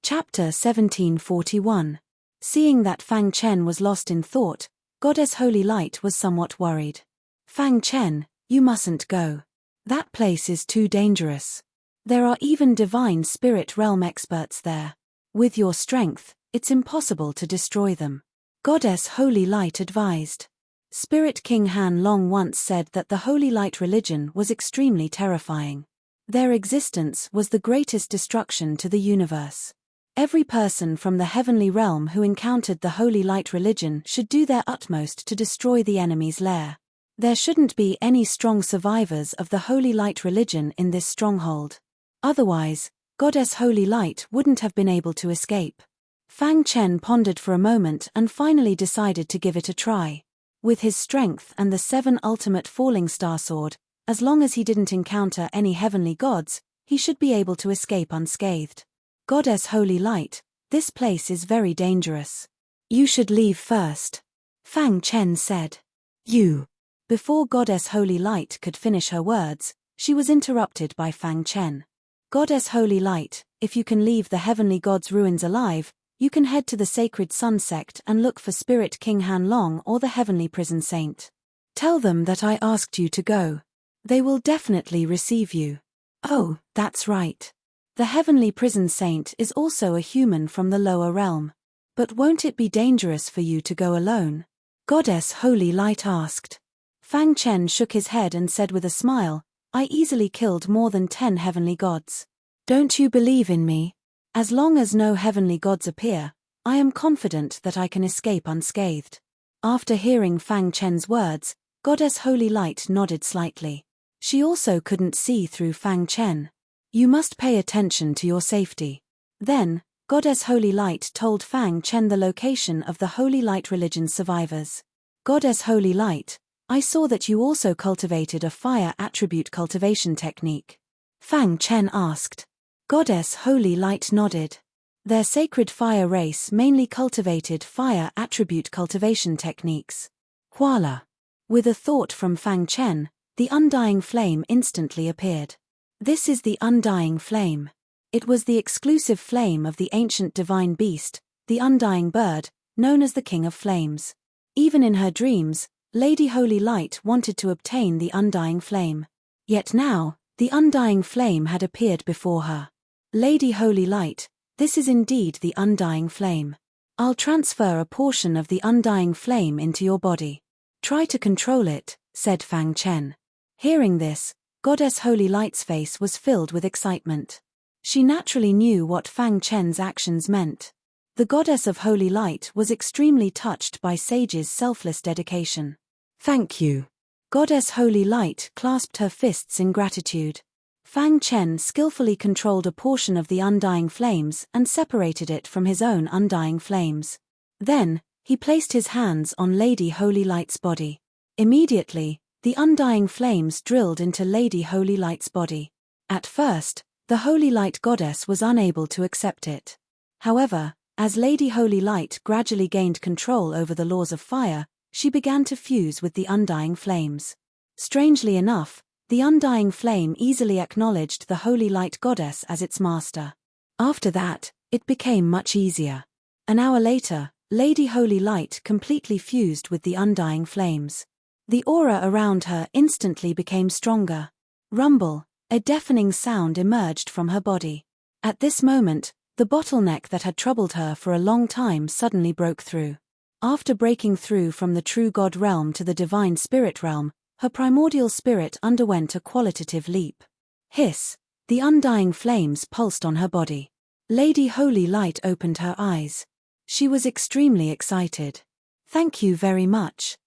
Chapter 1741. Seeing that Fang Chen was lost in thought, Goddess Holy Light was somewhat worried. Fang Chen, you mustn't go. That place is too dangerous. There are even divine spirit realm experts there. With your strength, it's impossible to destroy them. Goddess Holy Light advised. Spirit King Han Long once said that the Holy Light religion was extremely terrifying. Their existence was the greatest destruction to the universe. Every person from the heavenly realm who encountered the Holy Light religion should do their utmost to destroy the enemy's lair. There shouldn't be any strong survivors of the Holy Light religion in this stronghold. Otherwise, Goddess Holy Light wouldn't have been able to escape. Fang Chen pondered for a moment and finally decided to give it a try. With his strength and the 7 ultimate falling star sword, as long as he didn't encounter any heavenly gods, he should be able to escape unscathed. Goddess Holy Light, this place is very dangerous. You should leave first. Fang Chen said. You. Before Goddess Holy Light could finish her words, she was interrupted by Fang Chen. Goddess Holy Light, if you can leave the heavenly god's ruins alive, you can head to the Sacred Sun sect and look for Spirit King Han Long or the Heavenly Prison Saint. Tell them that I asked you to go. They will definitely receive you. Oh, that's right. The Heavenly Prison Saint is also a human from the lower realm. But won't it be dangerous for you to go alone? Goddess Holy Light asked. Fang Chen shook his head and said with a smile, I easily killed more than 10 heavenly gods. Don't you believe in me? As long as no heavenly gods appear, I am confident that I can escape unscathed. After hearing Fang Chen's words, Goddess Holy Light nodded slightly. She also couldn't see through Fang Chen. You must pay attention to your safety. Then, Goddess Holy Light told Fang Chen the location of the Holy Light religion survivors. Goddess Holy Light, I saw that you also cultivated a fire attribute cultivation technique. Fang Chen asked. Goddess Holy Light nodded. Their sacred fire race mainly cultivated fire attribute cultivation techniques. Voila! With a thought from Fang Chen, the undying flame instantly appeared. This is the undying flame. It was the exclusive flame of the ancient divine beast, the undying bird, known as the King of Flames. Even in her dreams, Lady Holy Light wanted to obtain the undying flame. Yet now, the undying flame had appeared before her. Lady Holy Light, this is indeed the undying flame. I'll transfer a portion of the undying flame into your body. Try to control it, said Fang Chen. Hearing this, Goddess Holy Light's face was filled with excitement. She naturally knew what Fang Chen's actions meant. The Goddess of Holy Light was extremely touched by Sage's selfless dedication. Thank you. Goddess Holy Light clasped her fists in gratitude. Fang Chen skillfully controlled a portion of the undying flames and separated it from his own undying flames. Then, he placed his hands on Lady Holy Light's body. Immediately, the undying flames drilled into Lady Holy Light's body. At first, the Holy Light Goddess was unable to accept it. However, as Lady Holy Light gradually gained control over the laws of fire, she began to fuse with the undying flames. Strangely enough, the undying flame easily acknowledged the Holy Light Goddess as its master. After that, it became much easier. An hour later, Lady Holy Light completely fused with the undying flames. The aura around her instantly became stronger. Rumble, a deafening sound emerged from her body. At this moment, the bottleneck that had troubled her for a long time suddenly broke through. After breaking through from the true God realm to the divine spirit realm, her primordial spirit underwent a qualitative leap. Hiss! The undying flames pulsed on her body. Lady Holy Light opened her eyes. She was extremely excited. Thank you very much.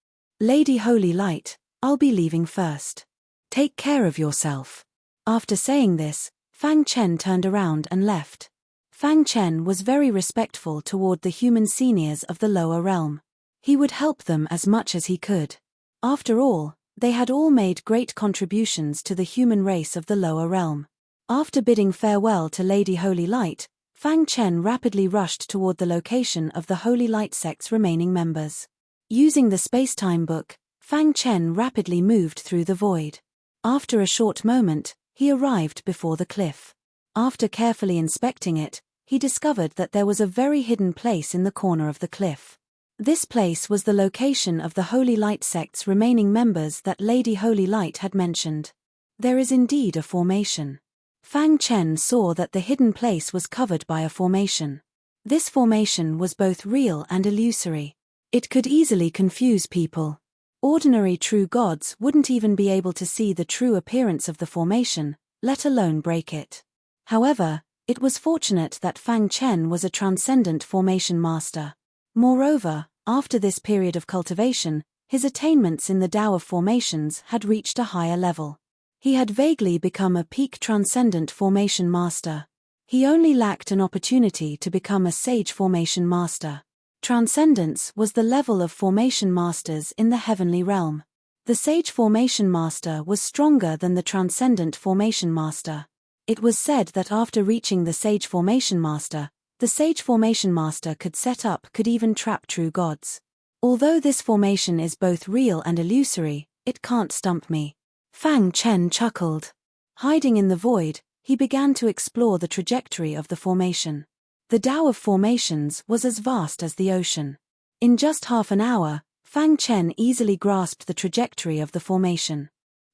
Lady Holy Light, I'll be leaving first. Take care of yourself. After saying this, Fang Chen turned around and left. Fang Chen was very respectful toward the human seniors of the lower realm. He would help them as much as he could. After all, they had all made great contributions to the human race of the lower realm. After bidding farewell to Lady Holy Light, Fang Chen rapidly rushed toward the location of the Holy Light sect's remaining members. Using the space-time book, Fang Chen rapidly moved through the void. After a short moment, he arrived before the cliff. After carefully inspecting it, he discovered that there was a very hidden place in the corner of the cliff. This place was the location of the Holy Light sect's remaining members that Lady Holy Light had mentioned. There is indeed a formation. Fang Chen saw that the hidden place was covered by a formation. This formation was both real and illusory. It could easily confuse people. Ordinary true gods wouldn't even be able to see the true appearance of the formation, let alone break it. However, it was fortunate that Fang Chen was a transcendent formation master. Moreover, after this period of cultivation, his attainments in the Tao of formations had reached a higher level. He had vaguely become a peak transcendent formation master. He only lacked an opportunity to become a sage formation master. Transcendence was the level of formation masters in the heavenly realm. The sage formation master was stronger than the transcendent formation master. It was said that after reaching the sage formation master, the sage formation master could set up, could even trap true gods. Although this formation is both real and illusory, it can't stump me. Fang Chen chuckled. Hiding in the void, he began to explore the trajectory of the formation. The Tao of formations was as vast as the ocean. In just half an hour, Fang Chen easily grasped the trajectory of the formation.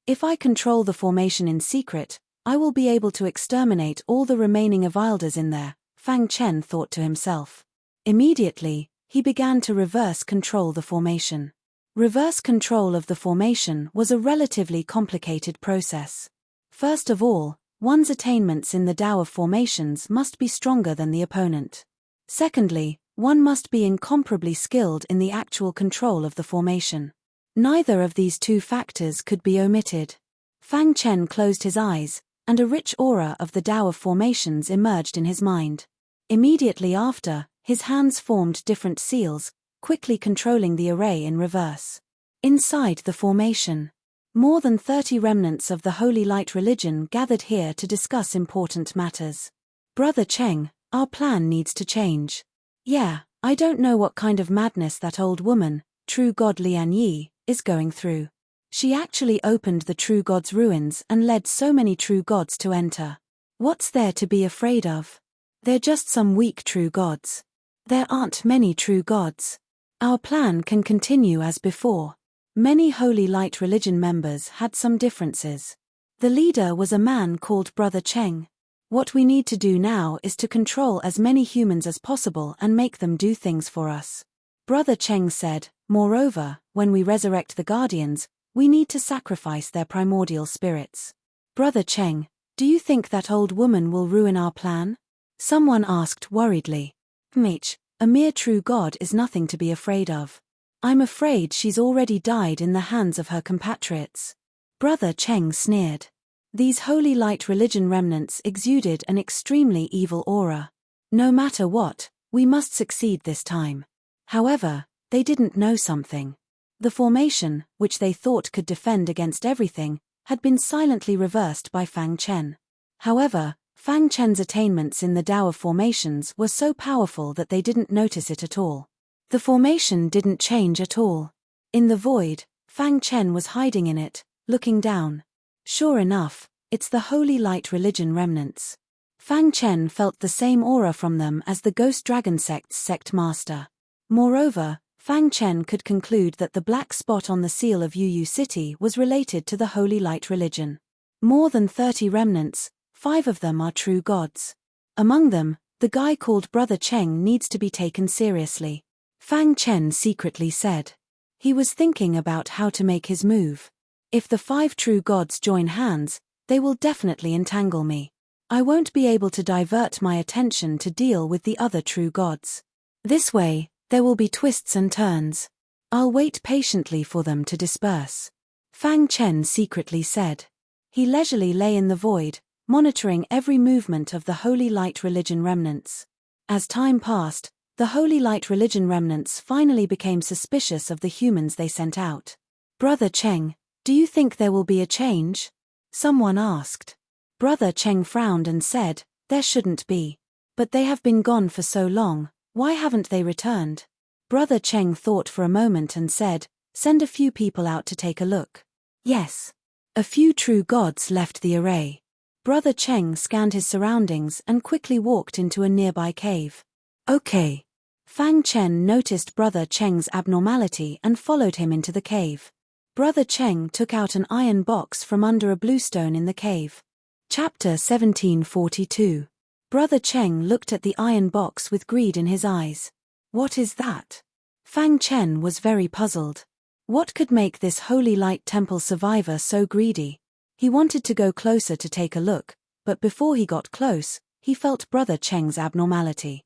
If I control the formation in secret, I will be able to exterminate all the remaining Avilders in there, Fang Chen thought to himself. Immediately, he began to reverse control the formation. Reverse control of the formation was a relatively complicated process. First of all, one's attainments in the Tao of formations must be stronger than the opponent. Secondly, one must be incomparably skilled in the actual control of the formation. Neither of these two factors could be omitted. Fang Chen closed his eyes, and a rich aura of the Tao of formations emerged in his mind. Immediately after, his hands formed different seals, quickly controlling the array in reverse. Inside the formation, more than 30 remnants of the Holy Light religion gathered here to discuss important matters. Brother Cheng, our plan needs to change. Yeah, I don't know what kind of madness that old woman, True God Lian Yi, is going through. She actually opened the True God's ruins and led so many true gods to enter. What's there to be afraid of? They're just some weak true gods. There aren't many true gods. Our plan can continue as before. Many Holy Light religion members had some differences. The leader was a man called Brother Cheng. What we need to do now is to control as many humans as possible and make them do things for us. Brother Cheng said, moreover, when we resurrect the Guardians, we need to sacrifice their primordial spirits. Brother Cheng, do you think that old woman will ruin our plan? Someone asked worriedly. Mitch, a mere true god is nothing to be afraid of. I'm afraid she's already died in the hands of her compatriots. Brother Cheng sneered. These Holy Light religion remnants exuded an extremely evil aura. No matter what, we must succeed this time. However, they didn't know something. The formation, which they thought could defend against everything, had been silently reversed by Fang Chen. However, Fang Chen's attainments in the Tao of formations were so powerful that they didn't notice it at all. The formation didn't change at all. In the void, Fang Chen was hiding in it, looking down. Sure enough, it's the Holy Light religion remnants. Fang Chen felt the same aura from them as the Ghost Dragon sect's sect master. Moreover, Fang Chen could conclude that the black spot on the seal of Yu City was related to the Holy Light religion. More than 30 remnants, 5 of them are true gods. Among them, the guy called Brother Cheng needs to be taken seriously. Fang Chen secretly said. He was thinking about how to make his move. If the 5 true gods join hands, they will definitely entangle me. I won't be able to divert my attention to deal with the other true gods. This way, there will be twists and turns. I'll wait patiently for them to disperse. Fang Chen secretly said. He leisurely lay in the void, monitoring every movement of the Holy Light religion remnants. As time passed, the Holy Light religion remnants finally became suspicious of the humans they sent out. Brother Cheng, do you think there will be a change? Someone asked. Brother Cheng frowned and said, there shouldn't be. But they have been gone for so long, why haven't they returned? Brother Cheng thought for a moment and said, send a few people out to take a look. Yes. A few true gods left the array. Brother Cheng scanned his surroundings and quickly walked into a nearby cave. Okay. Fang Chen noticed Brother Cheng's abnormality and followed him into the cave. Brother Cheng took out an iron box from under a bluestone in the cave. Chapter 1742. Brother Cheng looked at the iron box with greed in his eyes. What is that? Fang Chen was very puzzled. What could make this Holy Light Temple survivor so greedy? He wanted to go closer to take a look, but before he got close, he felt Brother Cheng's abnormality.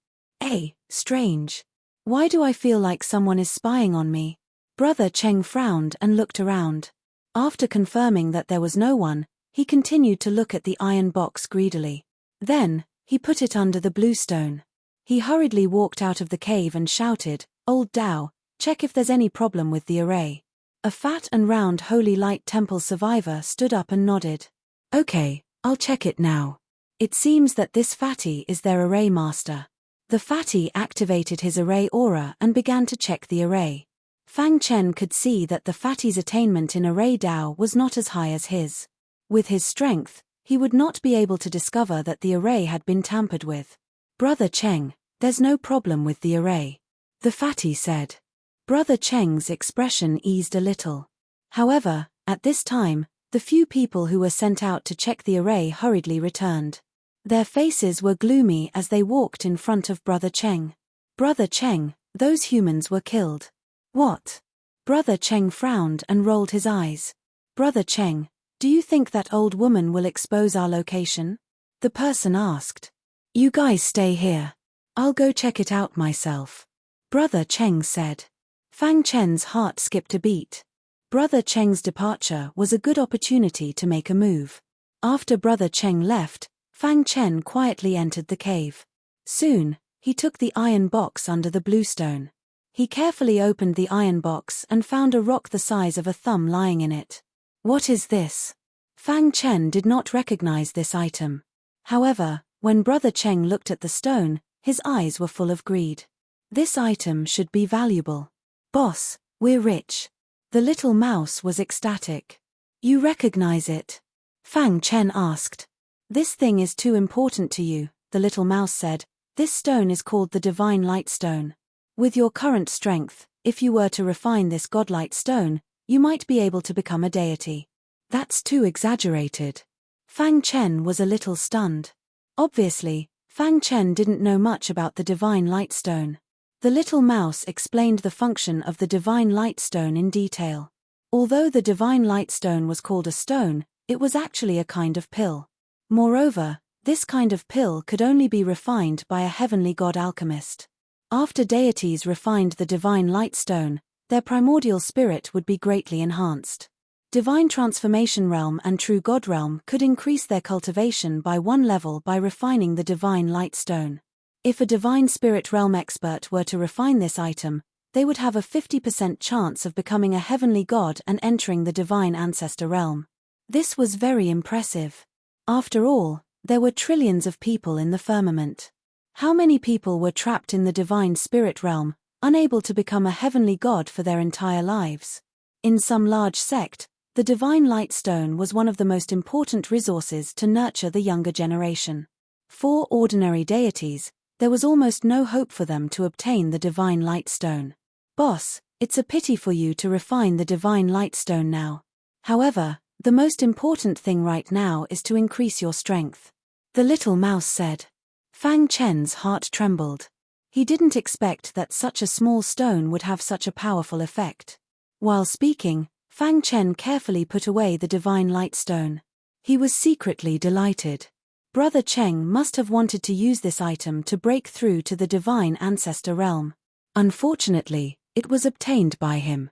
Strange. Why do I feel like someone is spying on me? Brother Cheng frowned and looked around. After confirming that there was no one, he continued to look at the iron box greedily. Then, he put it under the bluestone. He hurriedly walked out of the cave and shouted, Old Tao, check if there's any problem with the array. A fat and round Holy Light Temple survivor stood up and nodded. Okay, I'll check it now. It seems that this fatty is their array master. The fatty activated his array aura and began to check the array. Fang Chen could see that the fatty's attainment in array Dao was not as high as his. With his strength, he would not be able to discover that the array had been tampered with. Brother Cheng, there's no problem with the array, the fatty said. Brother Cheng's expression eased a little. However, at this time, the few people who were sent out to check the array hurriedly returned. Their faces were gloomy as they walked in front of Brother Cheng. Brother Cheng, those humans were killed. What? Brother Cheng frowned and rolled his eyes. Brother Cheng, do you think that old woman will expose our location? The person asked. You guys stay here. I'll go check it out myself. Brother Cheng said. Fang Chen's heart skipped a beat. Brother Cheng's departure was a good opportunity to make a move. After Brother Cheng left, Fang Chen quietly entered the cave. Soon, he took the iron box under the bluestone. He carefully opened the iron box and found a rock the size of a thumb lying in it. What is this? Fang Chen did not recognize this item. However, when Brother Cheng looked at the stone, his eyes were full of greed. This item should be valuable. Boss, we're rich. The little mouse was ecstatic. You recognize it? Fang Chen asked. This thing is too important to you, the little mouse said. This stone is called the Divine Light Stone. With your current strength, if you were to refine this godlight stone, you might be able to become a deity. That's too exaggerated. Fang Chen was a little stunned. Obviously, Fang Chen didn't know much about the Divine Light Stone. The little mouse explained the function of the Divine Light Stone in detail. Although the Divine Light Stone was called a stone, it was actually a kind of pill. Moreover, this kind of pill could only be refined by a heavenly god alchemist. After deities refined the Divine Light Stone, their primordial spirit would be greatly enhanced. Divine Transformation Realm and True God Realm could increase their cultivation by one level by refining the Divine Light Stone. If a Divine Spirit Realm expert were to refine this item, they would have a 50% chance of becoming a heavenly god and entering the Divine Ancestor Realm. This was very impressive. After all, there were trillions of people in the firmament. How many people were trapped in the Divine Spirit Realm, unable to become a heavenly god for their entire lives? In some large sect, the Divine Light Stone was one of the most important resources to nurture the younger generation. For ordinary deities, there was almost no hope for them to obtain the Divine Light Stone. Boss, it's a pity for you to refine the Divine Light Stone now. However, the most important thing right now is to increase your strength. The little mouse said. Fang Chen's heart trembled. He didn't expect that such a small stone would have such a powerful effect. While speaking, Fang Chen carefully put away the Divine Light Stone. He was secretly delighted. Brother Cheng must have wanted to use this item to break through to the Divine Ancestor Realm. Unfortunately, it was obtained by him.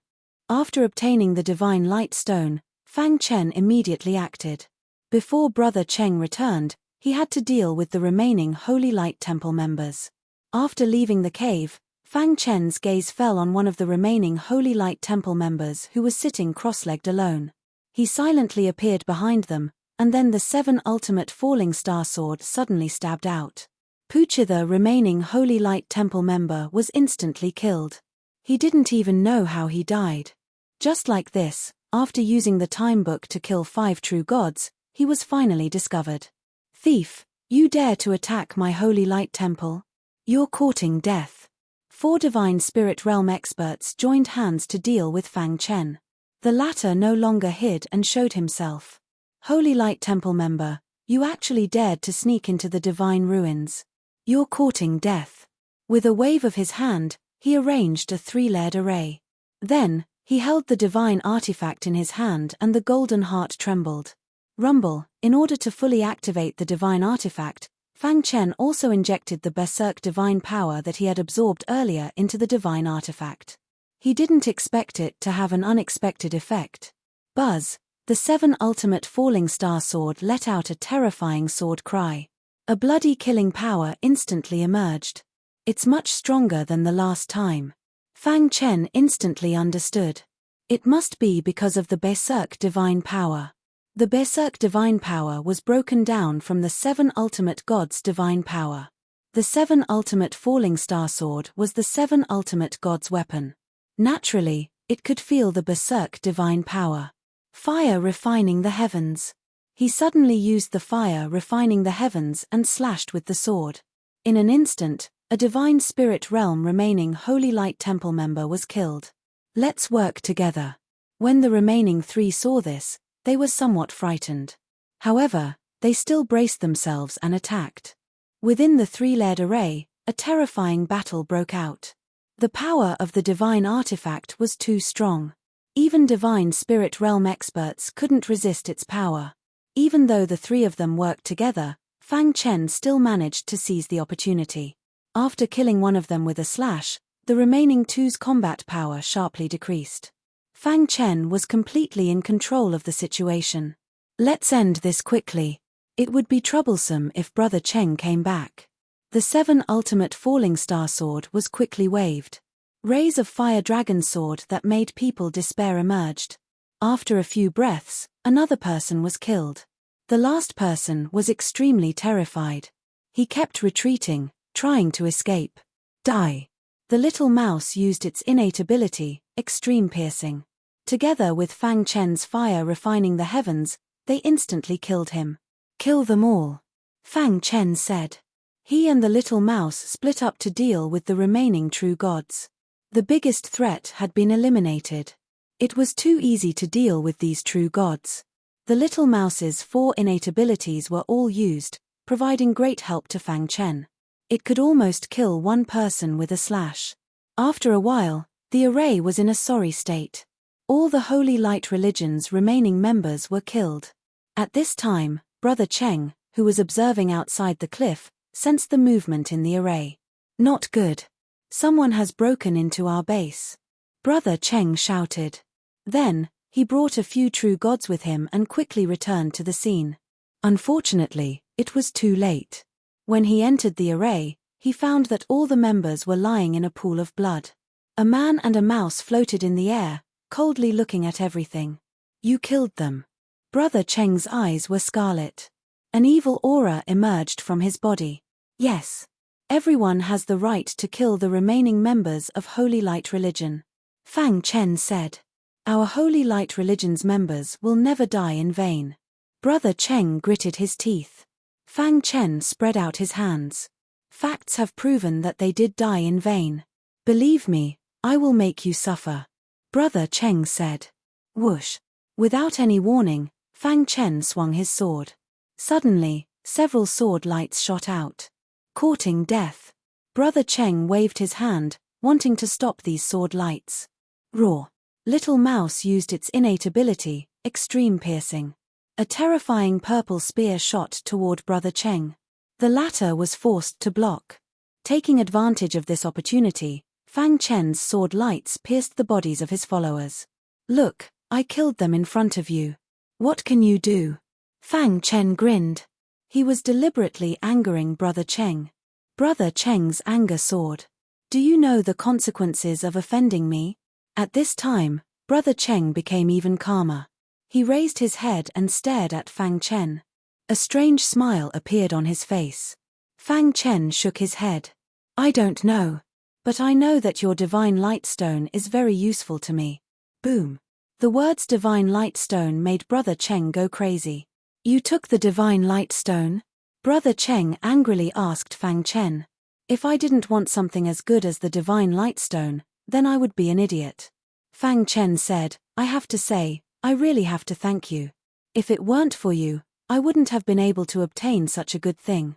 After obtaining the Divine Light Stone, Fang Chen immediately acted. Before Brother Cheng returned, he had to deal with the remaining Holy Light Temple members. After leaving the cave, Fang Chen's gaze fell on one of the remaining Holy Light Temple members who was sitting cross-legged alone. He silently appeared behind them, and then the 7 ultimate falling star sword suddenly stabbed out. Puchi, the remaining Holy Light Temple member, was instantly killed. He didn't even know how he died. Just like this, after using the time book to kill 5 true gods, he was finally discovered. Thief, you dare to attack my Holy Light Temple? You're courting death. 4 Divine Spirit Realm experts joined hands to deal with Fang Chen. The latter no longer hid and showed himself. Holy Light Temple member, you actually dared to sneak into the Divine Ruins. You're courting death. With a wave of his hand, he arranged a 3-layered array. Then, he held the divine artifact in his hand and the golden heart trembled. Rumble, in order to fully activate the divine artifact, Fang Chen also injected the berserk divine power that he had absorbed earlier into the divine artifact. He didn't expect it to have an unexpected effect. Buzz, the 7 ultimate falling star sword let out a terrifying sword cry. A bloody killing power instantly emerged. It's much stronger than the last time. Fang Chen instantly understood. It must be because of the berserk divine power. The berserk divine power was broken down from the 7 ultimate gods' divine power. The 7 ultimate falling star sword was the 7 ultimate gods' weapon. Naturally, it could feel the berserk divine power. Fire refining the heavens. He suddenly used the fire refining the heavens and slashed with the sword. In an instant, a divine spirit realm remaining holy light temple member was killed. Let's work together. When the remaining 3 saw this, they were somewhat frightened. However, they still braced themselves and attacked. Within the 3-layered array, a terrifying battle broke out. The power of the divine artifact was too strong. Even divine spirit realm experts couldn't resist its power. Even though the 3 of them worked together, Fang Chen still managed to seize the opportunity. After killing one of them with a slash, the remaining 2's combat power sharply decreased. Fang Chen was completely in control of the situation. Let's end this quickly. It would be troublesome if Brother Cheng came back. The 7 ultimate falling star sword was quickly waved. Rays of fire dragon sword that made people despair emerged. After a few breaths, another person was killed. The last person was extremely terrified. He kept retreating, trying to escape. Die. The little mouse used its innate ability, extreme piercing. Together with Fang Chen's fire refining the heavens, they instantly killed him. Kill them all, Fang Chen said. He and the little mouse split up to deal with the remaining true gods. The biggest threat had been eliminated. It was too easy to deal with these true gods. The little mouse's 4 innate abilities were all used, providing great help to Fang Chen. It could almost kill one person with a slash. After a while, the array was in a sorry state. All the Holy Light Religion's remaining members were killed. At this time, Brother Cheng, who was observing outside the cliff, sensed the movement in the array. Not good. Someone has broken into our base. Brother Cheng shouted. Then, he brought a few true gods with him and quickly returned to the scene. Unfortunately, it was too late. When he entered the array, he found that all the members were lying in a pool of blood. A man and a mouse floated in the air, coldly looking at everything. You killed them. Brother Cheng's eyes were scarlet. An evil aura emerged from his body. Yes. Everyone has the right to kill the remaining members of Holy Light Religion. Fang Chen said. Our Holy Light Religion's members will never die in vain. Brother Cheng gritted his teeth. Fang Chen spread out his hands. Facts have proven that they did die in vain. Believe me, I will make you suffer. Brother Cheng said. Whoosh. Without any warning, Fang Chen swung his sword. Suddenly, several sword lights shot out. Courting death. Brother Cheng waved his hand, wanting to stop these sword lights. Roar. Little Mouse used its innate ability, extreme piercing. A terrifying purple spear shot toward Brother Cheng. The latter was forced to block. Taking advantage of this opportunity, Fang Chen's sword lights pierced the bodies of his followers. Look, I killed them in front of you. What can you do? Fang Chen grinned. He was deliberately angering Brother Cheng. Brother Cheng's anger soared. Do you know the consequences of offending me? At this time, Brother Cheng became even calmer. He raised his head and stared at Fang Chen. A strange smile appeared on his face. Fang Chen shook his head. I don't know. But I know that your divine light stone is very useful to me. Boom. The words divine light stone made Brother Cheng go crazy. You took the divine light stone? Brother Cheng angrily asked Fang Chen. If I didn't want something as good as the divine light stone, then I would be an idiot. Fang Chen said, I have to say, I really have to thank you. If it weren't for you, I wouldn't have been able to obtain such a good thing.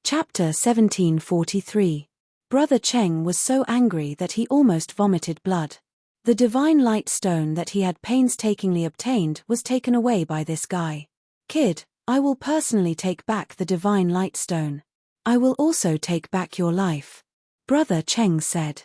Chapter 1743. Brother Cheng was so angry that he almost vomited blood. The divine light stone that he had painstakingly obtained was taken away by this guy. Kid, I will personally take back the divine light stone. I will also take back your life. Brother Cheng said.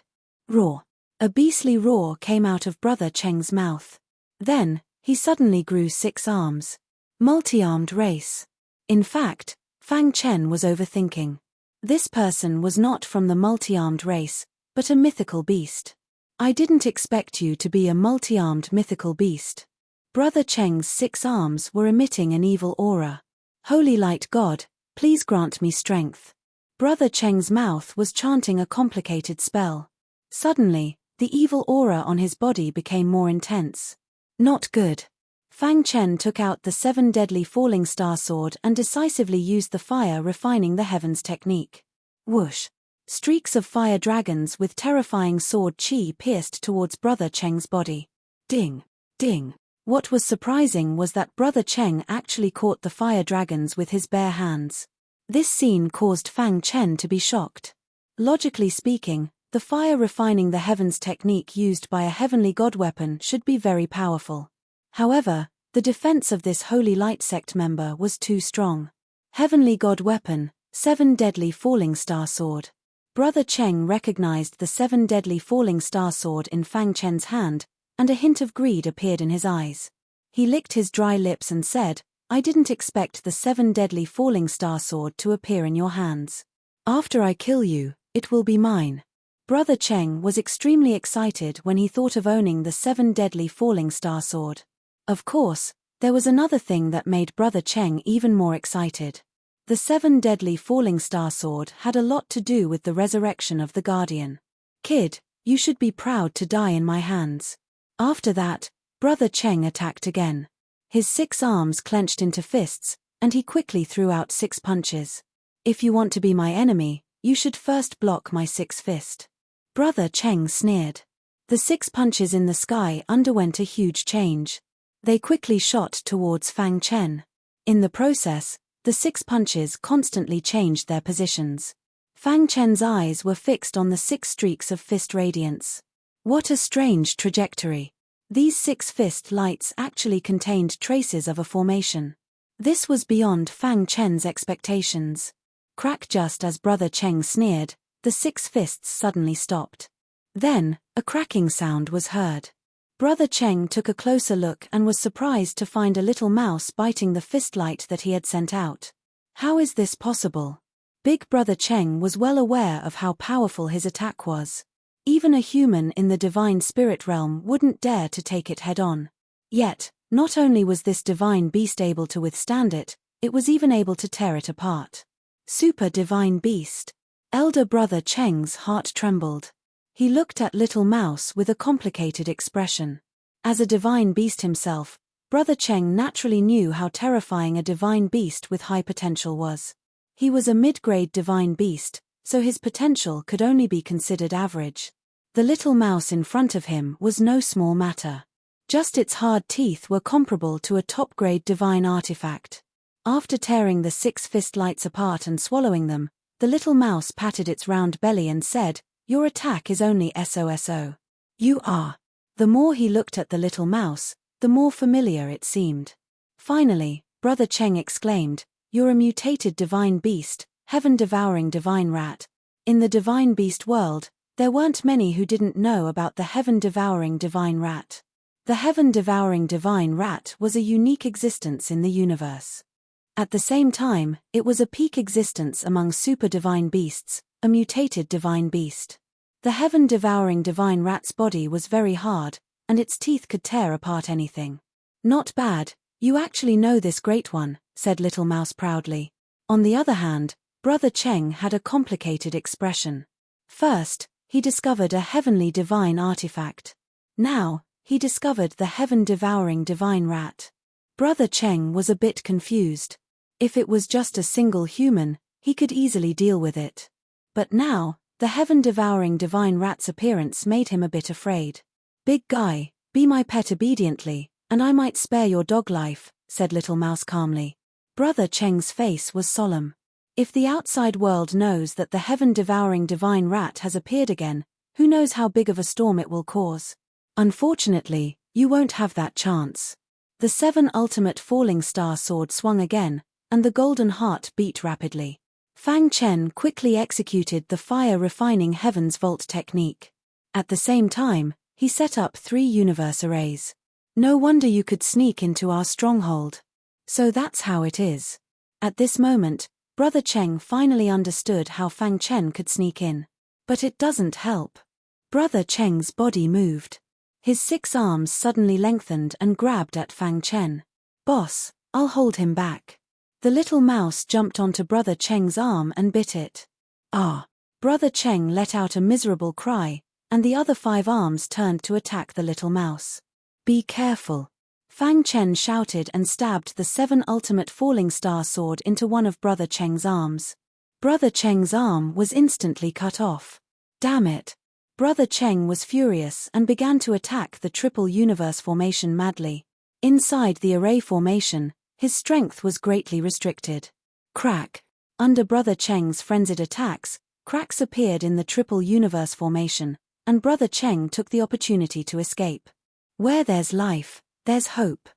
Roar. A beastly roar came out of Brother Cheng's mouth. Then, he suddenly grew 6 arms. Multi-armed race. In fact, Fang Chen was overthinking. This person was not from the multi-armed race, but a mythical beast. I didn't expect you to be a multi-armed mythical beast. Brother Cheng's 6 arms were emitting an evil aura. Holy Light God, please grant me strength. Brother Cheng's mouth was chanting a complicated spell. Suddenly, The evil aura on his body became more intense. Not good. Fang Chen took out the 7 deadly falling star sword and decisively used the fire refining the heavens technique. Whoosh! Streaks of fire dragons with terrifying sword chi pierced towards Brother Cheng's body. Ding! Ding! What was surprising was that Brother Cheng actually caught the fire dragons with his bare hands. This scene caused Fang Chen to be shocked. Logically speaking, the fire refining the heavens technique used by a heavenly god weapon should be very powerful. However, the defense of this holy light sect member was too strong. Heavenly god weapon, 7 deadly falling star sword. Brother Cheng recognized the 7 deadly falling star sword in Fang Chen's hand, and a hint of greed appeared in his eyes. He licked his dry lips and said, "I didn't expect the 7 deadly falling star sword to appear in your hands. After I kill you, it will be mine." Brother Cheng was extremely excited when he thought of owning the 7 deadly falling star sword. Of course, there was another thing that made Brother Cheng even more excited. The 7 deadly falling star sword had a lot to do with the resurrection of the Guardian. "Kid, you should be proud to die in my hands." After that, Brother Cheng attacked again. His 6 arms clenched into fists, and he quickly threw out 6 punches. "If you want to be my enemy, you should first block my 6th fist." Brother Cheng sneered. The 6 punches in the sky underwent a huge change. They quickly shot towards Fang Chen. In the process, the 6 punches constantly changed their positions. Fang Chen's eyes were fixed on the 6 streaks of fist radiance. What a strange trajectory. These 6 fist lights actually contained traces of a formation. This was beyond Fang Chen's expectations. Crack! Just as Brother Cheng sneered, the 6 fists suddenly stopped. Then, a cracking sound was heard. Brother Cheng took a closer look and was surprised to find a little mouse biting the fist light that he had sent out. How is this possible? Big Brother Cheng was well aware of how powerful his attack was. Even a human in the divine spirit realm wouldn't dare to take it head-on. Yet, not only was this divine beast able to withstand it, it was even able to tear it apart. Super divine beast. Elder Brother Cheng's heart trembled. He looked at Little Mouse with a complicated expression. As a divine beast himself, Brother Cheng naturally knew how terrifying a divine beast with high potential was. He was a mid-grade divine beast, so his potential could only be considered average. The little mouse in front of him was no small matter. Just its hard teeth were comparable to a top-grade divine artifact. After tearing the 6 fist lights apart and swallowing them, the little mouse patted its round belly and said, "Your attack is only SOSO. You are." The more he looked at the little mouse, the more familiar it seemed. Finally, Brother Cheng exclaimed, "You're a mutated divine beast, heaven-devouring divine rat." In the divine beast world, there weren't many who didn't know about the heaven-devouring divine rat. The heaven-devouring divine rat was a unique existence in the universe. At the same time, it was a peak existence among super-divine beasts, a mutated divine beast. The heaven-devouring divine rat's body was very hard, and its teeth could tear apart anything. "Not bad, you actually know this great one," said Little Mouse proudly. On the other hand, Brother Cheng had a complicated expression. First, he discovered a heavenly divine artifact. Now, he discovered the heaven-devouring divine rat. Brother Cheng was a bit confused. If it was just a single human, he could easily deal with it. But now, the heaven-devouring divine rat's appearance made him a bit afraid. "Big guy, be my pet obediently, and I might spare your dog life," said Little Mouse calmly. Brother Cheng's face was solemn. If the outside world knows that the heaven-devouring divine rat has appeared again, who knows how big of a storm it will cause? Unfortunately, you won't have that chance. The 7 ultimate falling star sword swung again, and the golden heart beat rapidly. Fang Chen quickly executed the fire-refining heavens vault technique. At the same time, he set up 3 universe arrays. "No wonder you could sneak into our stronghold. So that's how it is." At this moment, Brother Cheng finally understood how Fang Chen could sneak in. But it doesn't help. Brother Cheng's body moved. His 6 arms suddenly lengthened and grabbed at Fang Chen. "Boss, I'll hold him back." The little mouse jumped onto Brother Cheng's arm and bit it. Ah! Brother Cheng let out a miserable cry, and the other 5 arms turned to attack the little mouse. "Be careful!" Fang Chen shouted and stabbed the 7 ultimate falling star sword into one of Brother Cheng's arms. Brother Cheng's arm was instantly cut off. Damn it! Brother Cheng was furious and began to attack the triple universe formation madly. Inside the array formation, his strength was greatly restricted. Crack! Under Brother Cheng's frenzied attacks, cracks appeared in the triple universe formation, and Brother Cheng took the opportunity to escape. Where there's life, there's hope.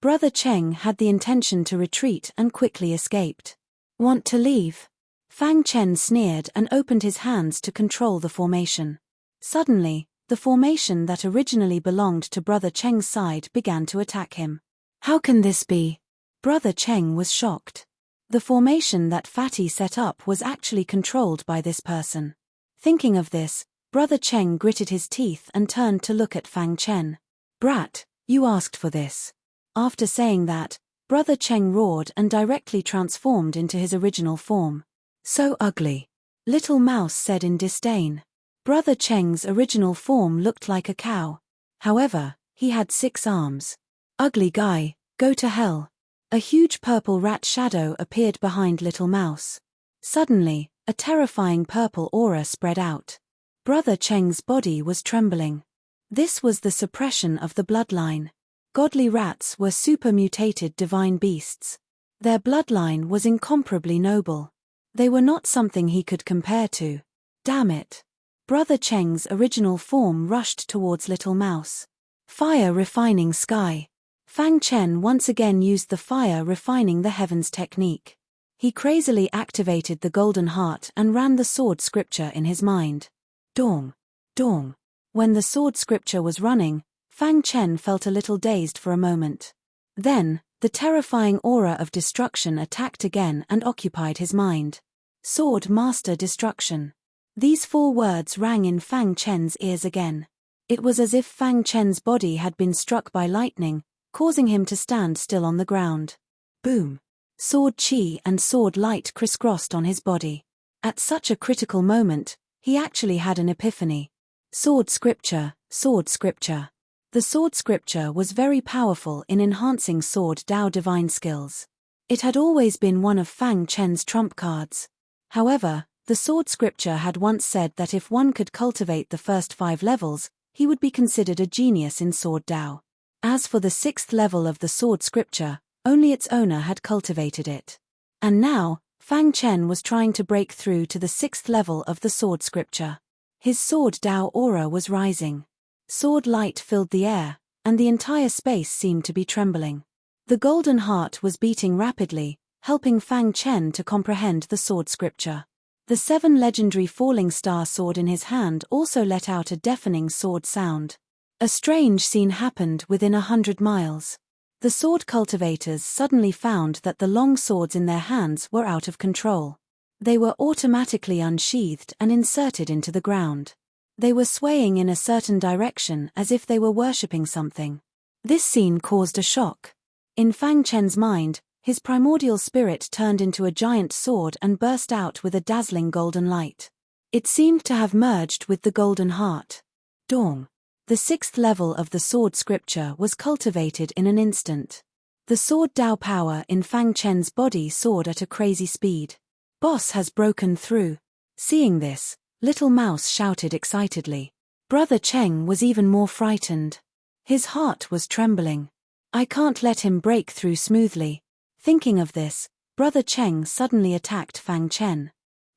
Brother Cheng had the intention to retreat and quickly escaped. "Want to leave?" Fang Chen sneered and opened his hands to control the formation. Suddenly, the formation that originally belonged to Brother Cheng's side began to attack him. "How can this be?" Brother Cheng was shocked. The formation that Fatty set up was actually controlled by this person. Thinking of this, Brother Cheng gritted his teeth and turned to look at Fang Chen. "Brat, you asked for this." After saying that, Brother Cheng roared and directly transformed into his original form. "So ugly," Little Mouse said in disdain. Brother Cheng's original form looked like a cow. However, he had 6 arms. "Ugly guy, go to hell." A huge purple rat shadow appeared behind Little Mouse. Suddenly, a terrifying purple aura spread out. Brother Cheng's body was trembling. This was the suppression of the bloodline. Godly rats were super-mutated divine beasts. Their bloodline was incomparably noble. They were not something he could compare to. Damn it! Brother Cheng's original form rushed towards Little Mouse. Fire refining sky. Fang Chen once again used the fire refining the heavens technique. He crazily activated the golden heart and ran the sword scripture in his mind. Dong! Dong! When the sword scripture was running, Fang Chen felt a little dazed for a moment. Then, the terrifying aura of destruction attacked again and occupied his mind. Sword Master Destruction. These 4 words rang in Fang Chen's ears again. It was as if Fang Chen's body had been struck by lightning, causing him to stand still on the ground. Boom! Sword chi and sword light crisscrossed on his body. At such a critical moment, he actually had an epiphany. Sword scripture, sword scripture. The sword scripture was very powerful in enhancing sword Dao divine skills. It had always been one of Fang Chen's trump cards. However, the sword scripture had once said that if one could cultivate the first 5 levels, he would be considered a genius in sword Dao. As for the 6th level of the sword scripture, only its owner had cultivated it. And now, Fang Chen was trying to break through to the 6th level of the sword scripture. His sword Dao aura was rising. Sword light filled the air, and the entire space seemed to be trembling. The golden heart was beating rapidly, helping Fang Chen to comprehend the sword scripture. The 7 legendary falling star sword in his hand also let out a deafening sword sound. A strange scene happened within 100 miles. The sword cultivators suddenly found that the long swords in their hands were out of control. They were automatically unsheathed and inserted into the ground. They were swaying in a certain direction as if they were worshipping something. This scene caused a shock. In Fang Chen's mind, his primordial spirit turned into a giant sword and burst out with a dazzling golden light. It seemed to have merged with the golden heart. Dong! The 6th level of the sword scripture was cultivated in an instant. The sword Dao power in Fang Chen's body soared at a crazy speed. Boss has broken through. Seeing this, Little Mouse shouted excitedly. Brother Cheng was even more frightened. His heart was trembling. I can't let him break through smoothly. Thinking of this, Brother Cheng suddenly attacked Fang Chen.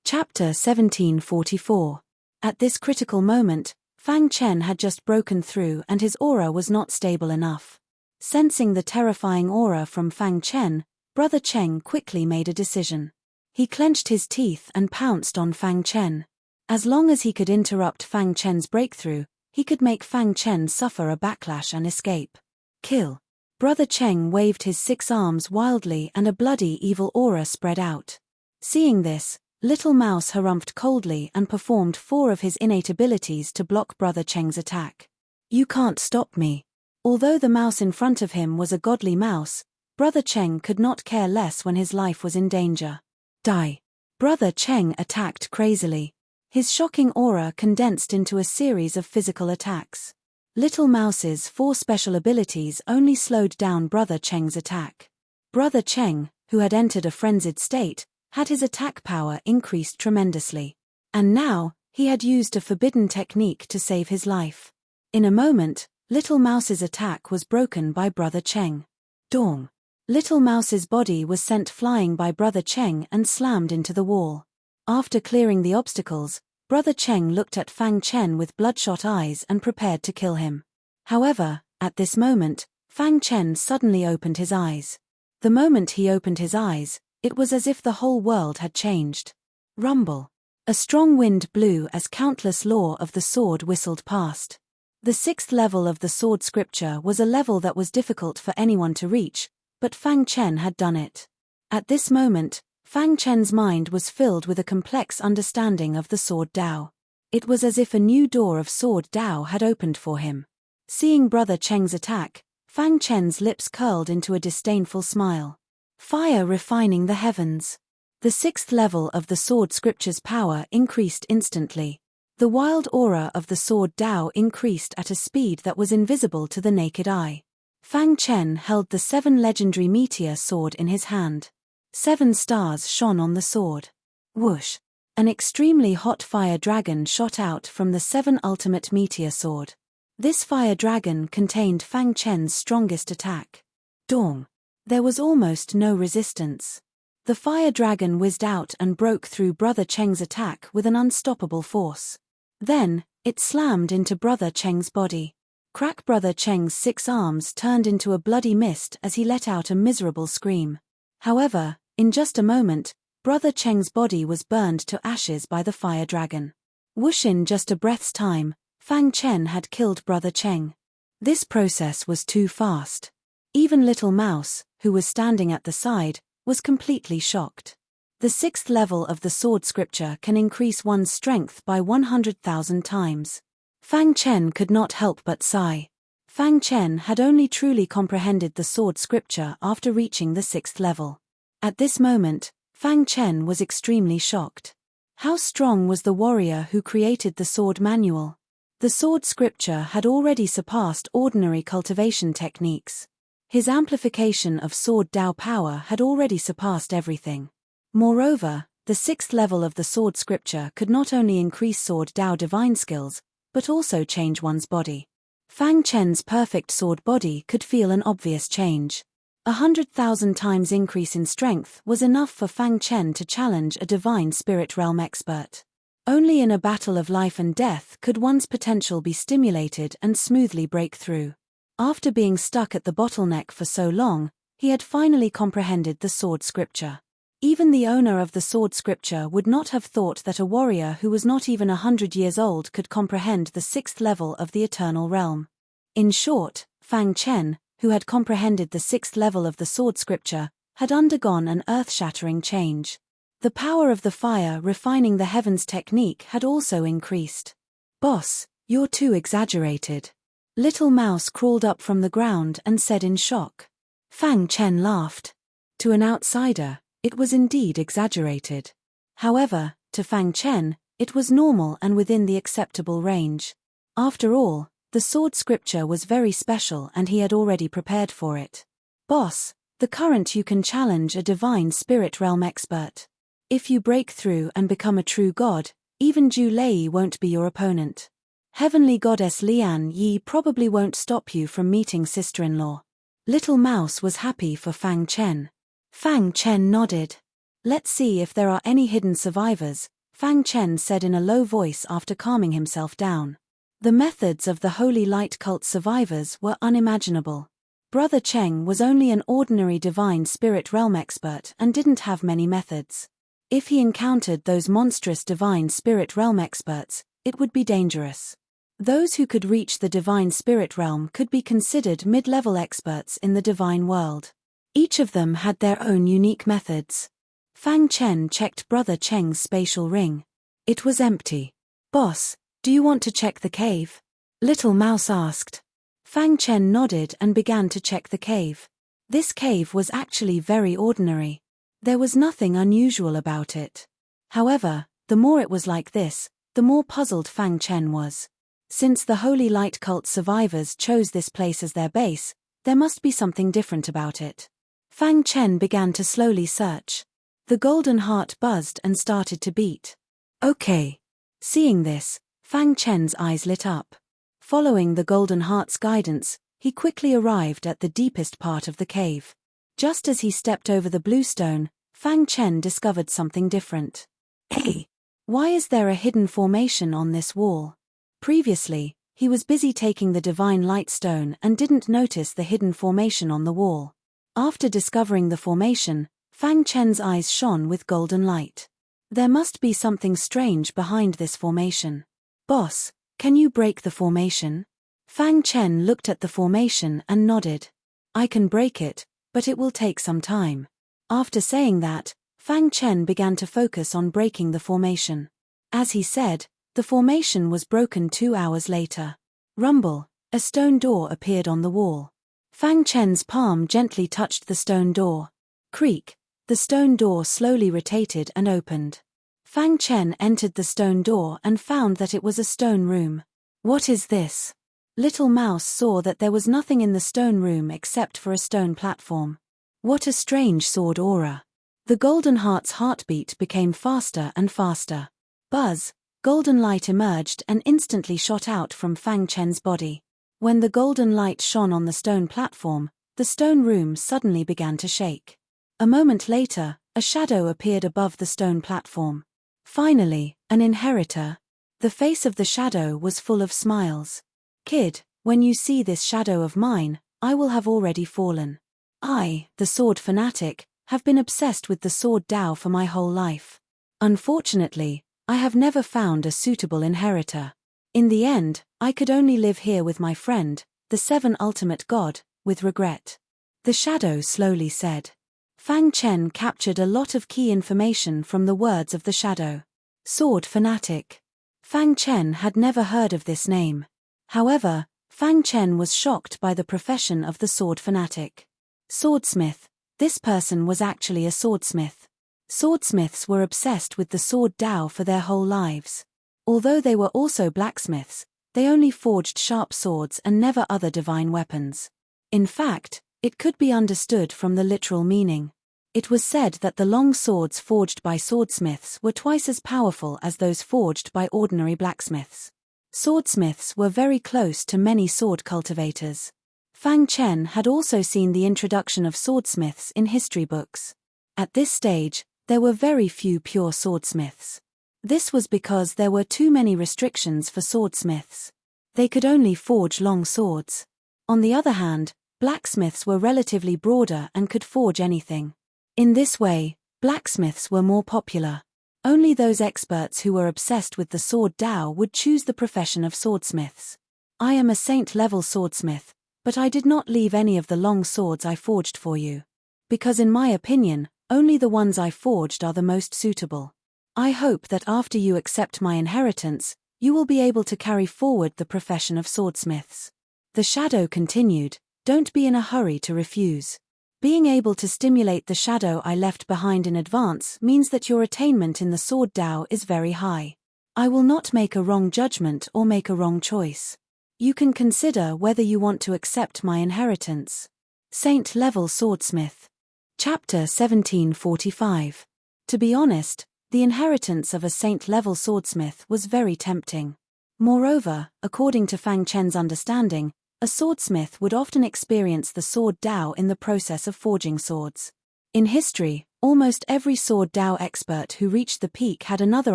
Chapter 1744. At this critical moment, Fang Chen had just broken through and his aura was not stable enough. Sensing the terrifying aura from Fang Chen, Brother Cheng quickly made a decision. He clenched his teeth and pounced on Fang Chen. As long as he could interrupt Fang Chen's breakthrough, he could make Fang Chen suffer a backlash and escape. Kill! Brother Cheng waved his 6 arms wildly and a bloody evil aura spread out. Seeing this, Little Mouse harumphed coldly and performed 4 of his innate abilities to block Brother Cheng's attack. You can't stop me. Although the mouse in front of him was a godly mouse, Brother Cheng could not care less when his life was in danger. Die! Brother Cheng attacked crazily. His shocking aura condensed into a series of physical attacks. Little Mouse's 4 special abilities only slowed down Brother Cheng's attack. Brother Cheng, who had entered a frenzied state, had his attack power increased tremendously. And now, he had used a forbidden technique to save his life. In a moment, Little Mouse's attack was broken by Brother Cheng. Dong! Little Mouse's body was sent flying by Brother Cheng and slammed into the wall. After clearing the obstacles, Brother Cheng looked at Fang Chen with bloodshot eyes and prepared to kill him. However, at this moment, Fang Chen suddenly opened his eyes. The moment he opened his eyes, it was as if the whole world had changed. Rumble. A strong wind blew as countless law of the sword whistled past. The 6th level of the sword scripture was a level that was difficult for anyone to reach, but Fang Chen had done it. At this moment, Fang Chen's mind was filled with a complex understanding of the Sword Dao. It was as if a new door of Sword Dao had opened for him. Seeing Brother Cheng's attack, Fang Chen's lips curled into a disdainful smile. Fire refining the heavens. The 6th level of the sword scripture's power increased instantly. The wild aura of the Sword Dao increased at a speed that was invisible to the naked eye. Fang Chen held the 7 legendary meteor sword in his hand. 7 stars shone on the sword. Whoosh! An extremely hot fire dragon shot out from the 7 ultimate meteor sword. This fire dragon contained Fang Chen's strongest attack. Dong! There was almost no resistance. The fire dragon whizzed out and broke through Brother Cheng's attack with an unstoppable force. Then, it slammed into Brother Cheng's body. Crack! Brother Cheng's 6 arms turned into a bloody mist as he let out a miserable scream. However, in just a moment, Brother Cheng's body was burned to ashes by the fire dragon. Whoosh! In just a breath's time, Fang Chen had killed Brother Cheng. This process was too fast. Even Little Mouse, who was standing at the side, was completely shocked. The 6th level of the sword scripture can increase one's strength by 100,000 times. Fang Chen could not help but sigh. Fang Chen had only truly comprehended the sword scripture after reaching the 6th level. At this moment, Fang Chen was extremely shocked. How strong was the warrior who created the sword manual? The sword scripture had already surpassed ordinary cultivation techniques. His amplification of Sword Dao power had already surpassed everything. Moreover, the 6th level of the sword scripture could not only increase Sword Dao divine skills, but also change one's body. Fang Chen's perfect sword body could feel an obvious change. 100,000 times increase in strength was enough for Fang Chen to challenge a divine spirit realm expert. Only in a battle of life and death could one's potential be stimulated and smoothly break through. After being stuck at the bottleneck for so long, he had finally comprehended the sword scripture. Even the owner of the sword scripture would not have thought that a warrior who was not even 100 years old could comprehend the 6th level of the eternal realm. In short, Fang Chen, who had comprehended the 6th level of the sword scripture, had undergone an earth-shattering change. The power of the fire refining the heavens technique had also increased. "Boss, you're too exaggerated." Little Mouse crawled up from the ground and said in shock. Fang Chen laughed. To an outsider, it was indeed exaggerated. However, to Fang Chen, it was normal and within the acceptable range. After all, the sword scripture was very special and he had already prepared for it. "Boss, the current you can challenge a divine spirit realm expert. If you break through and become a true god, even Zhu Lei won't be your opponent. Heavenly Goddess Lian Yi probably won't stop you from meeting sister-in-law." Little Mouse was happy for Fang Chen. Fang Chen nodded. "Let's see if there are any hidden survivors," Fang Chen said in a low voice after calming himself down. The methods of the Holy Light cult survivors were unimaginable. Brother Cheng was only an ordinary divine spirit realm expert and didn't have many methods. If he encountered those monstrous divine spirit realm experts, it would be dangerous. Those who could reach the divine spirit realm could be considered mid-level experts in the divine world. Each of them had their own unique methods. Fang Chen checked Brother Cheng's spatial ring. It was empty. "Boss, do you want to check the cave?" Little Mouse asked. Fang Chen nodded and began to check the cave. This cave was actually very ordinary. There was nothing unusual about it. However, the more it was like this, the more puzzled Fang Chen was. Since the Holy Light cult survivors chose this place as their base, there must be something different about it. Fang Chen began to slowly search. The golden heart buzzed and started to beat. Okay. Seeing this, Fang Chen's eyes lit up. Following the golden heart's guidance, he quickly arrived at the deepest part of the cave. Just as he stepped over the blue stone, Fang Chen discovered something different. Hey! Why is there a hidden formation on this wall? Previously, he was busy taking the divine light stone and didn't notice the hidden formation on the wall. After discovering the formation, Fang Chen's eyes shone with golden light. There must be something strange behind this formation. Boss, can you break the formation? Fang Chen looked at the formation and nodded. I can break it, but it will take some time. After saying that, Fang Chen began to focus on breaking the formation. As he said, the formation was broken 2 hours later. Rumble, a stone door appeared on the wall. Fang Chen's palm gently touched the stone door. Creak, the stone door slowly rotated and opened. Fang Chen entered the stone door and found that it was a stone room. What is this? Little Mouse saw that there was nothing in the stone room except for a stone platform. What a strange sword aura. The golden heart's heartbeat became faster and faster. Buzz, golden light emerged and instantly shot out from Fang Chen's body. When the golden light shone on the stone platform, the stone room suddenly began to shake. A moment later, a shadow appeared above the stone platform. Finally, an inheritor. The face of the shadow was full of smiles. Kid, when you see this shadow of mine, I will have already fallen. I, the sword fanatic, have been obsessed with the sword Tao for my whole life. Unfortunately, I have never found a suitable inheritor. In the end, I could only live here with my friend, the 7 ultimate god, with regret. The shadow slowly said. Fang Chen captured a lot of key information from the words of the shadow. Sword fanatic. Fang Chen had never heard of this name. However, Fang Chen was shocked by the profession of the sword fanatic. Swordsmith. This person was actually a swordsmith. Swordsmiths were obsessed with the sword Tao for their whole lives. Although they were also blacksmiths, they only forged sharp swords and never other divine weapons. In fact, it could be understood from the literal meaning. It was said that the long swords forged by swordsmiths were twice as powerful as those forged by ordinary blacksmiths. Swordsmiths were very close to many sword cultivators. Fang Chen had also seen the introduction of swordsmiths in history books. At this stage, there were very few pure swordsmiths. This was because there were too many restrictions for swordsmiths. They could only forge long swords. On the other hand, blacksmiths were relatively broader and could forge anything. In this way, blacksmiths were more popular. Only those experts who were obsessed with the sword Tao would choose the profession of swordsmiths. I am a saint-level swordsmith, but I did not leave any of the long swords I forged for you. Because in my opinion, only the ones I forged are the most suitable. I hope that after you accept my inheritance, you will be able to carry forward the profession of swordsmiths. The shadow continued, don't be in a hurry to refuse. Being able to stimulate the shadow I left behind in advance means that your attainment in the sword Tao is very high. I will not make a wrong judgment or make a wrong choice. You can consider whether you want to accept my inheritance. Saint-level swordsmith. Chapter 1745. To be honest, the inheritance of a saint-level swordsmith was very tempting. Moreover, according to Fang Chen's understanding, a swordsmith would often experience the sword Tao in the process of forging swords. In history, almost every sword Tao expert who reached the peak had another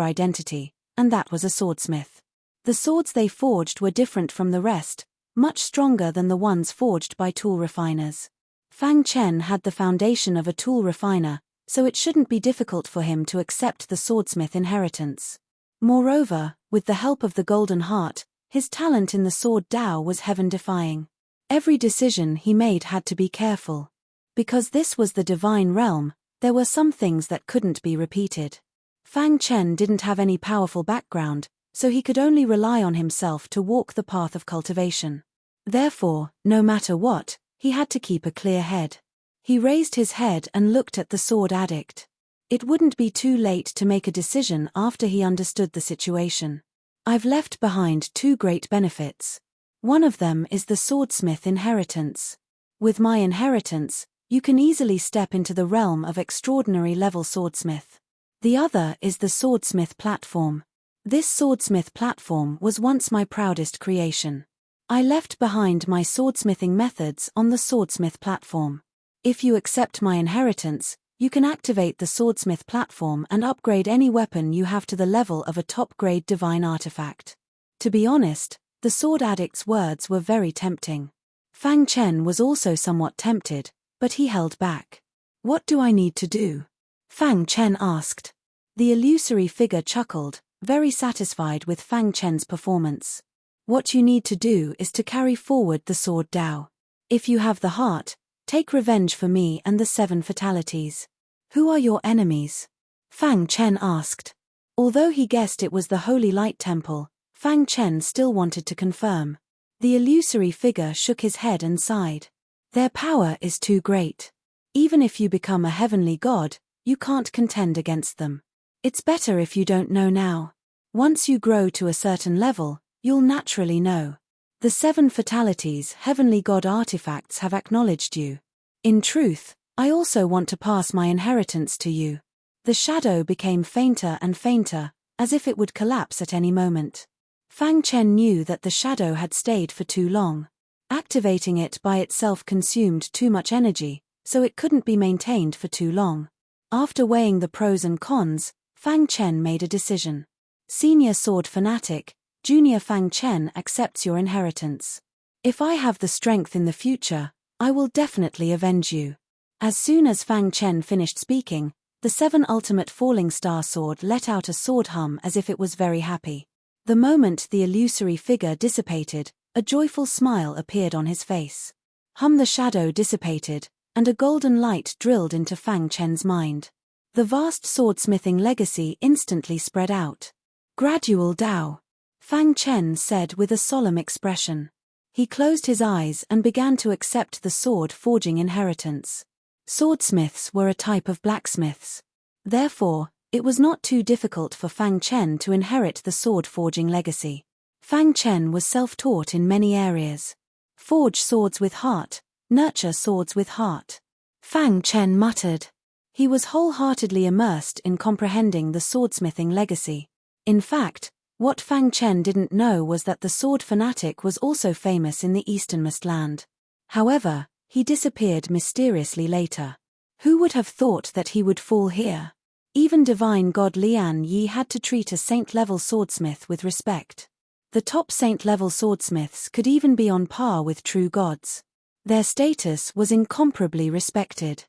identity, and that was a swordsmith. The swords they forged were different from the rest, much stronger than the ones forged by tool refiners. Fang Chen had the foundation of a tool refiner, so it shouldn't be difficult for him to accept the swordsmith inheritance. Moreover, with the help of the Golden Heart, his talent in the sword Tao was heaven-defying. Every decision he made had to be careful. Because this was the divine realm, there were some things that couldn't be repeated. Fang Chen didn't have any powerful background, so he could only rely on himself to walk the path of cultivation. Therefore, no matter what, he had to keep a clear head. He raised his head and looked at the sword addict. It wouldn't be too late to make a decision after he understood the situation. I've left behind 2 great benefits. One of them is the swordsmith inheritance. With my inheritance, you can easily step into the realm of extraordinary level swordsmith. The other is the swordsmith platform. This swordsmith platform was once my proudest creation. I left behind my swordsmithing methods on the swordsmith platform. If you accept my inheritance, you can activate the swordsmith platform and upgrade any weapon you have to the level of a top-grade divine artifact. To be honest, the sword addict's words were very tempting. Fang Chen was also somewhat tempted, but he held back. What do I need to do? Fang Chen asked. The illusory figure chuckled, very satisfied with Fang Chen's performance. What you need to do is to carry forward the sword Dao. If you have the heart, take revenge for me and the 7 fatalities. Who are your enemies? Fang Chen asked. Although he guessed it was the Holy Light Temple, Fang Chen still wanted to confirm. The illusory figure shook his head and sighed. Their power is too great. Even if you become a heavenly god, you can't contend against them. It's better if you don't know now. Once you grow to a certain level, you'll naturally know. The 7 fatalities heavenly god artifacts have acknowledged you. In truth, I also want to pass my inheritance to you. The shadow became fainter and fainter, as if it would collapse at any moment. Fang Chen knew that the shadow had stayed for too long. Activating it by itself consumed too much energy, so it couldn't be maintained for too long. After weighing the pros and cons, Fang Chen made a decision. Senior sword fanatic, Junior Fang Chen accepts your inheritance. If I have the strength in the future, I will definitely avenge you. As soon as Fang Chen finished speaking, the 7 ultimate falling star sword let out a sword hum as if it was very happy. The moment the illusory figure dissipated, a joyful smile appeared on his face. The shadow dissipated, and a golden light drilled into Fang Chen's mind. The vast swordsmithing legacy instantly spread out. Gradual Dao. Fang Chen said with a solemn expression. He closed his eyes and began to accept the sword-forging inheritance. Swordsmiths were a type of blacksmiths. Therefore, it was not too difficult for Fang Chen to inherit the sword-forging legacy. Fang Chen was self-taught in many areas. Forge swords with heart, nurture swords with heart. Fang Chen muttered. He was wholeheartedly immersed in comprehending the swordsmithing legacy. In fact, what Fang Chen didn't know was that the sword fanatic was also famous in the easternmost land. However, he disappeared mysteriously later. Who would have thought that he would fall here? Even divine god Lian Yi had to treat a saint-level swordsmith with respect. The top saint-level swordsmiths could even be on par with true gods. Their status was incomparably respected.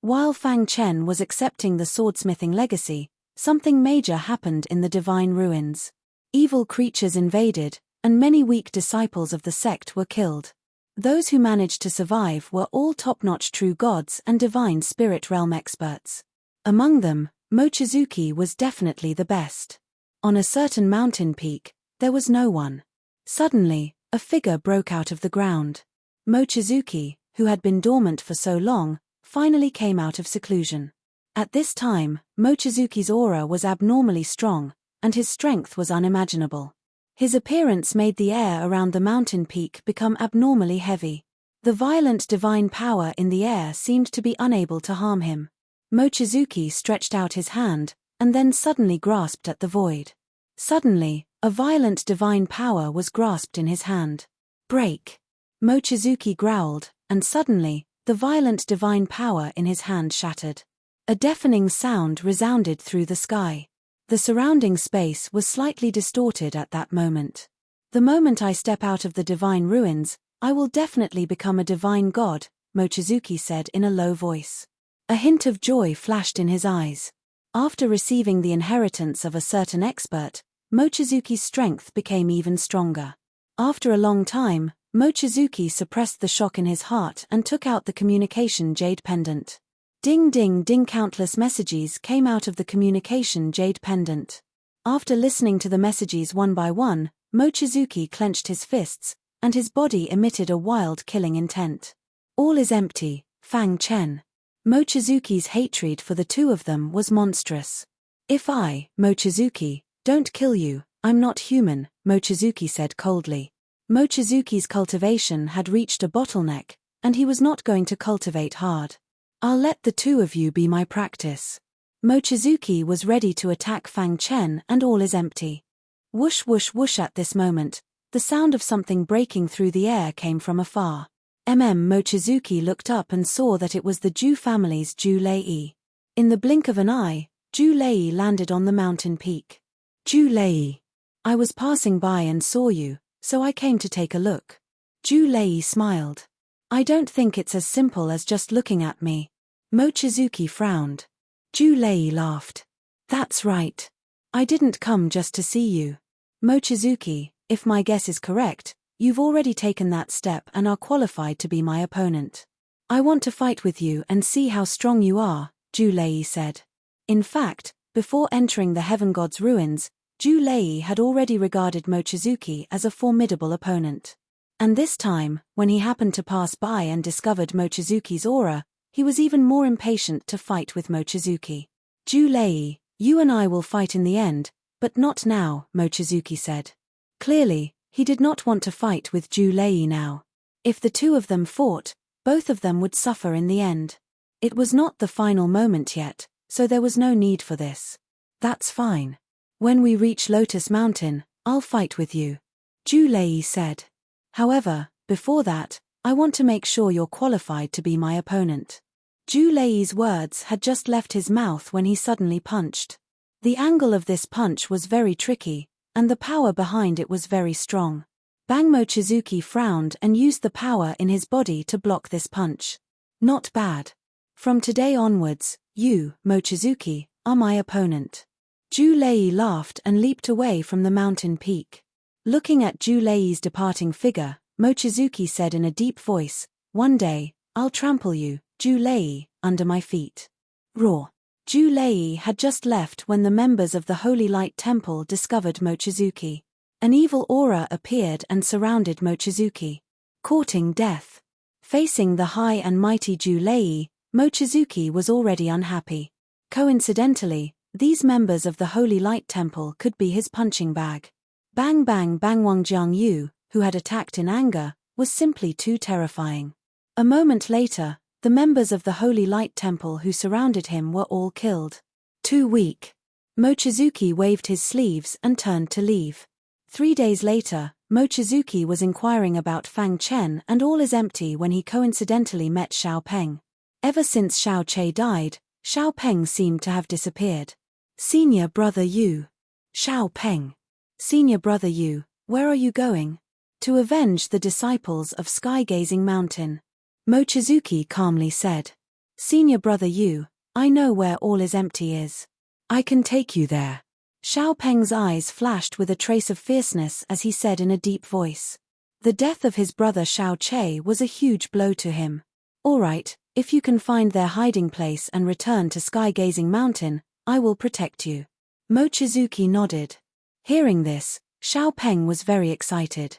While Fang Chen was accepting the swordsmithing legacy, something major happened in the divine ruins. Evil creatures invaded, and many weak disciples of the sect were killed. Those who managed to survive were all top-notch true gods and divine spirit realm experts. Among them, Mochizuki was definitely the best. On a certain mountain peak, there was no one. Suddenly, a figure broke out of the ground. Mochizuki, who had been dormant for so long, finally came out of seclusion. At this time, Mochizuki's aura was abnormally strong, and his strength was unimaginable. His appearance made the air around the mountain peak become abnormally heavy. The violent divine power in the air seemed to be unable to harm him. Mochizuki stretched out his hand, and then suddenly grasped at the void. Suddenly, a violent divine power was grasped in his hand. Break! Mochizuki growled, and suddenly, the violent divine power in his hand shattered. A deafening sound resounded through the sky. The surrounding space was slightly distorted at that moment. The moment I step out of the divine ruins, I will definitely become a divine god, Mochizuki said in a low voice. A hint of joy flashed in his eyes. After receiving the inheritance of a certain expert, Mochizuki's strength became even stronger. After a long time, Mochizuki suppressed the shock in his heart and took out the communication jade pendant. Ding ding ding, countless messages came out of the communication jade pendant. After listening to the messages one by one, Mochizuki clenched his fists, and his body emitted a wild killing intent. All is empty, Fang Chen. Mochizuki's hatred for the two of them was monstrous. If I, Mochizuki, don't kill you, I'm not human, Mochizuki said coldly. Mochizuki's cultivation had reached a bottleneck, and he was not going to cultivate hard. I'll let the two of you be my practice. Mochizuki was ready to attack Fang Chen, and all is empty. Whoosh whoosh whoosh. At this moment, the sound of something breaking through the air came from afar. Mochizuki looked up and saw that it was the Ju family's Ju Lei. In the blink of an eye, Ju Lei landed on the mountain peak. Ju Lei. I was passing by and saw you, so I came to take a look. Ju Lei smiled. I don't think it's as simple as just looking at me. Mochizuki frowned. Ju Lei laughed. That's right. I didn't come just to see you. Mochizuki, if my guess is correct, you've already taken that step and are qualified to be my opponent. I want to fight with you and see how strong you are, Ju Lei said. In fact, before entering the Heaven God's ruins, Ju Lei had already regarded Mochizuki as a formidable opponent. And this time, when he happened to pass by and discovered Mochizuki's aura, he was even more impatient to fight with Mochizuki. Ju Lei, you and I will fight in the end, but not now, Mochizuki said. Clearly, he did not want to fight with Ju Lei now. If the two of them fought, both of them would suffer in the end. It was not the final moment yet, so there was no need for this. That's fine. When we reach Lotus Mountain, I'll fight with you. Ju Lei said. However, before that, I want to make sure you're qualified to be my opponent. Ju Lei's words had just left his mouth when he suddenly punched. The angle of this punch was very tricky, and the power behind it was very strong. Bang! Mochizuki frowned and used the power in his body to block this punch. Not bad. From today onwards, you, Mochizuki, are my opponent. Ju Lei laughed and leaped away from the mountain peak. Looking at Ju Lei's departing figure, Mochizuki said in a deep voice, one day, I'll trample you, Ju Lei, under my feet. Roar. Ju Lei had just left when the members of the Holy Light Temple discovered Mochizuki. An evil aura appeared and surrounded Mochizuki. Courting death. Facing the high and mighty Ju Lei, Mochizuki was already unhappy. Coincidentally, these members of the Holy Light Temple could be his punching bag. Bang bang bang! Wang Jiangyu, who had attacked in anger, was simply too terrifying. A moment later, the members of the Holy Light Temple who surrounded him were all killed. Too weak. Mochizuki waved his sleeves and turned to leave. 3 days later, Mochizuki was inquiring about Fang Chen and all is empty when he coincidentally met Xiao Peng. Ever since Xiao Che died, Xiao Peng seemed to have disappeared. Senior brother Yu. Xiao Peng. Senior brother Yu, where are you going? To avenge the disciples of Sky-Gazing Mountain. Mochizuki calmly said. Senior brother Yu, I know where all is empty is. I can take you there. Xiao Peng's eyes flashed with a trace of fierceness as he said in a deep voice. The death of his brother Xiao Che was a huge blow to him. All right, if you can find their hiding place and return to Sky-Gazing Mountain, I will protect you. Mochizuki nodded. Hearing this, Xiao Peng was very excited.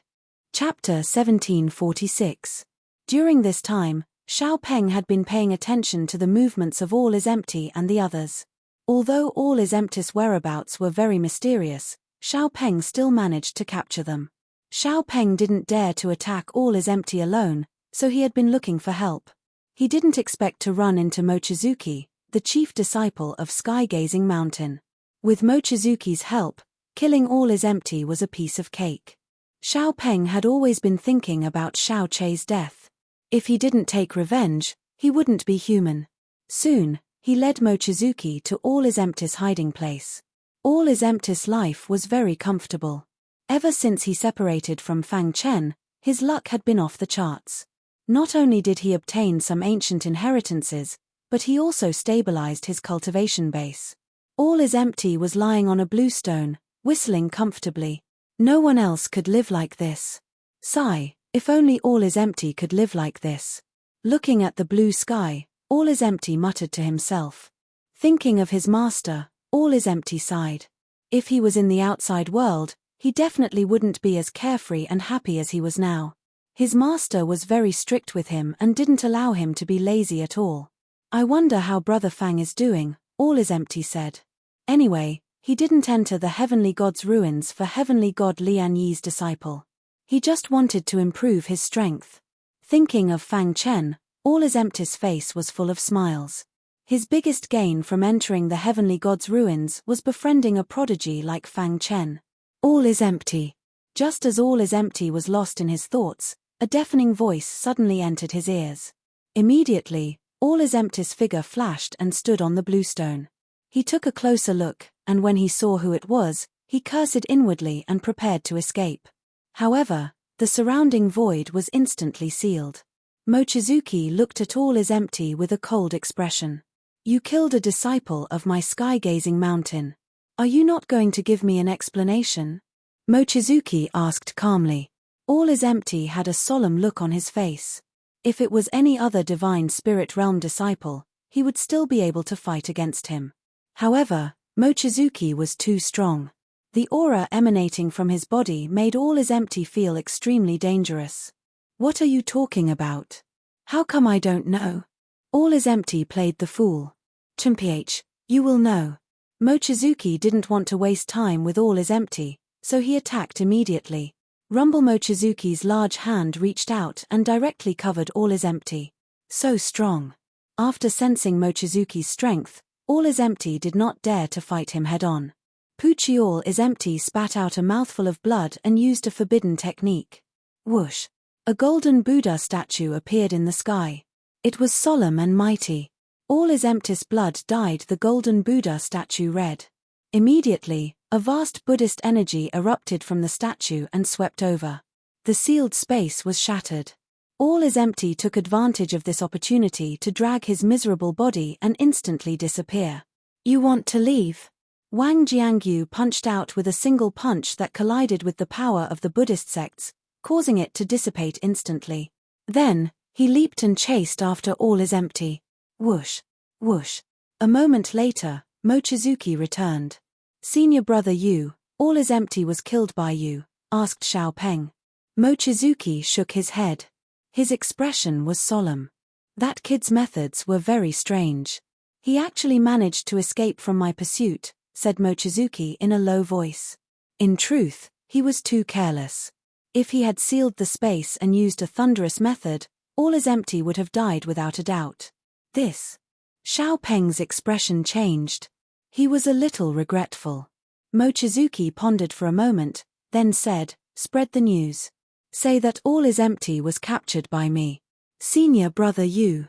Chapter 1746. During this time, Xiao Peng had been paying attention to the movements of All is Empty and the others. Although All is Empty's whereabouts were very mysterious, Xiao Peng still managed to capture them. Xiao Peng didn't dare to attack All is Empty alone, so he had been looking for help. He didn't expect to run into Mochizuki, the chief disciple of Sky-Gazing Mountain. With Mochizuki's help, killing All is Empty was a piece of cake. Xiao Peng had always been thinking about Xiao Che's death. If he didn't take revenge, he wouldn't be human. Soon, he led Mochizuki to All is Empty's hiding place. All is Empty's life was very comfortable. Ever since he separated from Fang Chen, his luck had been off the charts. Not only did he obtain some ancient inheritances, but he also stabilized his cultivation base. All is Empty was lying on a blue stone, whistling comfortably. No one else could live like this. Sigh, if only All is Empty could live like this. Looking at the blue sky, All is Empty muttered to himself. Thinking of his master, All is Empty sighed. If he was in the outside world, he definitely wouldn't be as carefree and happy as he was now. His master was very strict with him and didn't allow him to be lazy at all. I wonder how Brother Fang is doing, All is Empty said. Anyway, He didn't enter the Heavenly God's ruins for Heavenly God Lian Yi's disciple. He just wanted to improve his strength. Thinking of Fang Chen, all is empty's face was full of smiles. His biggest gain from entering the Heavenly God's ruins was befriending a prodigy like Fang Chen. All is empty. Just as all is empty was lost in his thoughts, a deafening voice suddenly entered his ears. Immediately, all is empty's figure flashed and stood on the bluestone. He took a closer look, and when he saw who it was, he cursed inwardly and prepared to escape. However, the surrounding void was instantly sealed. Mochizuki looked at all is empty with a cold expression. You killed a disciple of my sky-gazing mountain. Are you not going to give me an explanation? Mochizuki asked calmly. All is empty had a solemn look on his face. If it was any other divine spirit realm disciple, he would still be able to fight against him. However, Mochizuki was too strong. The aura emanating from his body made all is empty feel extremely dangerous. What are you talking about? How come I don't know? All is empty played the fool. Chimph, you will know. Mochizuki didn't want to waste time with all is empty, so he attacked immediately. Rumble Mochizuki's large hand reached out and directly covered all is empty. So strong. After sensing Mochizuki's strength, all is empty did not dare to fight him head-on. Pucci all is empty spat out a mouthful of blood and used a forbidden technique. Whoosh! A golden Buddha statue appeared in the sky. It was solemn and mighty. All is empty's blood dyed the golden Buddha statue red. Immediately, a vast Buddhist energy erupted from the statue and swept over. The sealed space was shattered. All is empty took advantage of this opportunity to drag his miserable body and instantly disappear. You want to leave? Wang Jiangyu punched out with a single punch that collided with the power of the Buddhist sects, causing it to dissipate instantly. Then, he leaped and chased after all is empty. Whoosh! Whoosh! A moment later, Mochizuki returned. Senior brother Yu, all is empty was killed by you, asked Xiao Peng. Mochizuki shook his head. His expression was solemn. That kid's methods were very strange. He actually managed to escape from my pursuit, said Mochizuki in a low voice. In truth, he was too careless. If he had sealed the space and used a thunderous method, all is empty would have died without a doubt. This. Xiao Peng's expression changed. He was a little regretful. Mochizuki pondered for a moment, then said, spread the news. Say that all is empty was captured by me. Senior brother Yu.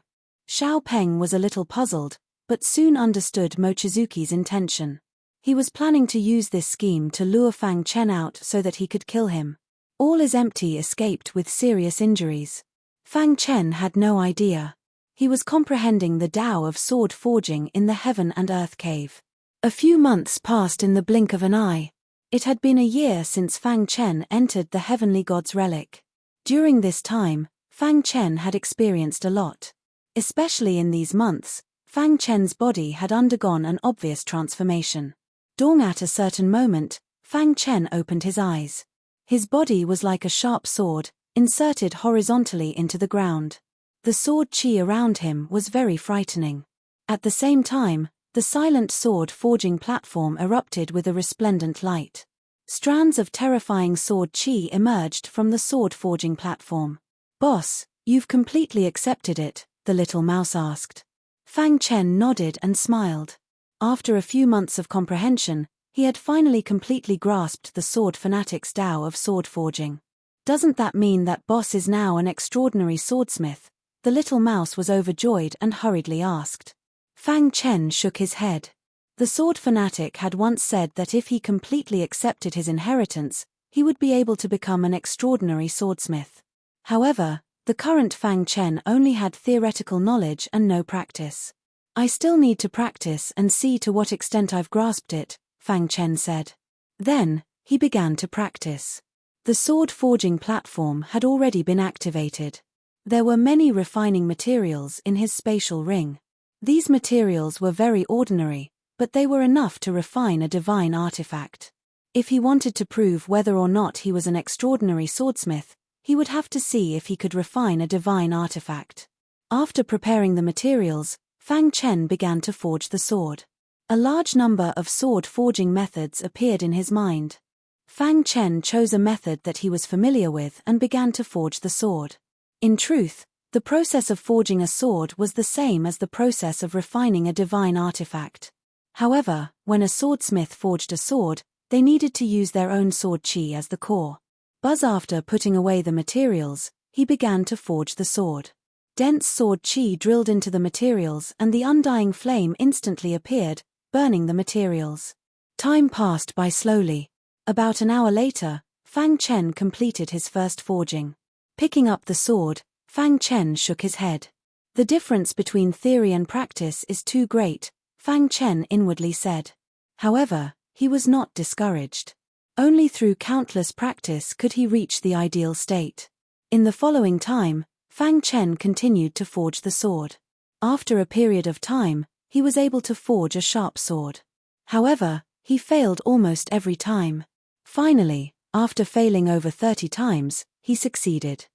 Xiao Peng was a little puzzled, but soon understood Mochizuki's intention. He was planning to use this scheme to lure Fang Chen out so that he could kill him. All is empty escaped with serious injuries. Fang Chen had no idea. He was comprehending the Tao of sword forging in the Heaven and Earth cave. A few months passed in the blink of an eye. It had been a year since Fang Chen entered the Heavenly God's relic. During this time, Fang Chen had experienced a lot. Especially in these months, Fang Chen's body had undergone an obvious transformation. Dawn at a certain moment, Fang Chen opened his eyes. His body was like a sharp sword, inserted horizontally into the ground. The sword chi around him was very frightening. At the same time, the silent sword forging platform erupted with a resplendent light. Strands of terrifying sword chi emerged from the sword forging platform. Boss, you've completely accepted it, the little mouse asked. Fang Chen nodded and smiled. After a few months of comprehension, he had finally completely grasped the sword fanatic's Tao of sword forging. Doesn't that mean that Boss is now an extraordinary swordsmith? The little mouse was overjoyed and hurriedly asked. Fang Chen shook his head. The sword fanatic had once said that if he completely accepted his inheritance, he would be able to become an extraordinary swordsmith. However, the current Fang Chen only had theoretical knowledge and no practice. I still need to practice and see to what extent I've grasped it, Fang Chen said. Then, he began to practice. The sword forging platform had already been activated. There were many refining materials in his spatial ring. These materials were very ordinary, but they were enough to refine a divine artifact. If he wanted to prove whether or not he was an extraordinary swordsmith, he would have to see if he could refine a divine artifact. After preparing the materials, Fang Chen began to forge the sword. A large number of sword forging methods appeared in his mind. Fang Chen chose a method that he was familiar with and began to forge the sword. In truth, the process of forging a sword was the same as the process of refining a divine artifact. However, when a swordsmith forged a sword, they needed to use their own sword qi as the core. After putting away the materials, he began to forge the sword. Dense sword qi drilled into the materials and the undying flame instantly appeared, burning the materials. Time passed by slowly. About an hour later, Fang Chen completed his first forging. Picking up the sword, Fang Chen shook his head. The difference between theory and practice is too great, Fang Chen inwardly said. However, he was not discouraged. Only through countless practice could he reach the ideal state. In the following time, Fang Chen continued to forge the sword. After a period of time, he was able to forge a sharp sword. However, he failed almost every time. Finally, after failing over 30 times, he succeeded.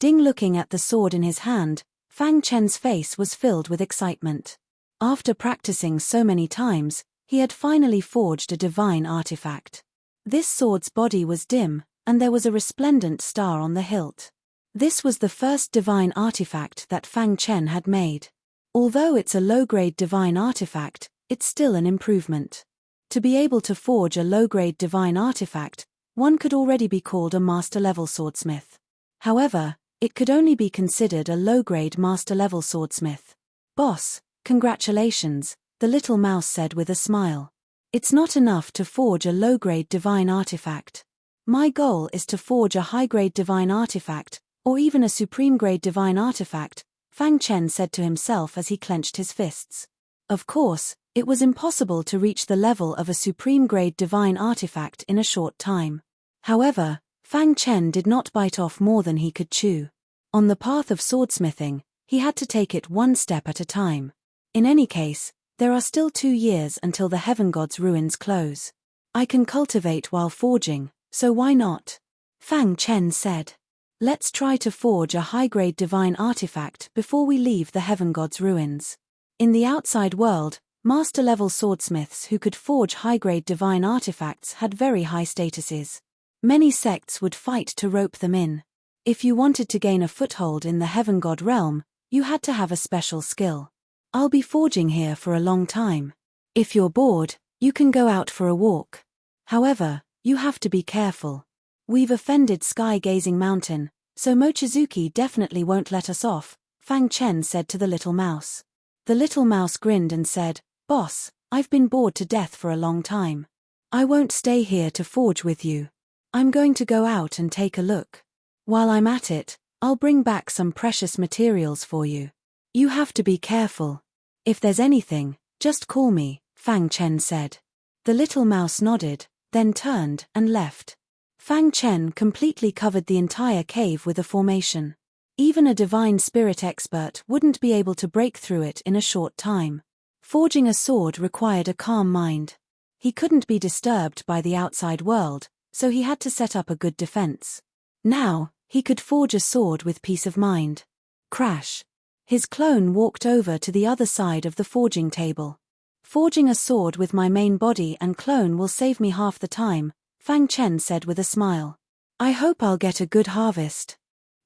Looking at the sword in his hand, Fang Chen's face was filled with excitement. After practicing so many times, he had finally forged a divine artifact. This sword's body was dim, and there was a resplendent star on the hilt. This was the first divine artifact that Fang Chen had made. Although it's a low-grade divine artifact, it's still an improvement. To be able to forge a low-grade divine artifact, one could already be called a master-level swordsmith. However, it could only be considered a low-grade master-level swordsmith. "Boss, congratulations," the little mouse said with a smile. "It's not enough to forge a low-grade divine artifact. My goal is to forge a high-grade divine artifact, or even a supreme-grade divine artifact," Fang Chen said to himself as he clenched his fists. Of course, it was impossible to reach the level of a supreme-grade divine artifact in a short time. However, Fang Chen did not bite off more than he could chew. On the path of swordsmithing, he had to take it one step at a time. In any case, there are still 2 years until the Heaven God's ruins close. I can cultivate while forging, so why not? Fang Chen said. Let's try to forge a high-grade divine artifact before we leave the Heaven God's ruins. In the outside world, master-level swordsmiths who could forge high-grade divine artifacts had very high statuses. Many sects would fight to rope them in. If you wanted to gain a foothold in the Heaven God realm, you had to have a special skill. I'll be forging here for a long time. If you're bored, you can go out for a walk. However, you have to be careful. We've offended Sky-Gazing Mountain, so Mochizuki definitely won't let us off, Fang Chen said to the little mouse. The little mouse grinned and said, "Boss, I've been bored to death for a long time. I won't stay here to forge with you. I'm going to go out and take a look. While I'm at it, I'll bring back some precious materials for you. You have to be careful. If there's anything, just call me," Fang Chen said. The little mouse nodded, then turned and left. Fang Chen completely covered the entire cave with a formation. Even a divine spirit expert wouldn't be able to break through it in a short time. Forging a sword required a calm mind. He couldn't be disturbed by the outside world, so he had to set up a good defense. Now, he could forge a sword with peace of mind. Crash. His clone walked over to the other side of the forging table. "Forging a sword with my main body and clone will save me half the time," Fang Chen said with a smile. "I hope I'll get a good harvest."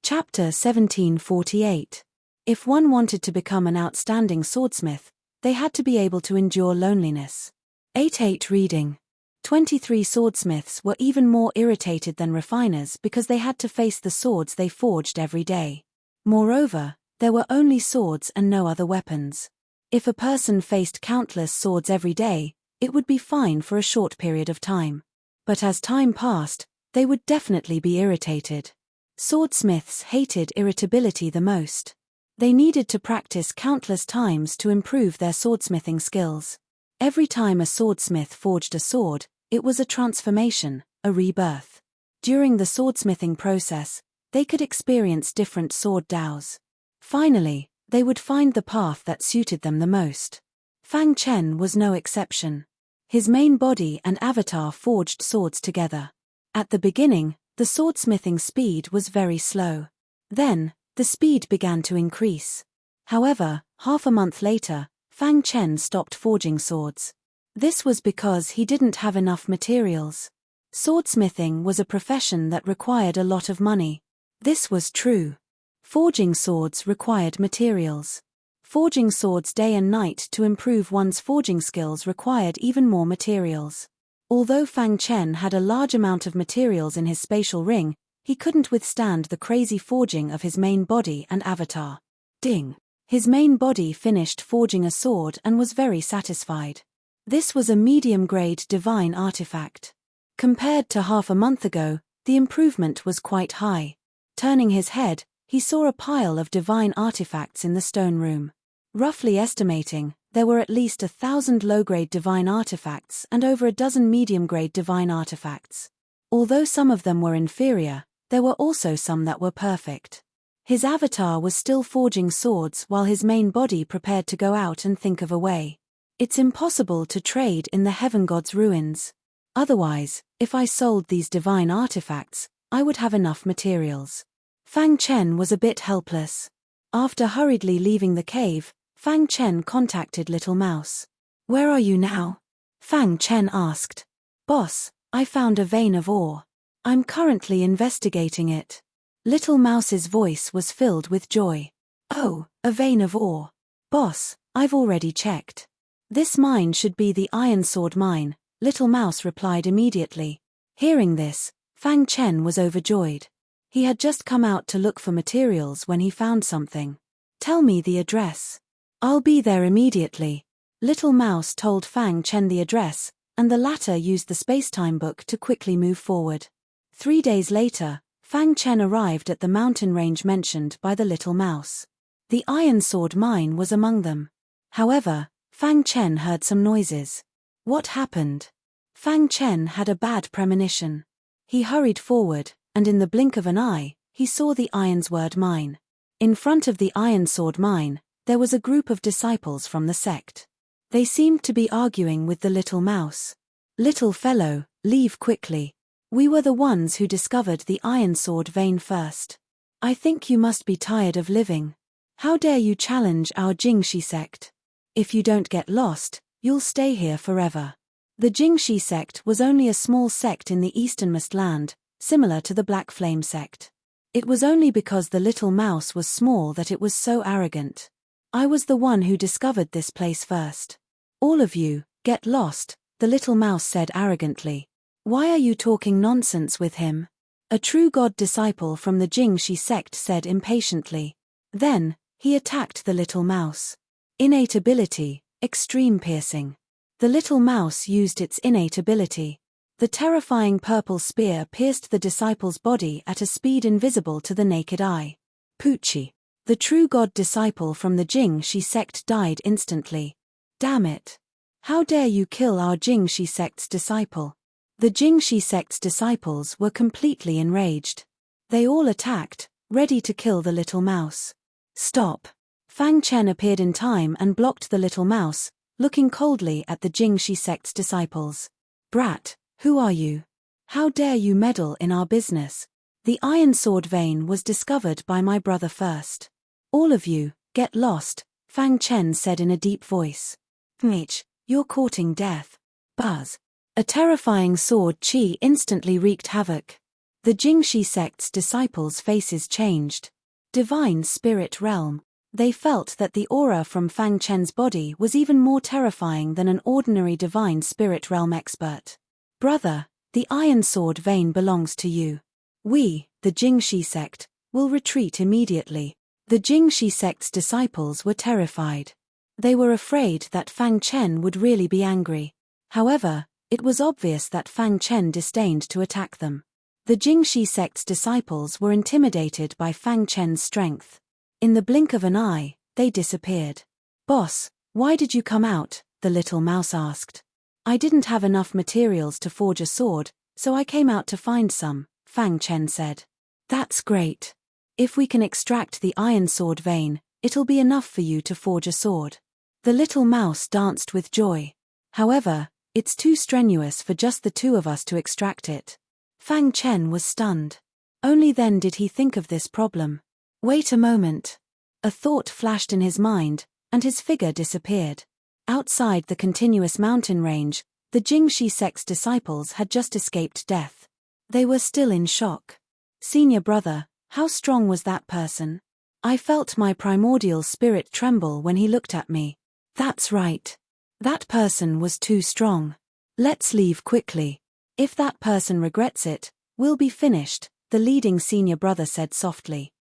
Chapter 1748. If one wanted to become an outstanding swordsmith, they had to be able to endure loneliness. 8.8 Reading. 23 swordsmiths were even more irritated than refiners because they had to face the swords they forged every day. Moreover, there were only swords and no other weapons. If a person faced countless swords every day, it would be fine for a short period of time. But as time passed, they would definitely be irritated. Swordsmiths hated irritability the most. They needed to practice countless times to improve their swordsmithing skills. Every time a swordsmith forged a sword, it was a transformation, a rebirth. During the swordsmithing process, they could experience different sword daos. Finally, they would find the path that suited them the most. Fang Chen was no exception. His main body and avatar forged swords together. At the beginning, the swordsmithing speed was very slow. Then, the speed began to increase. However, half a month later, Fang Chen stopped forging swords. This was because he didn't have enough materials. Swordsmithing was a profession that required a lot of money. This was true. Forging swords required materials. Forging swords day and night to improve one's forging skills required even more materials. Although Fang Chen had a large amount of materials in his spatial ring, he couldn't withstand the crazy forging of his main body and avatar. Ding! His main body finished forging a sword and was very satisfied. This was a medium-grade divine artifact. Compared to half a month ago, the improvement was quite high. Turning his head, he saw a pile of divine artifacts in the stone room. Roughly estimating, there were at least 1,000 low-grade divine artifacts and over a dozen medium-grade divine artifacts. Although some of them were inferior, there were also some that were perfect. His avatar was still forging swords while his main body prepared to go out and think of a way. It's impossible to trade in the Heaven God's ruins. Otherwise, if I sold these divine artifacts, I would have enough materials. Fang Chen was a bit helpless. After hurriedly leaving the cave, Fang Chen contacted Little Mouse. "Where are you now?" Fang Chen asked. "Boss, I found a vein of ore. I'm currently investigating it." Little Mouse's voice was filled with joy. "Oh, a vein of ore. Boss, I've already checked. This mine should be the Iron Sword mine," Little Mouse replied immediately. Hearing this, Fang Chen was overjoyed. He had just come out to look for materials when he found something. "Tell me the address." "I'll be there immediately." Little Mouse told Fang Chen the address, and the latter used the space-time book to quickly move forward. 3 days later, Fang Chen arrived at the mountain range mentioned by the Little Mouse. The Iron Sword mine was among them. However, Fang Chen heard some noises. What happened? Fang Chen had a bad premonition. He hurried forward, and in the blink of an eye, he saw the Iron Sword mine. In front of the Iron Sword mine, there was a group of disciples from the sect. They seemed to be arguing with the Little Mouse. "Little fellow, leave quickly. We were the ones who discovered the Iron Sword vein first. I think you must be tired of living. How dare you challenge our Jingxi sect? If you don't get lost, you'll stay here forever." The Jingxi sect was only a small sect in the easternmost land, similar to the Black Flame sect. It was only because the Little Mouse was small that it was so arrogant. "I was the one who discovered this place first. All of you, get lost," the Little Mouse said arrogantly. "Why are you talking nonsense with him?" A true God disciple from the Jingxi sect said impatiently. Then, he attacked the Little Mouse. Innate ability, extreme piercing. The Little Mouse used its innate ability. The terrifying purple spear pierced the disciple's body at a speed invisible to the naked eye. Poochie. The true God disciple from the Jingxi sect died instantly. "Damn it. How dare you kill our Jingxi sect's disciple?" The Jingxi sect's disciples were completely enraged. They all attacked, ready to kill the Little Mouse. "Stop." Fang Chen appeared in time and blocked the Little Mouse, looking coldly at the Jingxi sect's disciples. "Brat, who are you? How dare you meddle in our business? The Iron Sword vein was discovered by my brother first. All of you, get lost," Fang Chen said in a deep voice. "Mitch, you're courting death." Buzz. A terrifying sword chi instantly wreaked havoc. The Jingxi sect's disciples' faces changed. Divine Spirit Realm. They felt that the aura from Fang Chen's body was even more terrifying than an ordinary Divine Spirit Realm expert. "Brother, the Iron Sword vein belongs to you. We, the Jingxi sect, will retreat immediately." The Jingxi sect's disciples were terrified. They were afraid that Fang Chen would really be angry. However, it was obvious that Fang Chen disdained to attack them. The Jingxi sect's disciples were intimidated by Fang Chen's strength. In the blink of an eye, they disappeared. "Boss, why did you come out?" the Little Mouse asked. "I didn't have enough materials to forge a sword, so I came out to find some," Fang Chen said. "That's great. If we can extract the Iron Sword vein, it'll be enough for you to forge a sword." The Little Mouse danced with joy. "However, it's too strenuous for just the two of us to extract it." Fang Chen was stunned. Only then did he think of this problem. Wait a moment. A thought flashed in his mind, and his figure disappeared. Outside the continuous mountain range, the Jingxi sect's disciples had just escaped death. They were still in shock. Senior brother, how strong was that person? I felt my primordial spirit tremble when he looked at me. That's right. That person was too strong. Let's leave quickly. If that person regrets it, we'll be finished, the leading senior brother said softly.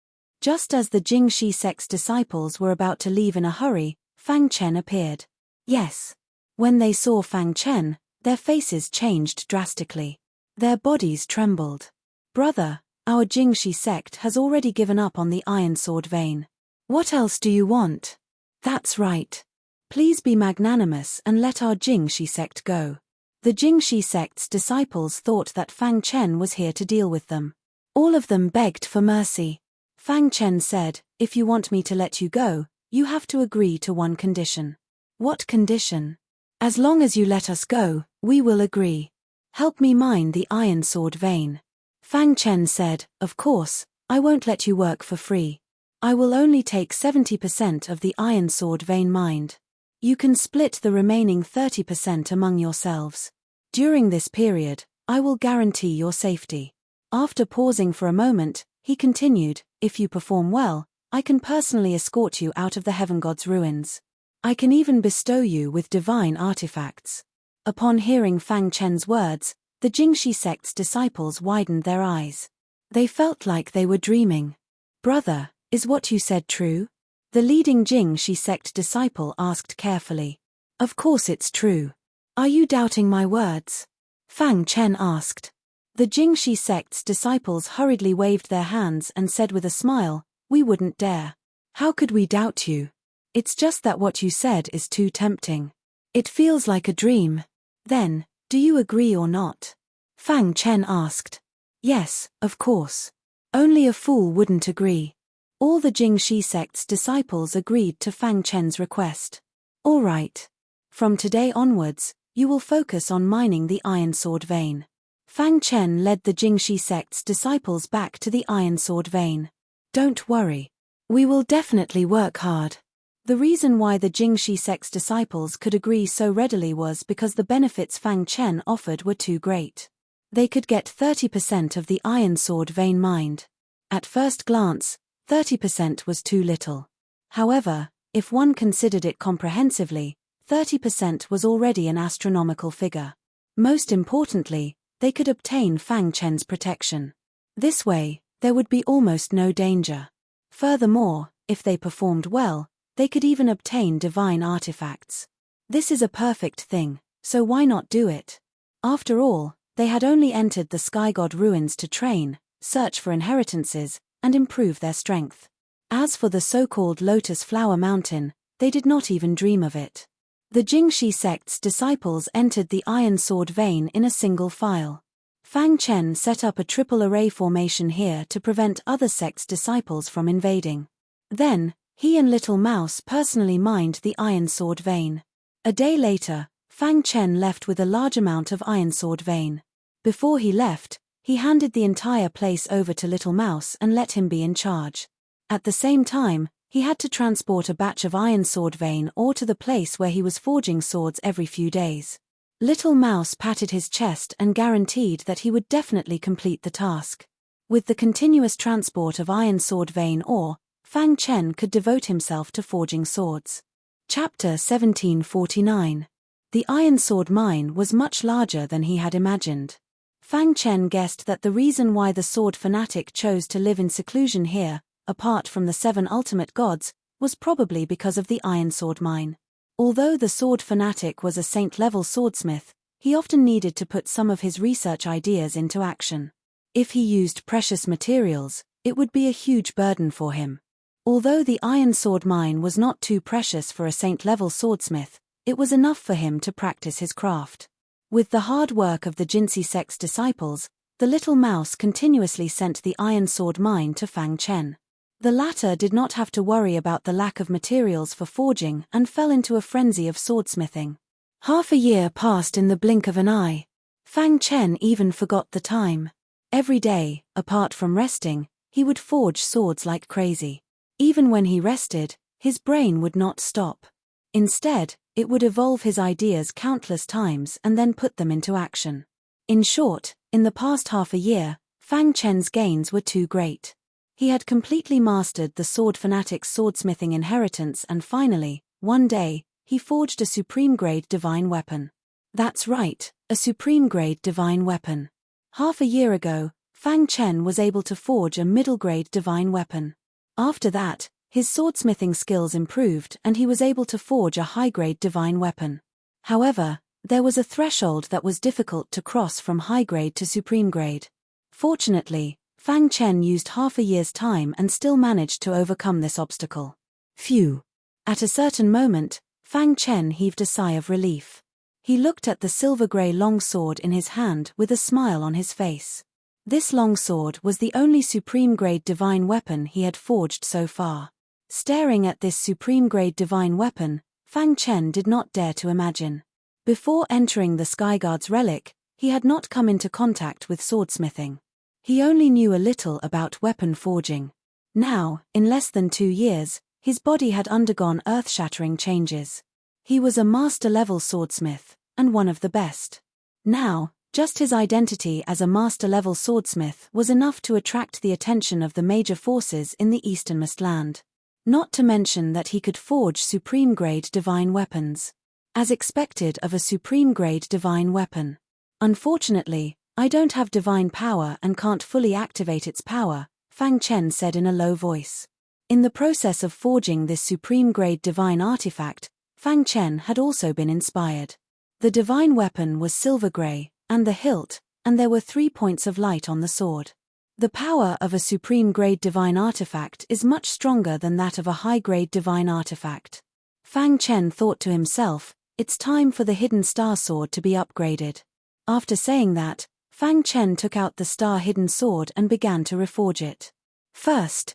Just as the Jingxi sect's disciples were about to leave in a hurry, Fang Chen appeared. Yes. When they saw Fang Chen, their faces changed drastically. Their bodies trembled. Brother, our Jingxi sect has already given up on the Iron Sword vein. What else do you want? That's right. Please be magnanimous and let our Jingxi sect go. The Jingxi sect's disciples thought that Fang Chen was here to deal with them. All of them begged for mercy. Fang Chen said, if you want me to let you go, you have to agree to one condition. What condition? As long as you let us go, we will agree. Help me mine the Iron Sword vein. Fang Chen said, of course, I won't let you work for free. I will only take 70% of the Iron Sword vein mined. You can split the remaining 30% among yourselves. During this period, I will guarantee your safety. After pausing for a moment, he continued, if you perform well, I can personally escort you out of the Heaven God's ruins. I can even bestow you with divine artifacts. Upon hearing Fang Chen's words, the Jingxi sect's disciples widened their eyes. They felt like they were dreaming. Brother, is what you said true? The leading Jingxi sect disciple asked carefully. Of course it's true. Are you doubting my words? Fang Chen asked. The Jingxi sect's disciples hurriedly waved their hands and said with a smile, we wouldn't dare. How could we doubt you? It's just that what you said is too tempting. It feels like a dream. Then, do you agree or not? Fang Chen asked. Yes, of course. Only a fool wouldn't agree. All the Jingxi sect's disciples agreed to Fang Chen's request. All right. From today onwards, you will focus on mining the Iron Sword vein. Fang Chen led the Jingxi sect's disciples back to the Iron Sword vein. Don't worry. We will definitely work hard. The reason why the Jingxi sect's disciples could agree so readily was because the benefits Fang Chen offered were too great. They could get 30% of the Iron Sword vein mined. At first glance, 30% was too little. However, if one considered it comprehensively, 30% was already an astronomical figure. Most importantly, they could obtain Fang Chen's protection. This way, there would be almost no danger. Furthermore, if they performed well, they could even obtain divine artifacts. This is a perfect thing, so why not do it? After all, they had only entered the Sky God ruins to train, search for inheritances, and improve their strength. As for the so-called Lotus Flower Mountain, they did not even dream of it. The Jingxi sect's disciples entered the Iron Sword vein in a single file. Fang Chen set up a triple array formation here to prevent other sects' disciples from invading. Then, he and Little Mouse personally mined the Iron Sword vein. A day later, Fang Chen left with a large amount of Iron Sword vein. Before he left, he handed the entire place over to Little Mouse and let him be in charge. At the same time, he had to transport a batch of Iron Sword vein ore to the place where he was forging swords every few days. Little Mouse patted his chest and guaranteed that he would definitely complete the task. With the continuous transport of Iron Sword vein ore, Fang Chen could devote himself to forging swords. Chapter 1749. The Iron Sword mine was much larger than he had imagined. Fang Chen guessed that the reason why the sword fanatic chose to live in seclusion here, apart from the 7 ultimate gods, was probably because of the Iron Sword mine. Although the sword fanatic was a saint-level swordsmith, he often needed to put some of his research ideas into action. If he used precious materials, it would be a huge burden for him. Although the Iron Sword mine was not too precious for a saint-level swordsmith, it was enough for him to practice his craft. With the hard work of the Jingxi sect's disciples, the Little Mouse continuously sent the Iron Sword mine to Fang Chen. The latter did not have to worry about the lack of materials for forging and fell into a frenzy of swordsmithing. Half a year passed in the blink of an eye. Fang Chen even forgot the time. Every day, apart from resting, he would forge swords like crazy. Even when he rested, his brain would not stop. Instead, It would evolve his ideas countless times and then put them into action. In short, in the past half a year, Fang Chen's gains were too great. He had completely mastered the sword fanatic's swordsmithing inheritance and finally, one day, he forged a supreme-grade divine weapon. That's right, a supreme-grade divine weapon. Half a year ago, Fang Chen was able to forge a middle-grade divine weapon. After that, his swordsmithing skills improved and he was able to forge a high-grade divine weapon. However, there was a threshold that was difficult to cross from high-grade to supreme-grade. Fortunately, Fang Chen used half a year's time and still managed to overcome this obstacle. Phew! At a certain moment, Fang Chen heaved a sigh of relief. He looked at the silver-grey longsword in his hand with a smile on his face. This longsword was the only supreme-grade divine weapon he had forged so far. Staring at this supreme-grade divine weapon, Fang Chen did not dare to imagine. Before entering the Skyguard's relic, he had not come into contact with swordsmithing. He only knew a little about weapon forging. Now, in less than 2 years, his body had undergone earth-shattering changes. He was a master-level swordsmith, and one of the best. Now, just his identity as a master-level swordsmith was enough to attract the attention of the major forces in the easternmost land. Not to mention that he could forge supreme-grade divine weapons. As expected of a supreme-grade divine weapon. Unfortunately, I don't have divine power and can't fully activate its power, Fang Chen said in a low voice. In the process of forging this supreme-grade divine artifact, Fang Chen had also been inspired. The divine weapon was silver-grey, and the hilt, and there were 3 points of light on the sword. The power of a supreme-grade divine artifact is much stronger than that of a high-grade divine artifact. Fang Chen thought to himself, it's time for the hidden star sword to be upgraded. After saying that, Fang Chen took out the star-hidden sword and began to reforge it. First,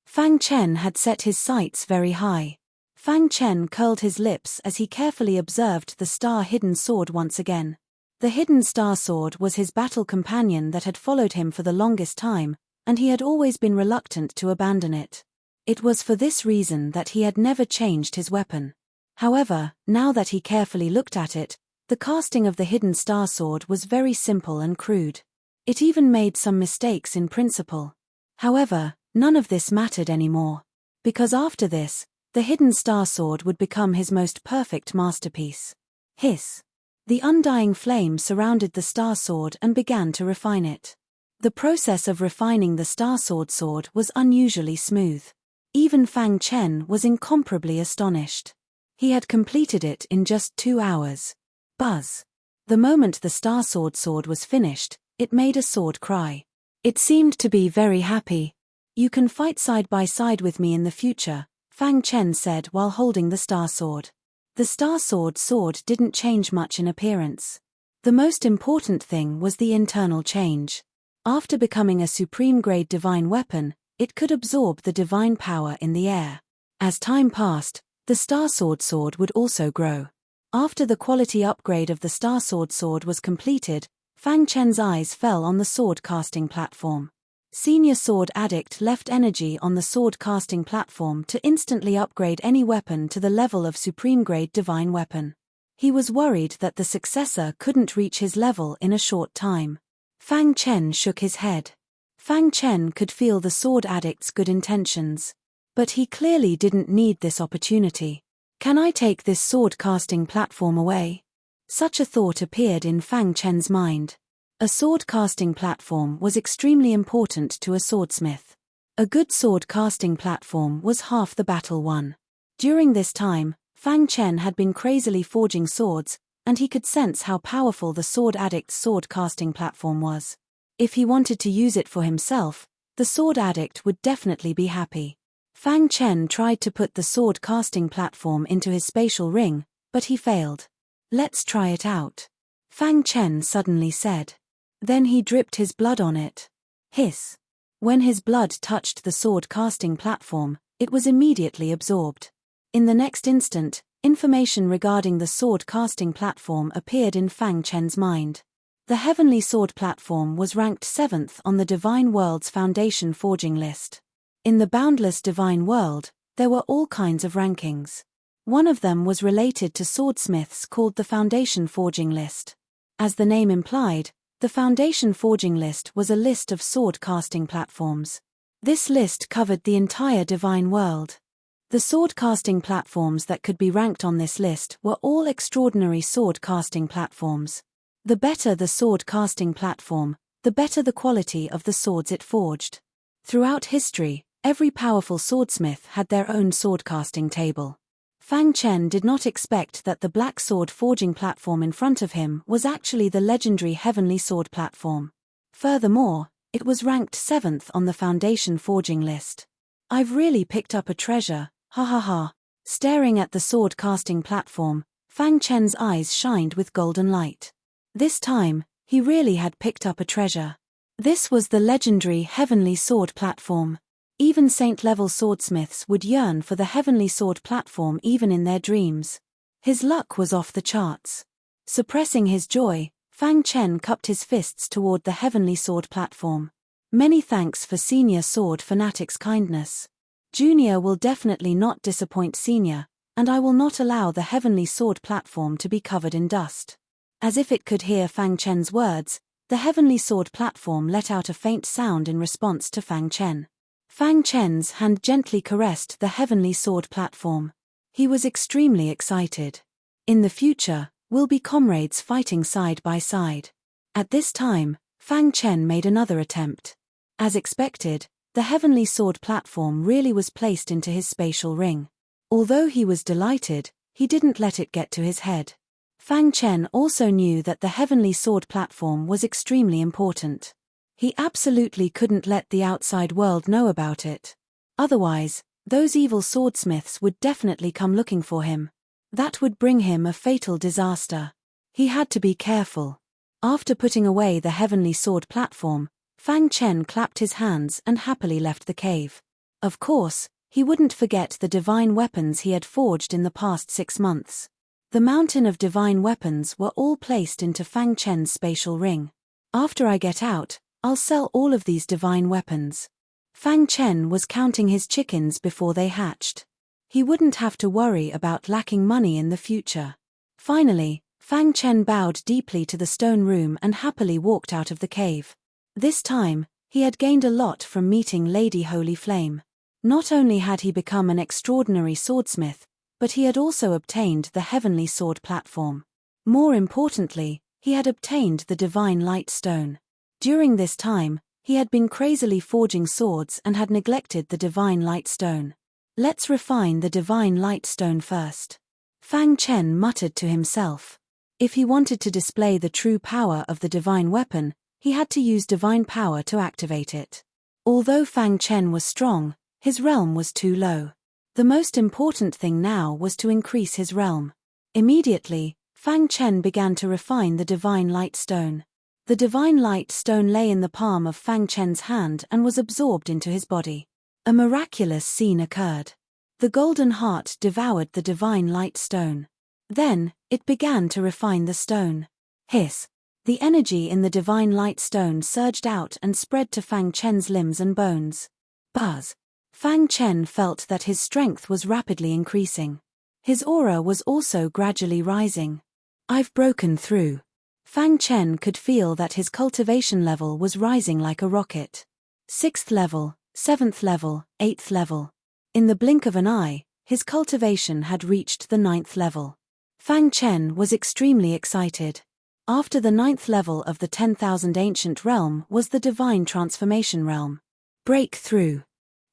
Fang Chen had set his sights very high. Fang Chen curled his lips as he carefully observed the star-hidden sword once again. The hidden star sword was his battle companion that had followed him for the longest time, and he had always been reluctant to abandon it. It was for this reason that he had never changed his weapon. However, now that he carefully looked at it, the casting of the hidden star sword was very simple and crude. It even made some mistakes in principle. However, none of this mattered anymore. Because after this, the hidden star sword would become his most perfect masterpiece. Hiss! The undying flame surrounded the star sword and began to refine it. The process of refining the star sword was unusually smooth. Even Fang Chen was incomparably astonished. He had completed it in just 2 hours. Buzz! The moment the star sword was finished, it made a sword cry. It seemed to be very happy. You can fight side by side with me in the future, Fang Chen said while holding the star sword. The star sword didn't change much in appearance. The most important thing was the internal change. After becoming a supreme-grade divine weapon, it could absorb the divine power in the air. As time passed, the star sword would also grow. After the quality upgrade of the star sword was completed, Fang Chen's eyes fell on the sword casting platform. Senior Sword Addict left energy on the sword casting platform to instantly upgrade any weapon to the level of supreme-grade divine weapon. He was worried that the successor couldn't reach his level in a short time. Fang Chen shook his head. Fang Chen could feel the Sword Addict's good intentions. But he clearly didn't need this opportunity. Can I take this sword casting platform away? Such a thought appeared in Fang Chen's mind. A sword casting platform was extremely important to a swordsmith. A good sword casting platform was half the battle won. During this time, Fang Chen had been crazily forging swords, and he could sense how powerful the Sword Addict's sword casting platform was. If he wanted to use it for himself, the Sword Addict would definitely be happy. Fang Chen tried to put the sword casting platform into his spatial ring, but he failed. Let's try it out, Fang Chen suddenly said. Then he dripped his blood on it. Hiss! When his blood touched the sword casting platform, it was immediately absorbed. In the next instant, information regarding the sword casting platform appeared in Fang Chen's mind. The Heavenly Sword platform was ranked 7th on the Divine World's Foundation forging list. In the boundless divine world, there were all kinds of rankings. One of them was related to swordsmiths called the Foundation Forging List. As the name implied, the Foundation Forging List was a list of sword casting platforms. This list covered the entire divine world. The sword casting platforms that could be ranked on this list were all extraordinary sword casting platforms. The better the sword casting platform, the better the quality of the swords it forged. Throughout history, every powerful swordsmith had their own sword casting table. Fang Chen did not expect that the black sword forging platform in front of him was actually the legendary heavenly sword platform. Furthermore, it was ranked 7th on the Foundation Forging list. I've really picked up a treasure, ha ha ha. Staring at the sword casting platform, Fang Chen's eyes shined with golden light. This time, he really had picked up a treasure. This was the legendary heavenly sword platform. Even saint-level swordsmiths would yearn for the heavenly sword platform even in their dreams. His luck was off the charts. Suppressing his joy, Fang Chen cupped his fists toward the heavenly sword platform. Many thanks for Senior Sword Fanatic's kindness. Junior will definitely not disappoint Senior, and I will not allow the heavenly sword platform to be covered in dust. As if it could hear Fang Chen's words, the heavenly sword platform let out a faint sound in response to Fang Chen. Fang Chen's hand gently caressed the heavenly sword platform. He was extremely excited. In the future, we'll be comrades fighting side by side. At this time, Fang Chen made another attempt. As expected, the heavenly sword platform really was placed into his spatial ring. Although he was delighted, he didn't let it get to his head. Fang Chen also knew that the heavenly sword platform was extremely important. He absolutely couldn't let the outside world know about it. Otherwise, those evil swordsmiths would definitely come looking for him. That would bring him a fatal disaster. He had to be careful. After putting away the heavenly sword platform, Fang Chen clapped his hands and happily left the cave. Of course, he wouldn't forget the divine weapons he had forged in the past 6 months. The mountain of divine weapons were all placed into Fang Chen's spatial ring. After I get out, I'll sell all of these divine weapons. Fang Chen was counting his chickens before they hatched. He wouldn't have to worry about lacking money in the future. Finally, Fang Chen bowed deeply to the stone room and happily walked out of the cave. This time, he had gained a lot from meeting Lady Holy Flame. Not only had he become an extraordinary swordsmith, but he had also obtained the heavenly sword platform. More importantly, he had obtained the divine light stone. During this time, he had been crazily forging swords and had neglected the divine light stone. Let's refine the divine light stone first. Fang Chen muttered to himself. If he wanted to display the true power of the divine weapon, he had to use divine power to activate it. Although Fang Chen was strong, his realm was too low. The most important thing now was to increase his realm. Immediately, Fang Chen began to refine the divine light stone. The divine light stone lay in the palm of Fang Chen's hand and was absorbed into his body. A miraculous scene occurred. The golden heart devoured the divine light stone. Then, it began to refine the stone. Hiss! The energy in the divine light stone surged out and spread to Fang Chen's limbs and bones. Buzz! Fang Chen felt that his strength was rapidly increasing. His aura was also gradually rising. I've broken through. Fang Chen could feel that his cultivation level was rising like a rocket. 6th level, 7th level, 8th level. In the blink of an eye, his cultivation had reached the 9th level. Fang Chen was extremely excited. After the 9th level of the 10,000 Ancient Realm was the Divine Transformation Realm. Breakthrough.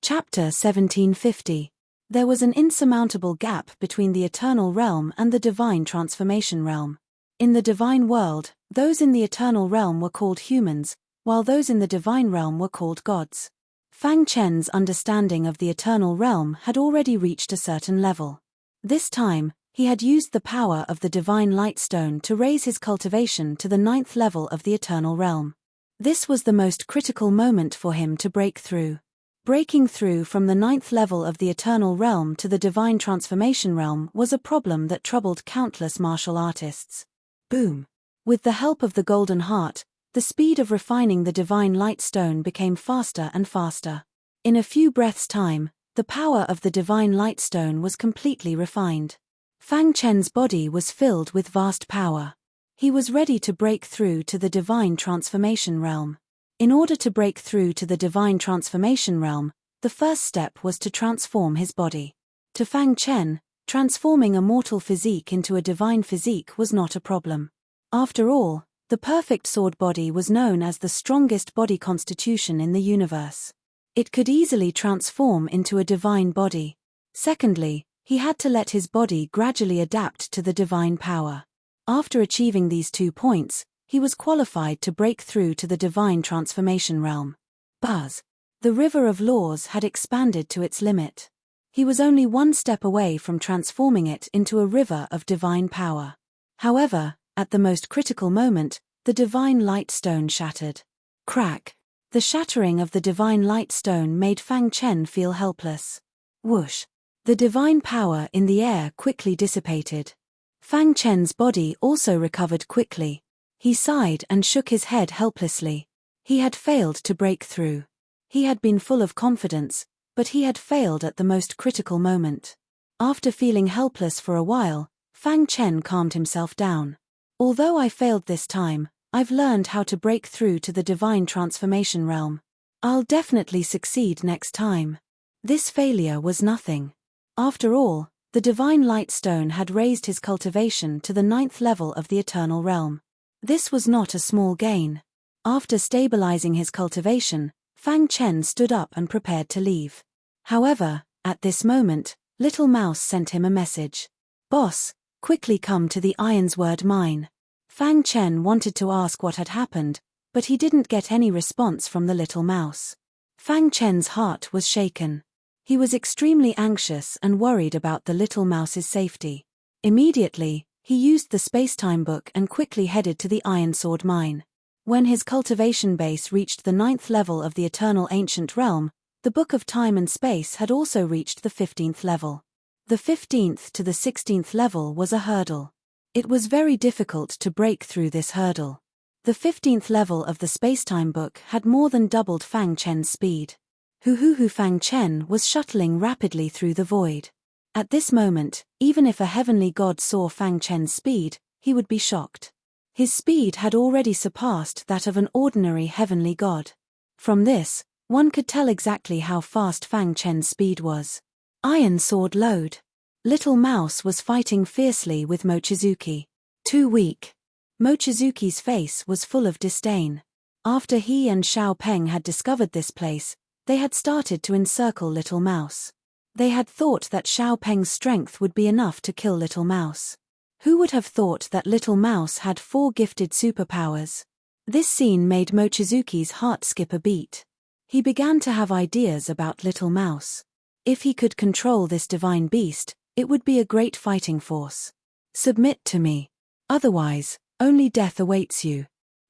Chapter 1750. There was an insurmountable gap between the Eternal Realm and the Divine Transformation Realm. In the Divine World, those in the Eternal Realm were called humans, while those in the Divine Realm were called gods. Fang Chen's understanding of the Eternal Realm had already reached a certain level. This time, he had used the power of the Divine Light Stone to raise his cultivation to the 9th level of the Eternal Realm. This was the most critical moment for him to break through. Breaking through from the 9th level of the Eternal Realm to the Divine Transformation Realm was a problem that troubled countless martial artists. Boom! With the help of the Golden Heart, the speed of refining the Divine Light Stone became faster and faster. In a few breaths' time, the power of the Divine Light Stone was completely refined. Fang Chen's body was filled with vast power. He was ready to break through to the divine transformation realm. In order to break through to the divine transformation realm, the first step was to transform his body. To Fang Chen, transforming a mortal physique into a divine physique was not a problem. After all, the perfect sword body was known as the strongest body constitution in the universe. It could easily transform into a divine body. Secondly, he had to let his body gradually adapt to the divine power. After achieving these 2 points, he was qualified to break through to the divine transformation realm. Buzz. The river of laws had expanded to its limit. He was only 1 step away from transforming it into a river of divine power. However, at the most critical moment, the divine light stone shattered. Crack. The shattering of the divine light stone made Fang Chen feel helpless. Whoosh. The divine power in the air quickly dissipated. Fang Chen's body also recovered quickly. He sighed and shook his head helplessly. He had failed to break through. He had been full of confidence, but he had failed at the most critical moment. After feeling helpless for a while, Fang Chen calmed himself down. Although I failed this time, I've learned how to break through to the divine transformation realm. I'll definitely succeed next time. This failure was nothing. After all, the divine light stone had raised his cultivation to the 9th level of the eternal realm. This was not a small gain. After stabilizing his cultivation, Fang Chen stood up and prepared to leave. However, at this moment, Little Mouse sent him a message. "Boss, quickly come to the Ironsword mine." Fang Chen wanted to ask what had happened, but he didn't get any response from the little mouse. Fang Chen's heart was shaken. He was extremely anxious and worried about the little mouse's safety. Immediately, he used the space-time book and quickly headed to the Iron Sword mine. When his cultivation base reached the 9th level of the Eternal Ancient Realm, the Book of Time and Space had also reached the 15th level. The 15th to the 16th level was a hurdle. It was very difficult to break through this hurdle. The 15th level of the space-time book had more than doubled Fang Chen's speed. Fang Chen was shuttling rapidly through the void. At this moment, even if a heavenly god saw Fang Chen's speed, he would be shocked. His speed had already surpassed that of an ordinary heavenly god. From this, one could tell exactly how fast Fang Chen's speed was. Iron Sword load. Little Mouse was fighting fiercely with Mochizuki. Too weak. Mochizuki's face was full of disdain. After he and Xiao Peng had discovered this place, they had started to encircle Little Mouse. They had thought that Xiao Peng's strength would be enough to kill Little Mouse. Who would have thought that Little Mouse had 4 gifted superpowers? This scene made Mochizuki's heart skip a beat. He began to have ideas about Little Mouse. If he could control this divine beast, it would be a great fighting force. Submit to me. Otherwise, only death awaits you.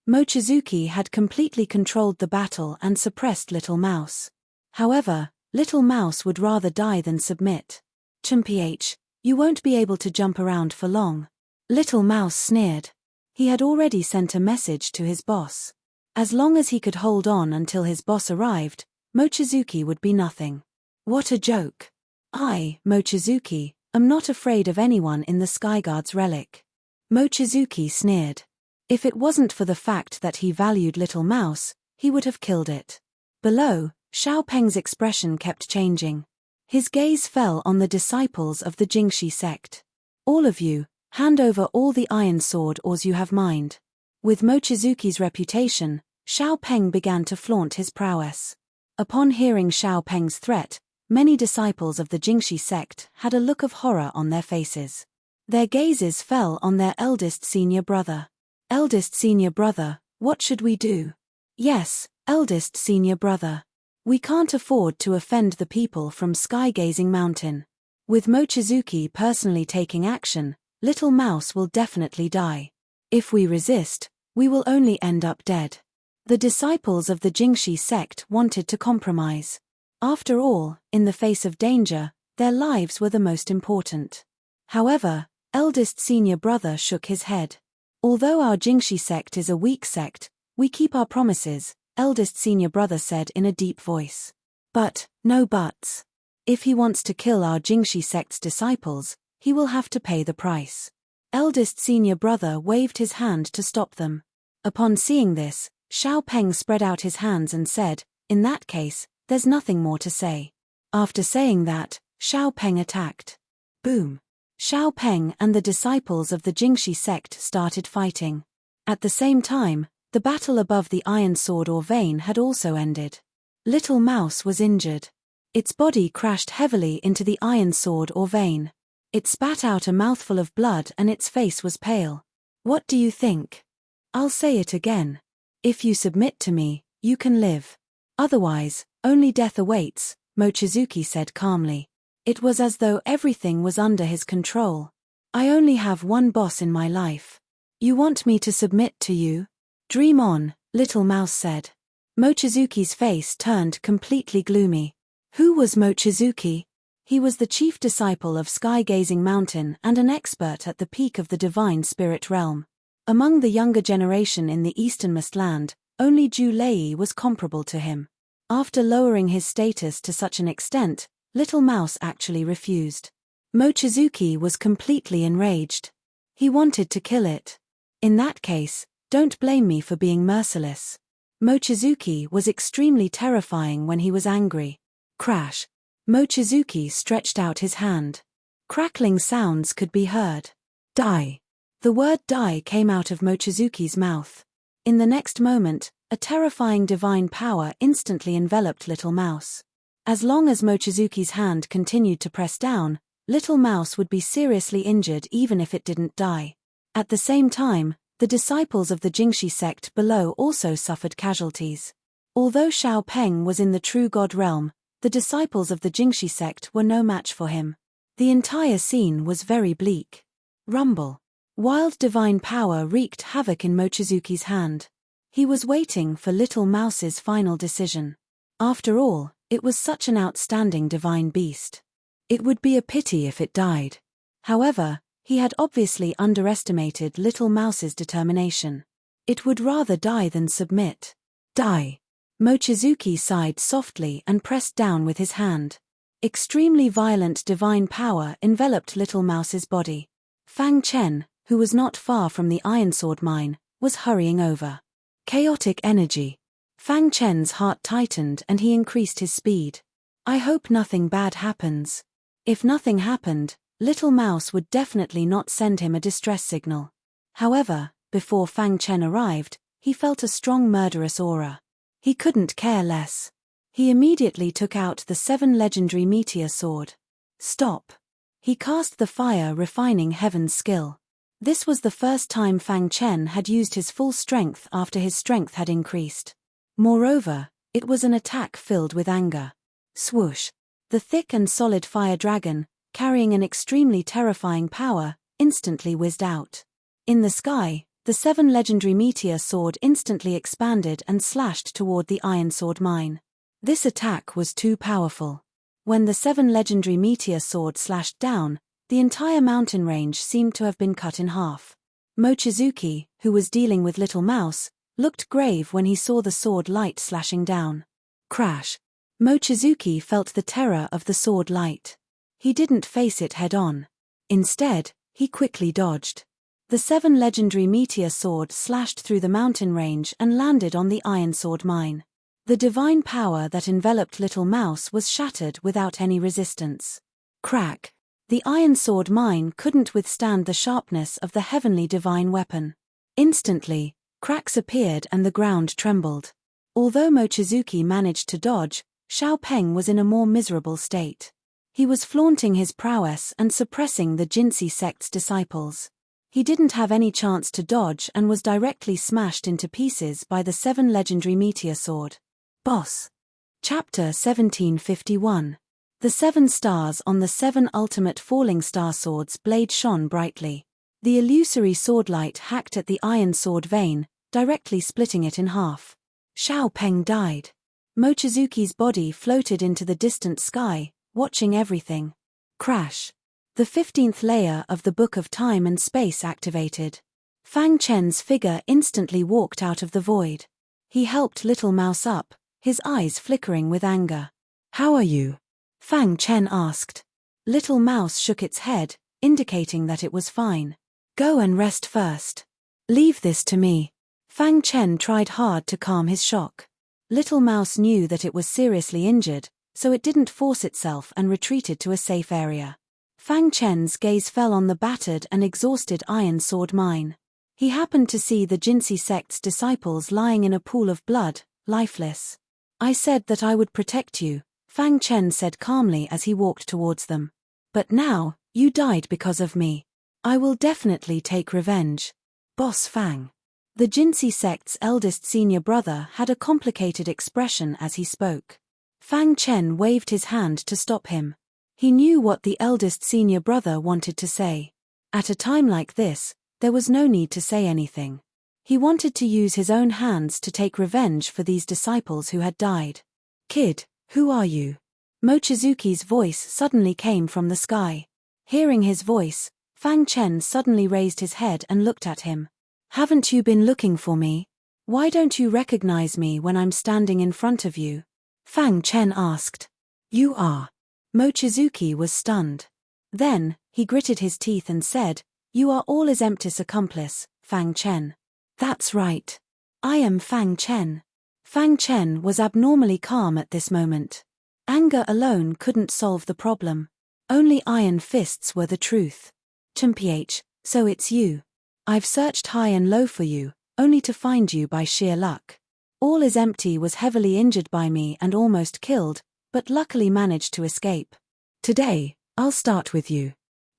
Mochizuki had completely controlled the battle and suppressed Little Mouse. However, Little Mouse would rather die than submit. "Chumph, you won't be able to jump around for long." Little Mouse sneered. He had already sent a message to his boss. As long as he could hold on until his boss arrived, Mochizuki would be nothing. What a joke. I, Mochizuki, am not afraid of anyone in the Skyguard's relic. Mochizuki sneered. If it wasn't for the fact that he valued Little Mouse, he would have killed it. Below, Xiao Peng's expression kept changing. His gaze fell on the disciples of the Jingxi sect. "All of you, hand over all the iron sword ores you have mined." With Mochizuki's reputation, Xiao Peng began to flaunt his prowess. Upon hearing Xiao Peng's threat, many disciples of the Jingxi sect had a look of horror on their faces. Their gazes fell on their eldest senior brother. "Eldest senior brother, what should we do?" "Yes, eldest senior brother. We can't afford to offend the people from Sky-Gazing Mountain. With Mochizuki personally taking action, Little Mouse will definitely die. If we resist, we will only end up dead." The disciples of the Jingxi sect wanted to compromise. After all, in the face of danger, their lives were the most important. However, eldest senior brother shook his head. "Although our Jingxi sect is a weak sect, we keep our promises," eldest senior brother said in a deep voice. "But, no buts. If he wants to kill our Jingxi sect's disciples, He will have to pay the price. Eldest senior brother waved his hand to stop them. Upon seeing this, Xiao Peng spread out his hands and said, "In that case, there's nothing more to say." After saying that, Xiao Peng attacked. Boom! Xiao Peng and the disciples of the Jingxi sect started fighting. At the same time, the battle above the iron sword or vein had also ended. Little Mouse was injured. Its body crashed heavily into the iron sword or vein. It spat out a mouthful of blood and its face was pale. "What do you think? I'll say it again. If you submit to me, you can live. Otherwise, only death awaits," Mochizuki said calmly. It was as though everything was under his control. "I only have one boss in my life. You want me to submit to you? Dream on," Little Mouse said. Mochizuki's face turned completely gloomy. Who was Mochizuki? He was the chief disciple of Sky-Gazing Mountain and an expert at the peak of the divine spirit realm. Among the younger generation in the easternmost land, only Ju Lei was comparable to him. After lowering his status to such an extent, Little Mouse actually refused. Mochizuki was completely enraged. He wanted to kill it. "In that case, don't blame me for being merciless." Mochizuki was extremely terrifying when he was angry. Crash! Mochizuki stretched out his hand. Crackling sounds could be heard. "Die!" The word "die" came out of Mochizuki's mouth. In the next moment, a terrifying divine power instantly enveloped Little Mouse. As long as Mochizuki's hand continued to press down, Little Mouse would be seriously injured even if it didn't die. At the same time, the disciples of the Jingxi sect below also suffered casualties. Although Xiao Peng was in the true God realm, the disciples of the Jingxi sect were no match for him. The entire scene was very bleak. Rumble. Wild divine power wreaked havoc in Mochizuki's hand. He was waiting for Little Mouse's final decision. After all, it was such an outstanding divine beast. It would be a pity if it died. However, he had obviously underestimated Little Mouse's determination. It would rather die than submit. "Die!" Mochizuki sighed softly and pressed down with his hand. Extremely violent divine power enveloped Little Mouse's body. Fang Chen, who was not far from the iron sword mine, was hurrying over. Chaotic energy. Fang Chen's heart tightened and he increased his speed. "I hope nothing bad happens." If nothing happened, Little Mouse would definitely not send him a distress signal. However, before Fang Chen arrived, he felt a strong murderous aura. He couldn't care less. He immediately took out the 7 legendary meteor sword. "Stop." He cast the fire refining heaven's skill. This was the first time Fang Chen had used his full strength after his strength had increased. Moreover, it was an attack filled with anger. Swoosh! The thick and solid fire dragon, carrying an extremely terrifying power, instantly whizzed out. In the sky, the 7 legendary meteor sword instantly expanded and slashed toward the iron sword mine. This attack was too powerful. When the 7 legendary meteor sword slashed down, the entire mountain range seemed to have been cut in half. Mochizuki, who was dealing with Little Mouse, looked grave when he saw the sword light slashing down. Crash! Mochizuki felt the terror of the sword light. He didn't face it head-on. Instead, he quickly dodged. The 7 legendary meteor sword slashed through the mountain range and landed on the iron sword mine. The divine power that enveloped Little Mouse was shattered without any resistance. Crack! The iron sword mine couldn't withstand the sharpness of the heavenly divine weapon. Instantly, cracks appeared and the ground trembled. Although Mochizuki managed to dodge, Xiao Peng was in a more miserable state. He was flaunting his prowess and suppressing the Jingxi sect's disciples. He didn't have any chance to dodge and was directly smashed into pieces by the 7 legendary meteor sword. Boss. Chapter 1751. The 7 stars on the 7 ultimate falling star sword's blade shone brightly. The illusory swordlight hacked at the iron sword vein, directly splitting it in half. Xiao Peng died. Mochizuki's body floated into the distant sky, watching everything. Crash! The 15th layer of the Book of Time and Space activated. Fang Chen's figure instantly walked out of the void. He helped Little Mouse up, his eyes flickering with anger. "How are you?" Fang Chen asked. Little Mouse shook its head, indicating that it was fine. Go and rest first. Leave this to me. Fang Chen tried hard to calm his shock. Little Mouse knew that it was seriously injured, so it didn't force itself and retreated to a safe area. Fang Chen's gaze fell on the battered and exhausted Iron Sword mine. He happened to see the Jinsi sect's disciples lying in a pool of blood, lifeless. I said that I would protect you, Fang Chen said calmly as he walked towards them. But now, you died because of me. I will definitely take revenge. Boss Fang. The Jinsi sect's eldest senior brother had a complicated expression as he spoke. Fang Chen waved his hand to stop him. He knew what the eldest senior brother wanted to say. At a time like this, there was no need to say anything. He wanted to use his own hands to take revenge for these disciples who had died. Kid, who are you? Mochizuki's voice suddenly came from the sky. Hearing his voice, Fang Chen suddenly raised his head and looked at him. Haven't you been looking for me? Why don't you recognize me when I'm standing in front of you? Fang Chen asked. You are. Mochizuki was stunned. Then, he gritted his teeth and said, You are all his empty's accomplice, Fang Chen. That's right. I am Fang Chen. Fang Chen was abnormally calm at this moment. Anger alone couldn't solve the problem. Only iron fists were the truth. Chumph, so it's you. I've searched high and low for you, only to find you by sheer luck. All is empty was heavily injured by me and almost killed, but luckily managed to escape. Today, I'll start with you.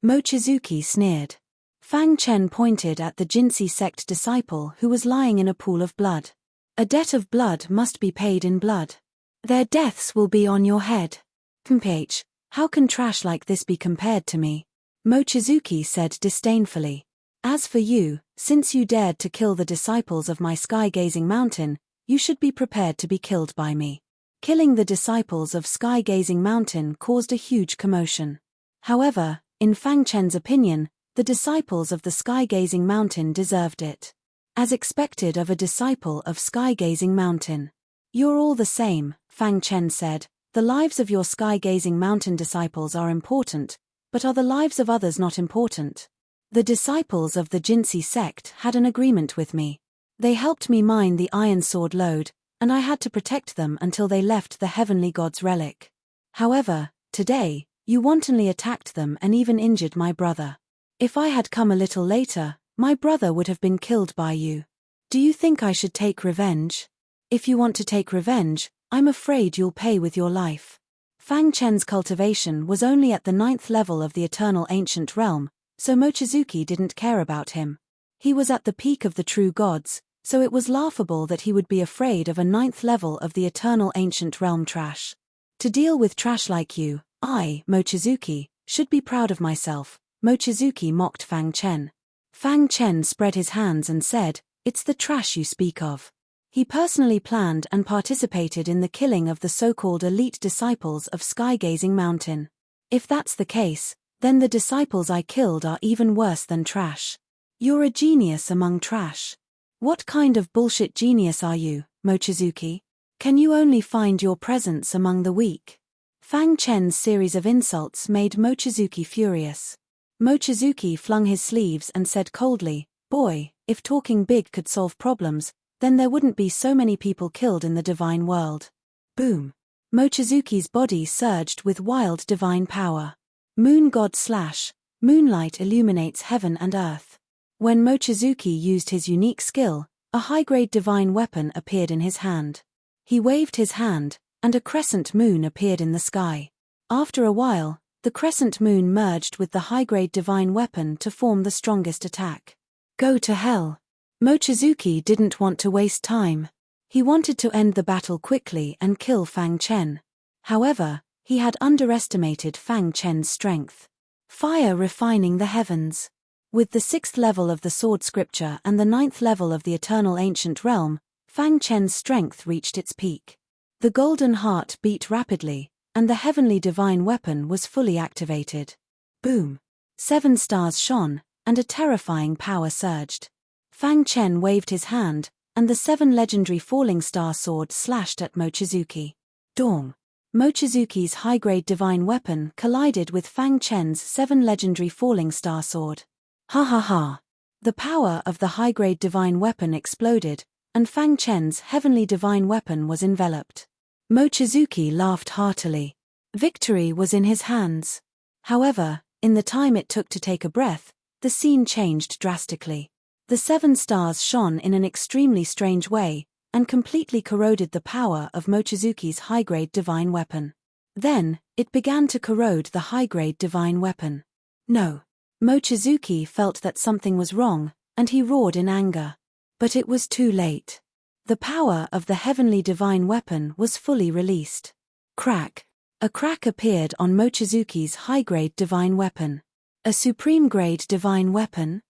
Mochizuki sneered. Fang Chen pointed at the Jinsi sect disciple who was lying in a pool of blood. A debt of blood must be paid in blood. Their deaths will be on your head. Chumph, how can trash like this be compared to me? Mochizuki said disdainfully. As for you, since you dared to kill the disciples of my sky-gazing mountain, you should be prepared to be killed by me. Killing the disciples of sky-gazing mountain caused a huge commotion. However, in Fang Chen's opinion, the disciples of the sky-gazing mountain deserved it. As expected of a disciple of sky-gazing mountain. You're all the same, Fang Chen said, the lives of your sky-gazing mountain disciples are important, but are the lives of others not important? The disciples of the Jinsi sect had an agreement with me. They helped me mine the Iron Sword lode, and I had to protect them until they left the heavenly god's relic. However, today, you wantonly attacked them and even injured my brother. If I had come a little later, my brother would have been killed by you. Do you think I should take revenge? If you want to take revenge, I'm afraid you'll pay with your life. Fang Chen's cultivation was only at the 9th level of the eternal ancient realm, so Mochizuki didn't care about him. He was at the peak of the true gods, so it was laughable that he would be afraid of a 9th level of the eternal ancient realm trash. To deal with trash like you, I, Mochizuki, should be proud of myself, Mochizuki mocked Fang Chen. Fang Chen spread his hands and said, It's the trash you speak of. He personally planned and participated in the killing of the so-called elite disciples of Skygazing Mountain. If that's the case, then the disciples I killed are even worse than trash. You're a genius among trash. What kind of bullshit genius are you, Mochizuki? Can you only find your presence among the weak? Fang Chen's series of insults made Mochizuki furious. Mochizuki flung his sleeves and said coldly, Boy, if talking big could solve problems, then there wouldn't be so many people killed in the divine world. Boom. Mochizuki's body surged with wild divine power. Moon God / moonlight illuminates heaven and earth. When Mochizuki used his unique skill, a high-grade divine weapon appeared in his hand. He waved his hand, and a crescent moon appeared in the sky. After a while, the crescent moon merged with the high-grade divine weapon to form the strongest attack. Go to hell. Mochizuki didn't want to waste time. He wanted to end the battle quickly and kill Fang Chen. However, he had underestimated Fang Chen's strength. Fire refining the heavens. With the 6th level of the sword scripture and the 9th level of the eternal ancient realm, Fang Chen's strength reached its peak. The golden heart beat rapidly, and the heavenly divine weapon was fully activated. Boom! 7 stars shone, and a terrifying power surged. Fang Chen waved his hand, and the 7 legendary falling star sword slashed at Mochizuki. Dong! Mochizuki's high-grade divine weapon collided with Fang Chen's 7 legendary falling star sword. Ha ha ha! The power of the high-grade divine weapon exploded, and Fang Chen's heavenly divine weapon was enveloped. Mochizuki laughed heartily. Victory was in his hands. However, in the time it took to take a breath, the scene changed drastically. The 7 stars shone in an extremely strange way, and completely corroded the power of Mochizuki's high-grade divine weapon. Then, it began to corrode the high-grade divine weapon. No. Mochizuki felt that something was wrong, and he roared in anger. But it was too late. The power of the heavenly divine weapon was fully released. Crack. A crack appeared on Mochizuki's high-grade divine weapon. A supreme-grade divine weapon?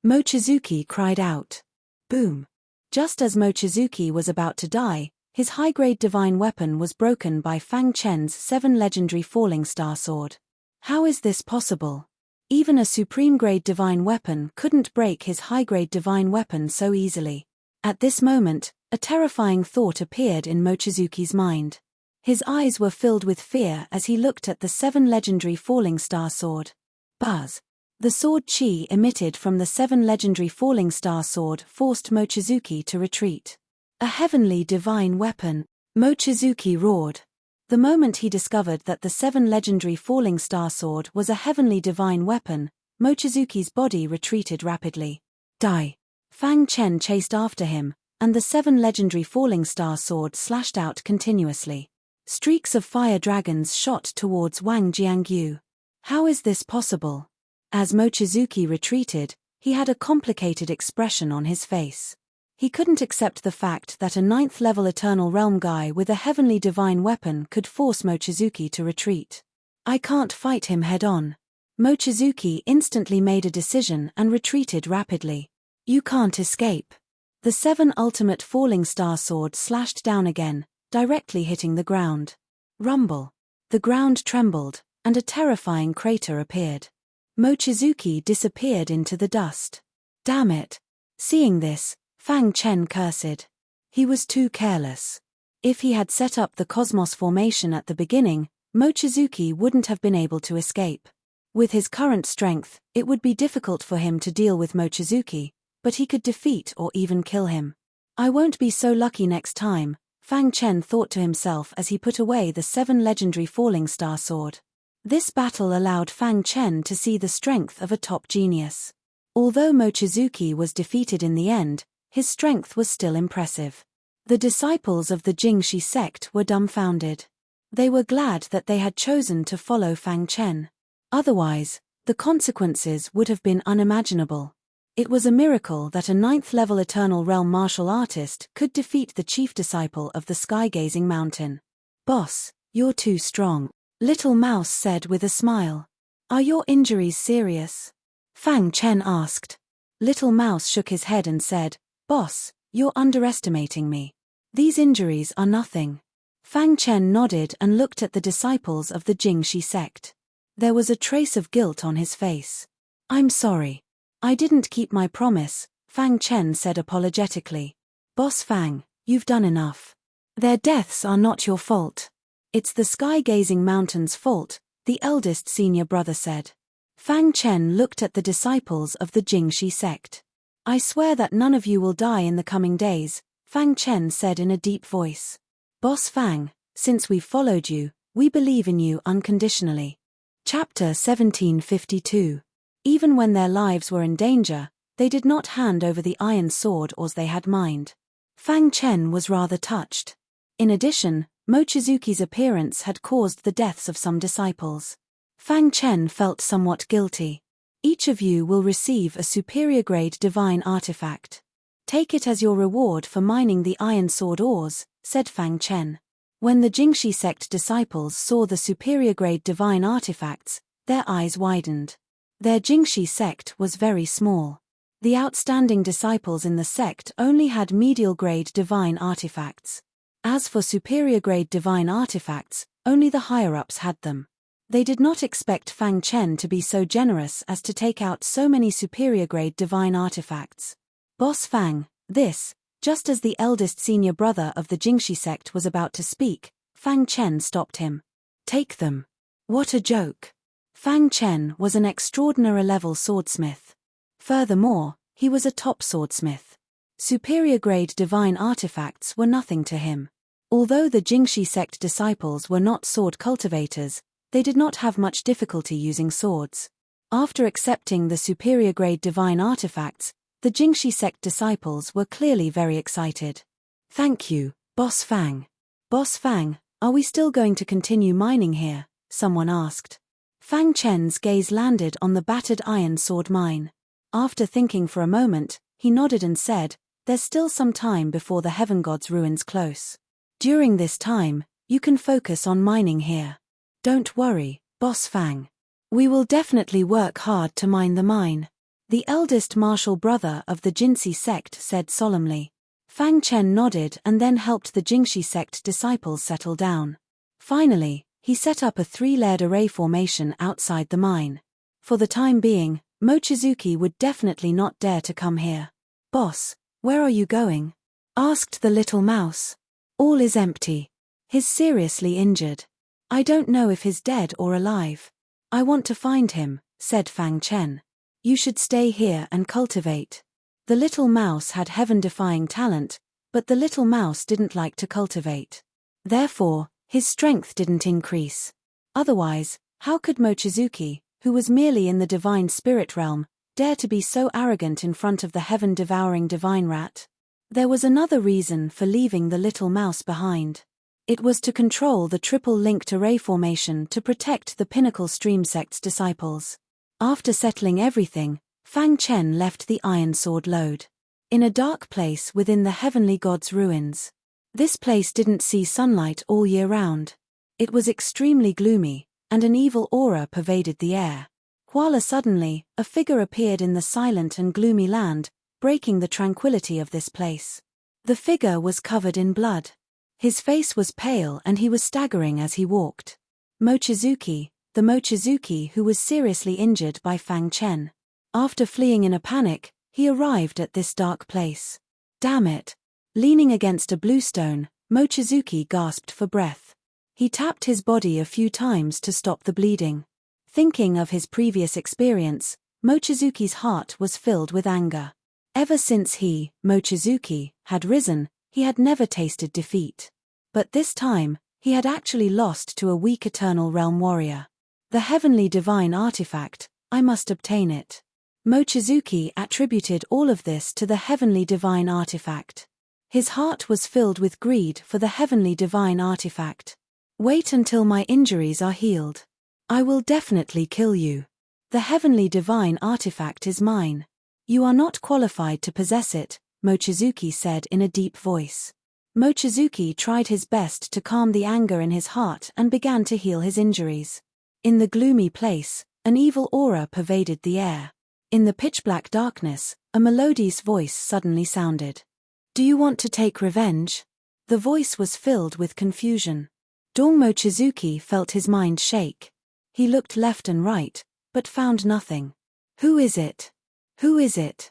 Mochizuki cried out. Boom. Just as Mochizuki was about to die, his high-grade divine weapon was broken by Fang Chen's 7 legendary falling star sword. How is this possible? Even a supreme-grade divine weapon couldn't break his high-grade divine weapon so easily. At this moment, a terrifying thought appeared in Mochizuki's mind. His eyes were filled with fear as he looked at the 7 legendary falling star sword. Buzz. The sword chi emitted from the 7 legendary falling star sword forced Mochizuki to retreat. A heavenly divine weapon, Mochizuki roared. The moment he discovered that the 7 legendary falling star sword was a heavenly divine weapon, Mochizuki's body retreated rapidly. Die. Fang Chen chased after him, and the 7 legendary falling star sword slashed out continuously. Streaks of fire dragons shot towards Wang Jiangyu. How is this possible? As Mochizuki retreated, he had a complicated expression on his face. He couldn't accept the fact that a 9th-level Eternal Realm guy with a heavenly divine weapon could force Mochizuki to retreat. I can't fight him head-on. Mochizuki instantly made a decision and retreated rapidly. You can't escape. The 7 ultimate falling star sword slashed down again, directly hitting the ground. Rumble. The ground trembled, and a terrifying crater appeared. Mochizuki disappeared into the dust. Damn it. Seeing this, Fang Chen cursed. He was too careless. If he had set up the Cosmos formation at the beginning, Mochizuki wouldn't have been able to escape. With his current strength, it would be difficult for him to deal with Mochizuki, but he could defeat or even kill him. I won't be so lucky next time, Fang Chen thought to himself as he put away the 7 legendary falling star sword. This battle allowed Fang Chen to see the strength of a top genius. Although Mochizuki was defeated in the end, his strength was still impressive. The disciples of the Jingxi sect were dumbfounded. They were glad that they had chosen to follow Fang Chen. Otherwise, the consequences would have been unimaginable. It was a miracle that a 9th-level Eternal Realm martial artist could defeat the chief disciple of the Sky-Gazing Mountain. Boss, you're too strong. Little Mouse said with a smile. Are your injuries serious? Fang Chen asked. Little Mouse shook his head and said, Boss, you're underestimating me. These injuries are nothing. Fang Chen nodded and looked at the disciples of the Jingxi sect. There was a trace of guilt on his face. I'm sorry. I didn't keep my promise, Fang Chen said apologetically. Boss Fang, you've done enough. Their deaths are not your fault. It's the Sky-Gazing Mountain's fault, the eldest senior brother said. Fang Chen looked at the disciples of the Jingxi sect. I swear that none of you will die in the coming days, Fang Chen said in a deep voice. Boss Fang, since we've followed you, we believe in you unconditionally. Chapter 1752. Even when their lives were in danger, they did not hand over the iron sword as they had mined. Fang Chen was rather touched. In addition, Mochizuki's appearance had caused the deaths of some disciples. Fang Chen felt somewhat guilty. Each of you will receive a superior-grade divine artifact. Take it as your reward for mining the iron sword ores, said Fang Chen. When the Jingxi sect disciples saw the superior-grade divine artifacts, their eyes widened. Their Jingxi sect was very small. The outstanding disciples in the sect only had medial-grade divine artifacts. As for superior-grade divine artifacts, only the higher-ups had them. They did not expect Fang Chen to be so generous as to take out so many superior-grade divine artifacts. Boss Fang, this, just as the eldest senior brother of the Jingxi sect was about to speak, Fang Chen stopped him. Take them. What a joke. Fang Chen was an extraordinary level swordsmith. Furthermore, he was a top swordsmith. Superior grade divine artifacts were nothing to him. Although the Jingxi sect disciples were not sword cultivators, they did not have much difficulty using swords. After accepting the superior grade divine artifacts, the Jingxi sect disciples were clearly very excited. Thank you, Boss Fang. Boss Fang, are we still going to continue mining here? Someone asked. Fang Chen's gaze landed on the battered iron sword mine. After thinking for a moment, he nodded and said, there's still some time before the Heaven God's ruins close. During this time, you can focus on mining here. Don't worry, Boss Fang. We will definitely work hard to mine the mine. The eldest martial brother of the Jingxi sect said solemnly. Fang Chen nodded and then helped the Jingxi sect disciples settle down. Finally, he set up a 3-layered array formation outside the mine. For the time being, Mochizuki would definitely not dare to come here. Boss, where are you going? Asked the little mouse. All is empty. He's seriously injured. I don't know if he's dead or alive. I want to find him, said Fang Chen. You should stay here and cultivate. The little mouse had heaven-defying talent, but the little mouse didn't like to cultivate. Therefore, his strength didn't increase. Otherwise, how could Mochizuki, who was merely in the divine spirit realm, dare to be so arrogant in front of the heaven-devouring divine rat? There was another reason for leaving the little mouse behind. It was to control the triple-linked array formation to protect the Pinnacle Stream Sect's disciples. After settling everything, Fang Chen left the iron sword lode. In a dark place within the heavenly god's ruins. This place didn't see sunlight all year round. It was extremely gloomy, and an evil aura pervaded the air. While suddenly, a figure appeared in the silent and gloomy land, breaking the tranquility of this place. The figure was covered in blood. His face was pale and he was staggering as he walked. Mochizuki, the Mochizuki who was seriously injured by Fang Chen. After fleeing in a panic, he arrived at this dark place. Damn it! Leaning against a bluestone, Mochizuki gasped for breath. He tapped his body a few times to stop the bleeding. Thinking of his previous experience, Mochizuki's heart was filled with anger. Ever since he, Mochizuki, had risen, he had never tasted defeat. But this time, he had actually lost to a weak Eternal Realm warrior. The heavenly divine artifact, I must obtain it. Mochizuki attributed all of this to the heavenly divine artifact. His heart was filled with greed for the heavenly divine artifact. Wait until my injuries are healed. I will definitely kill you. The heavenly divine artifact is mine. You are not qualified to possess it, Mochizuki said in a deep voice. Mochizuki tried his best to calm the anger in his heart and began to heal his injuries. In the gloomy place, an evil aura pervaded the air. In the pitch-black darkness, a melodious voice suddenly sounded. Do you want to take revenge? The voice was filled with confusion. Dong Mochizuki felt his mind shake. He looked left and right, but found nothing. Who is it? Who is it?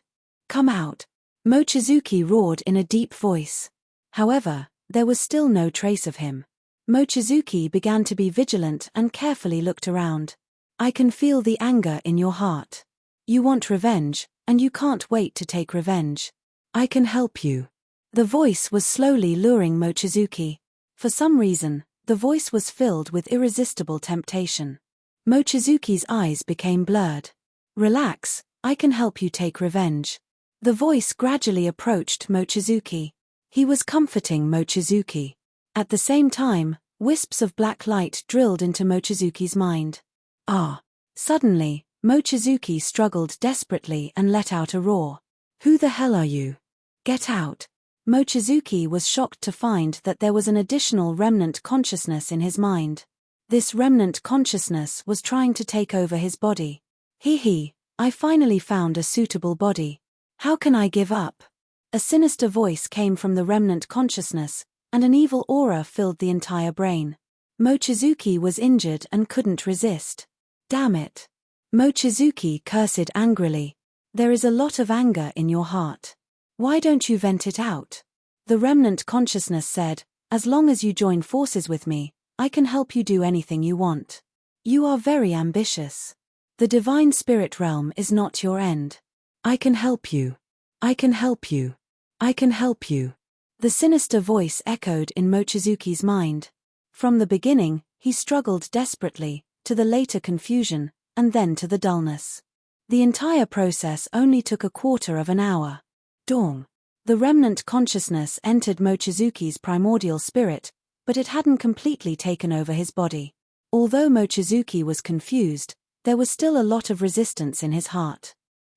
Come out! Mochizuki roared in a deep voice. However, there was still no trace of him. Mochizuki began to be vigilant and carefully looked around. I can feel the anger in your heart. You want revenge, and you can't wait to take revenge. I can help you. The voice was slowly luring Mochizuki. For some reason, the voice was filled with irresistible temptation. Mochizuki's eyes became blurred. Relax, I can help you take revenge. The voice gradually approached Mochizuki. He was comforting Mochizuki. At the same time, wisps of black light drilled into Mochizuki's mind. Ah! Suddenly, Mochizuki struggled desperately and let out a roar. Who the hell are you? Get out! Mochizuki was shocked to find that there was an additional remnant consciousness in his mind. This remnant consciousness was trying to take over his body. I finally found a suitable body. How can I give up? A sinister voice came from the remnant consciousness, and an evil aura filled the entire brain. Mochizuki was injured and couldn't resist. Damn it! Mochizuki cursed angrily. There is a lot of anger in your heart. Why don't you vent it out? The remnant consciousness said, As long as you join forces with me, I can help you do anything you want. You are very ambitious. The divine spirit realm is not your end. I can help you. I can help you. I can help you. The sinister voice echoed in Mochizuki's mind. From the beginning, he struggled desperately, to the later confusion, and then to the dullness. The entire process only took a quarter of an hour. Dawn. The remnant consciousness entered Mochizuki's primordial spirit, but it hadn't completely taken over his body. Although Mochizuki was confused, there was still a lot of resistance in his heart.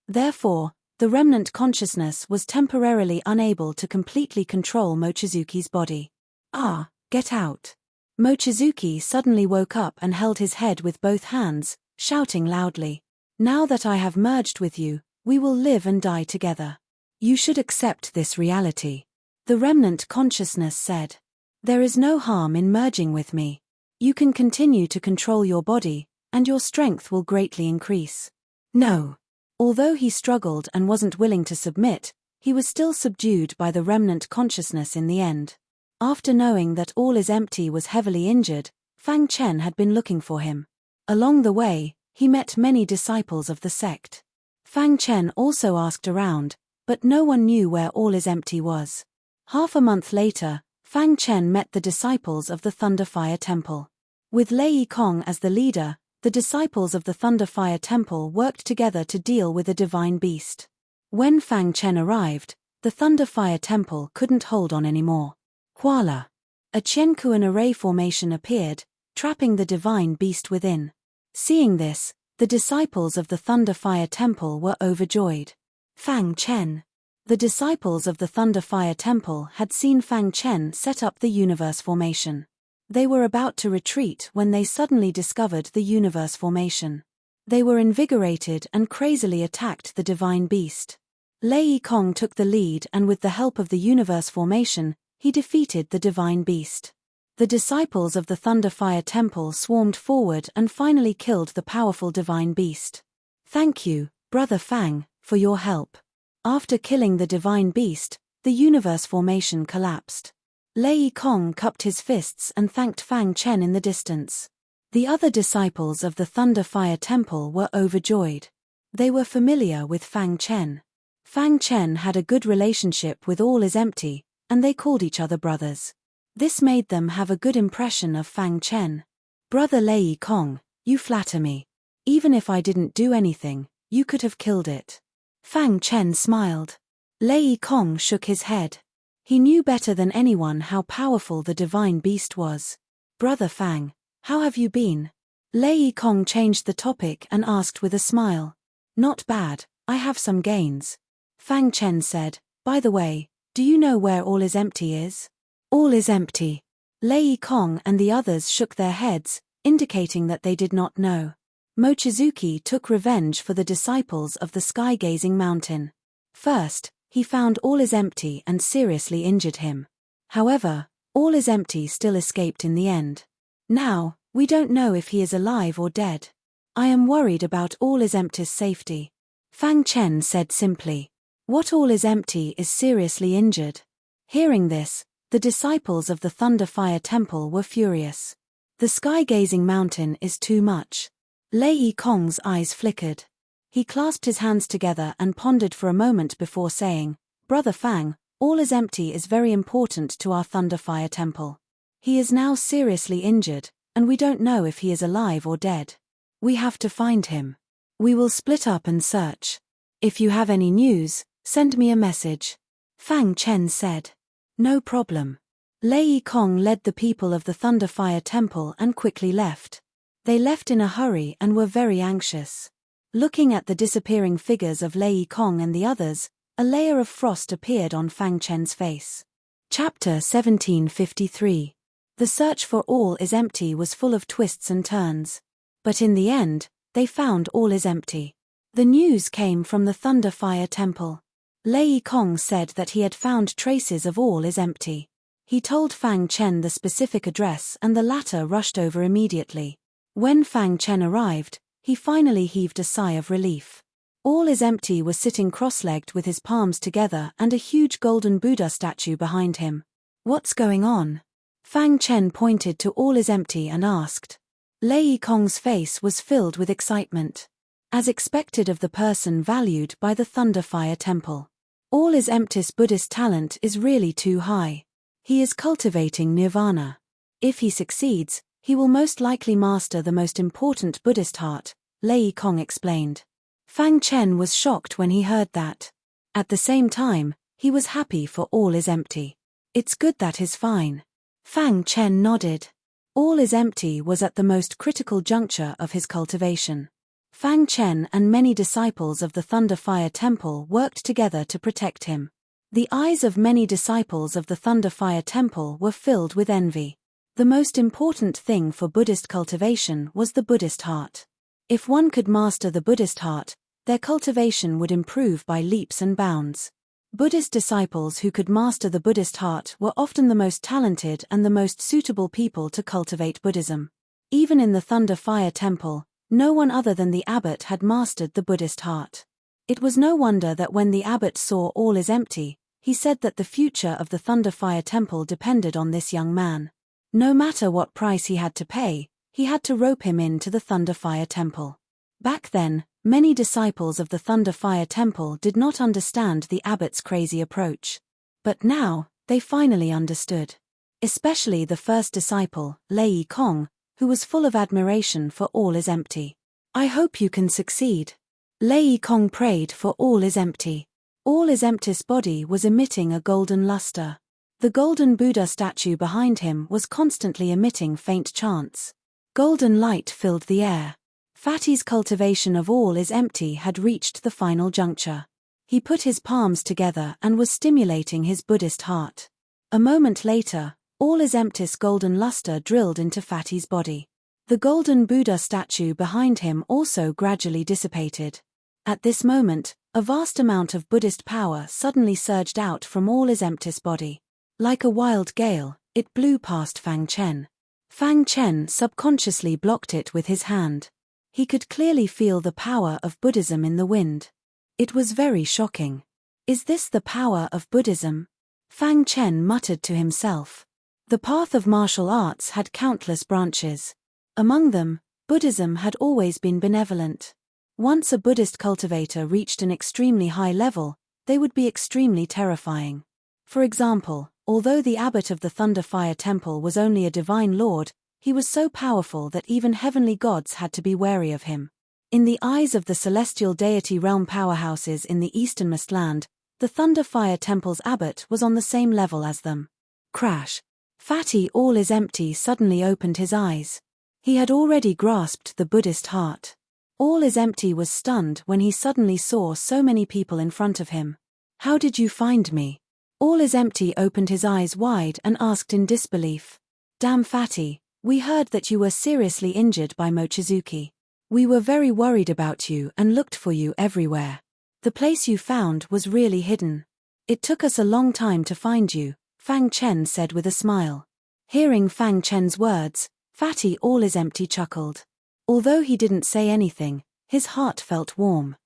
Therefore, the remnant consciousness was temporarily unable to completely control Mochizuki's body. Ah, get out. Mochizuki suddenly woke up and held his head with both hands, shouting loudly. Now that I have merged with you, we will live and die together. You should accept this reality. The remnant consciousness said. There is no harm in merging with me. You can continue to control your body, and your strength will greatly increase. No. Although he struggled and wasn't willing to submit, he was still subdued by the remnant consciousness in the end. After knowing that all is empty was heavily injured, Fang Chen had been looking for him. Along the way, he met many disciples of the sect. Fang Chen also asked around, but no one knew where all is empty was. Half a month later, Fang Chen met the disciples of the Thunder Fire Temple. With Lei Kong as the leader, the disciples of the Thunder Fire Temple worked together to deal with a divine beast. When Fang Chen arrived, the Thunder Fire Temple couldn't hold on anymore. Huala. A Qiankuan array formation appeared, trapping the divine beast within. Seeing this, the disciples of the Thunder Fire Temple were overjoyed. Fang Chen. The disciples of the Thunder Fire Temple had seen Fang Chen set up the universe formation. They were about to retreat when they suddenly discovered the universe formation. They were invigorated and crazily attacked the divine beast. Lei Kong took the lead and with the help of the universe formation, he defeated the divine beast. The disciples of the Thunder Fire Temple swarmed forward and finally killed the powerful divine beast. Thank you, Brother Fang, for your help. After killing the divine beast, the universe formation collapsed. Lei Kong cupped his fists and thanked Fang Chen in the distance. The other disciples of the Thunder Fire Temple were overjoyed. They were familiar with Fang Chen. Fang Chen had a good relationship with All is Empty, and they called each other brothers. This made them have a good impression of Fang Chen. Brother Lei Kong, you flatter me. Even if I didn't do anything, you could have killed it. Fang Chen smiled. Lei Kong shook his head. He knew better than anyone how powerful the divine beast was. Brother Fang, how have you been? Lei Kong changed the topic and asked with a smile. Not bad, I have some gains. Fang Chen said, by the way, do you know where All is Empty is? All is empty. Lei Kong and the others shook their heads, indicating that they did not know. Mochizuki took revenge for the disciples of the sky-gazing mountain. First, he found All is Empty and seriously injured him. However, All is Empty still escaped in the end. Now, we don't know if he is alive or dead. I am worried about All is Empty's safety. Fang Chen said simply. What All is Empty is seriously injured. Hearing this, the disciples of the Thunder Fire Temple were furious. The sky-gazing mountain is too much. Lei Kong's eyes flickered. He clasped his hands together and pondered for a moment before saying, Brother Fang, All is Empty is very important to our Thunder Fire Temple. He is now seriously injured, and we don't know if he is alive or dead. We have to find him. We will split up and search. If you have any news, send me a message. Fang Chen said. No problem. Lei Kong led the people of the Thunder Fire Temple and quickly left. They left in a hurry and were very anxious. Looking at the disappearing figures of Lei Kong and the others, a layer of frost appeared on Fang Chen's face. Chapter 1753. The search for All is Empty was full of twists and turns. But in the end, they found All is Empty. The news came from the Thunder Fire Temple. Lei Kong said that he had found traces of All is Empty. He told Fang Chen the specific address and the latter rushed over immediately. When Fang Chen arrived, he finally heaved a sigh of relief. All is Empty was sitting cross-legged with his palms together and a huge golden Buddha statue behind him. What's going on? Fang Chen pointed to all is empty and asked. Lei Kong's face was filled with excitement. As expected of the person valued by the Thunder Fire Temple. All is empty's Buddhist talent is really too high. He is cultivating nirvana. If he succeeds, he will most likely master the most important Buddhist heart, Lei Kong explained. Fang Chen was shocked when he heard that. At the same time, he was happy for all is empty. It's good that is fine. Fang Chen nodded. All is empty was at the most critical juncture of his cultivation. Fang Chen and many disciples of the Thunder Fire Temple worked together to protect him. The eyes of many disciples of the Thunder Fire Temple were filled with envy. The most important thing for Buddhist cultivation was the Buddhist heart. If one could master the Buddhist heart, their cultivation would improve by leaps and bounds. Buddhist disciples who could master the Buddhist heart were often the most talented and the most suitable people to cultivate Buddhism. Even in the Thunder Fire Temple, no one other than the abbot had mastered the Buddhist heart. It was no wonder that when the abbot saw all is empty, he said that the future of the Thunder Fire Temple depended on this young man. No matter what price he had to rope him into the Thunder Fire Temple. Back then, many disciples of the Thunder Fire Temple did not understand the abbot's crazy approach. But now, they finally understood. Especially the first disciple, Lei Kong, who was full of admiration for all is empty. I hope you can succeed. Lei Kong prayed for all is empty. All is empty's body was emitting a golden luster. The golden Buddha statue behind him was constantly emitting faint chants. Golden light filled the air. Fatty's cultivation of all is empty had reached the final juncture. He put his palms together and was stimulating his Buddhist heart. A moment later, all is empty's golden luster drilled into Fatty's body. The golden Buddha statue behind him also gradually dissipated. At this moment, a vast amount of Buddhist power suddenly surged out from all is empty's body. Like a wild gale, it blew past Fang Chen. Fang Chen subconsciously blocked it with his hand. He could clearly feel the power of Buddhism in the wind. It was very shocking. Is this the power of Buddhism? Fang Chen muttered to himself. The path of martial arts had countless branches. Among them, Buddhism had always been benevolent. Once a Buddhist cultivator reached an extremely high level, they would be extremely terrifying. For example, although the abbot of the Thunder Fire Temple was only a divine lord, he was so powerful that even heavenly gods had to be wary of him. In the eyes of the celestial deity realm powerhouses in the easternmost land, the Thunder Fire Temple's abbot was on the same level as them. Crash. Fatty all is empty suddenly opened his eyes. He had already grasped the Buddhist heart. All is empty was stunned when he suddenly saw so many people in front of him. How did you find me? All is empty opened his eyes wide and asked in disbelief. Damn Fatty. We heard that you were seriously injured by Mochizuki. We were very worried about you and looked for you everywhere. The place you found was really hidden. It took us a long time to find you, Fang Chen said with a smile. Hearing Fang Chen's words, Fatty all is empty chuckled. Although he didn't say anything, his heart felt warm.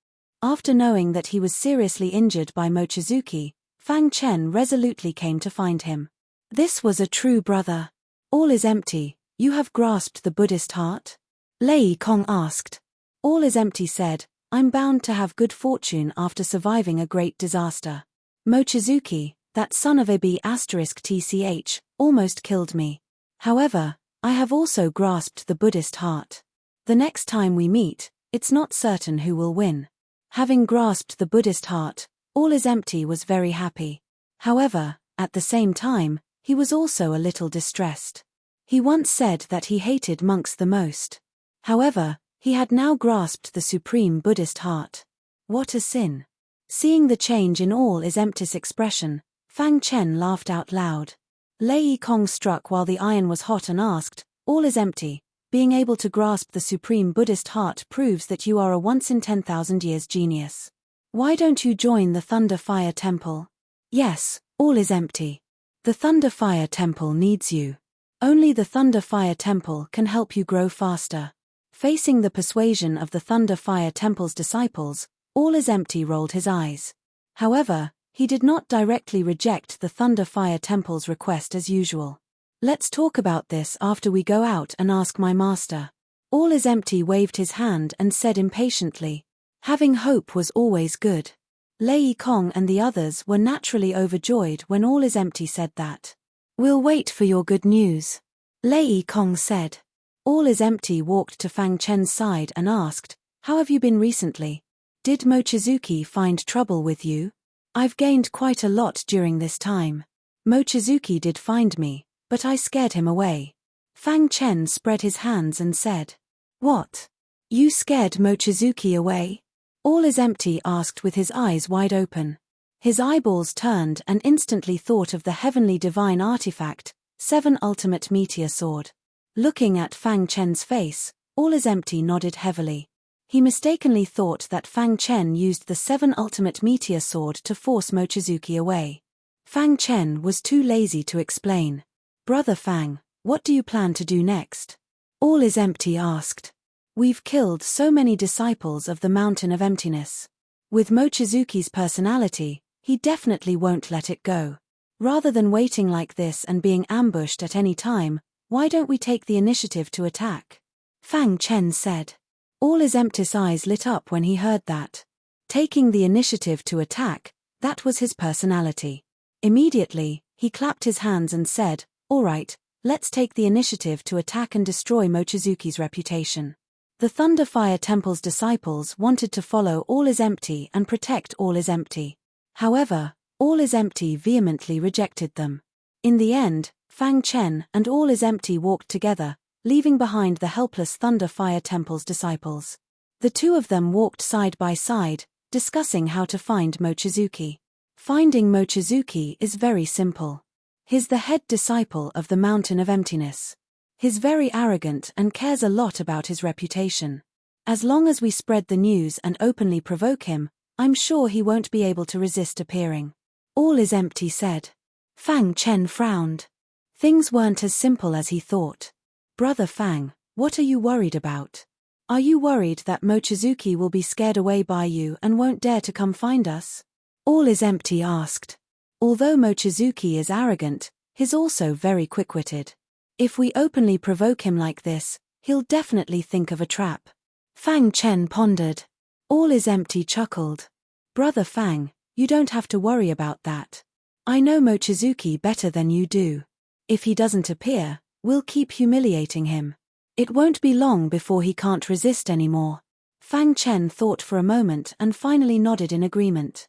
After knowing that he was seriously injured by Mochizuki, Fang Chen resolutely came to find him. This was a true brother. All is empty. You have grasped the Buddhist heart? Lei Kong asked. All is empty said, I'm bound to have good fortune after surviving a great disaster. Mochizuki, that son of Ibi *tch, almost killed me. However, I have also grasped the Buddhist heart. The next time we meet, it's not certain who will win. Having grasped the Buddhist heart, all is empty was very happy. However, at the same time, he was also a little distressed. He once said that he hated monks the most. However, he had now grasped the supreme Buddhist heart. What a sin. Seeing the change in all is empty's expression, Fang Chen laughed out loud. Lei Kong struck while the iron was hot and asked, all is empty. Being able to grasp the supreme Buddhist heart proves that you are a once-in-10,000 years genius. Why don't you join the Thunder Fire Temple? Yes, all is empty. The Thunder Fire Temple needs you. Only the Thunder Fire Temple can help you grow faster. Facing the persuasion of the Thunder Fire Temple's disciples, all is empty rolled his eyes. However, he did not directly reject the Thunder Fire Temple's request as usual. Let's talk about this after we go out and ask my master. All is empty waved his hand and said impatiently. Having hope was always good. Lei Kong and the others were naturally overjoyed when All is empty said that. We'll wait for your good news. Lei Kong said. All is empty walked to Fang Chen's side and asked, how have you been recently? Did Mochizuki find trouble with you? I've gained quite a lot during this time. Mochizuki did find me, but I scared him away. Fang Chen spread his hands and said. What? You scared Mochizuki away? All is empty asked with his eyes wide open. His eyeballs turned and instantly thought of the heavenly divine artifact, 7 Ultimate Meteor Sword. Looking at Fang Chen's face, All is empty nodded heavily. He mistakenly thought that Fang Chen used the 7 Ultimate Meteor Sword to force Mochizuki away. Fang Chen was too lazy to explain. Brother Fang, what do you plan to do next? All is empty asked. We've killed so many disciples of the Mountain of Emptiness. With Mochizuki's personality, he definitely won't let it go. Rather than waiting like this and being ambushed at any time, why don't we take the initiative to attack? Fang Chen said. All is empty's eyes lit up when he heard that. Taking the initiative to attack, that was his personality. Immediately, he clapped his hands and said, all right, let's take the initiative to attack and destroy Mochizuki's reputation. The Thunderfire Temple's disciples wanted to follow All is Empty and protect All is Empty. However, All is Empty vehemently rejected them. In the end, Fang Chen and All is Empty walked together, leaving behind the helpless Thunderfire Temple's disciples. The two of them walked side by side, discussing how to find Mochizuki. Finding Mochizuki is very simple. He's the head disciple of the Mountain of Emptiness. He's very arrogant and cares a lot about his reputation. As long as we spread the news and openly provoke him, I'm sure he won't be able to resist appearing. All is empty said. Fang Chen frowned. Things weren't as simple as he thought. Brother Fang, what are you worried about? Are you worried that Mochizuki will be scared away by you and won't dare to come find us? All is empty asked. Although Mochizuki is arrogant, he's also very quick-witted. If we openly provoke him like this, he'll definitely think of a trap. Fang Chen pondered. All is empty chuckled. Brother Fang, you don't have to worry about that. I know Mochizuki better than you do. If he doesn't appear, we'll keep humiliating him. It won't be long before he can't resist anymore. Fang Chen thought for a moment and finally nodded in agreement.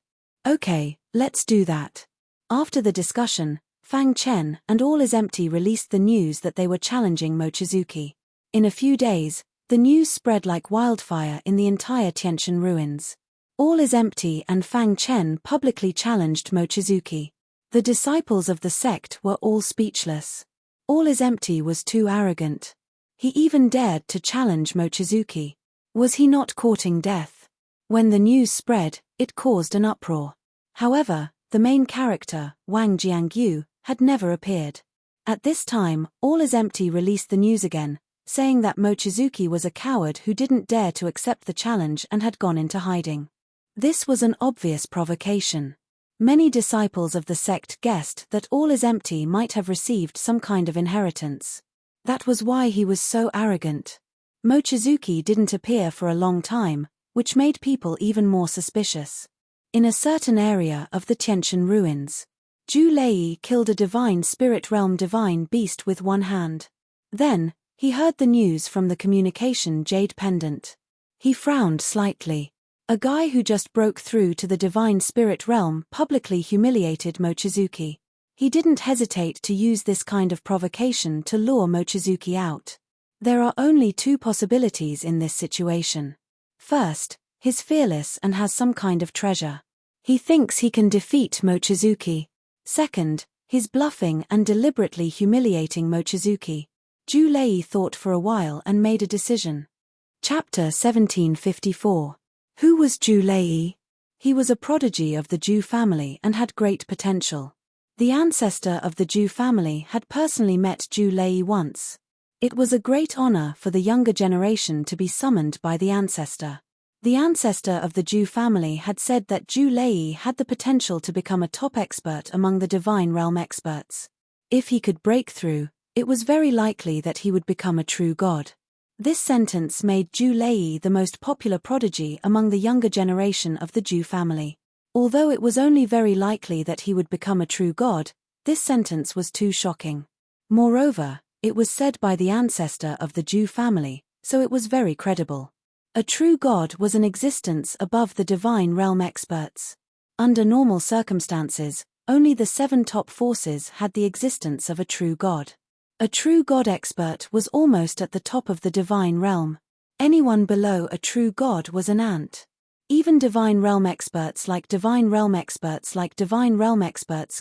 Okay, let's do that. After the discussion, Fang Chen and All is Empty released the news that they were challenging Mochizuki. In a few days, the news spread like wildfire in the entire Tiantian ruins. All is Empty and Fang Chen publicly challenged Mochizuki. The disciples of the sect were all speechless. All is Empty was too arrogant. He even dared to challenge Mochizuki. Was he not courting death? When the news spread, it caused an uproar. However, the main character, Wang Jiangyu, had never appeared. At this time, All is Empty released the news again, saying that Mochizuki was a coward who didn't dare to accept the challenge and had gone into hiding. This was an obvious provocation. Many disciples of the sect guessed that All is Empty might have received some kind of inheritance. That was why he was so arrogant. Mochizuki didn't appear for a long time, which made people even more suspicious. In a certain area of the Tiantian ruins, Zhu Lei killed a divine spirit realm divine beast with one hand. Then, he heard the news from the communication jade pendant. He frowned slightly. A guy who just broke through to the divine spirit realm publicly humiliated Mochizuki. He didn't hesitate to use this kind of provocation to lure Mochizuki out. There are only two possibilities in this situation. First, he's fearless and has some kind of treasure. He thinks he can defeat Mochizuki. Second, he's bluffing and deliberately humiliating Mochizuki. Zhu Lei thought for a while and made a decision. Chapter 1754. Who was Zhu Lei? He was a prodigy of the Zhu family and had great potential. The ancestor of the Zhu family had personally met Zhu Lei once. It was a great honor for the younger generation to be summoned by the ancestor. The ancestor of the Zhu family had said that Zhu Lei had the potential to become a top expert among the divine realm experts. If he could break through, It was very likely that he would become a true god. This sentence made Zhu Lei the most popular prodigy among the younger generation of the Zhu family. Although it was only very likely that he would become a true god, this sentence was too shocking. Moreover, it was said by the ancestor of the Zhu family, so it was very credible. A true god was an existence above the divine realm experts. Under normal circumstances, only the 7 top forces had the existence of a true god. A true god expert was almost at the top of the divine realm. Anyone below a true god was an ant. Even divine realm experts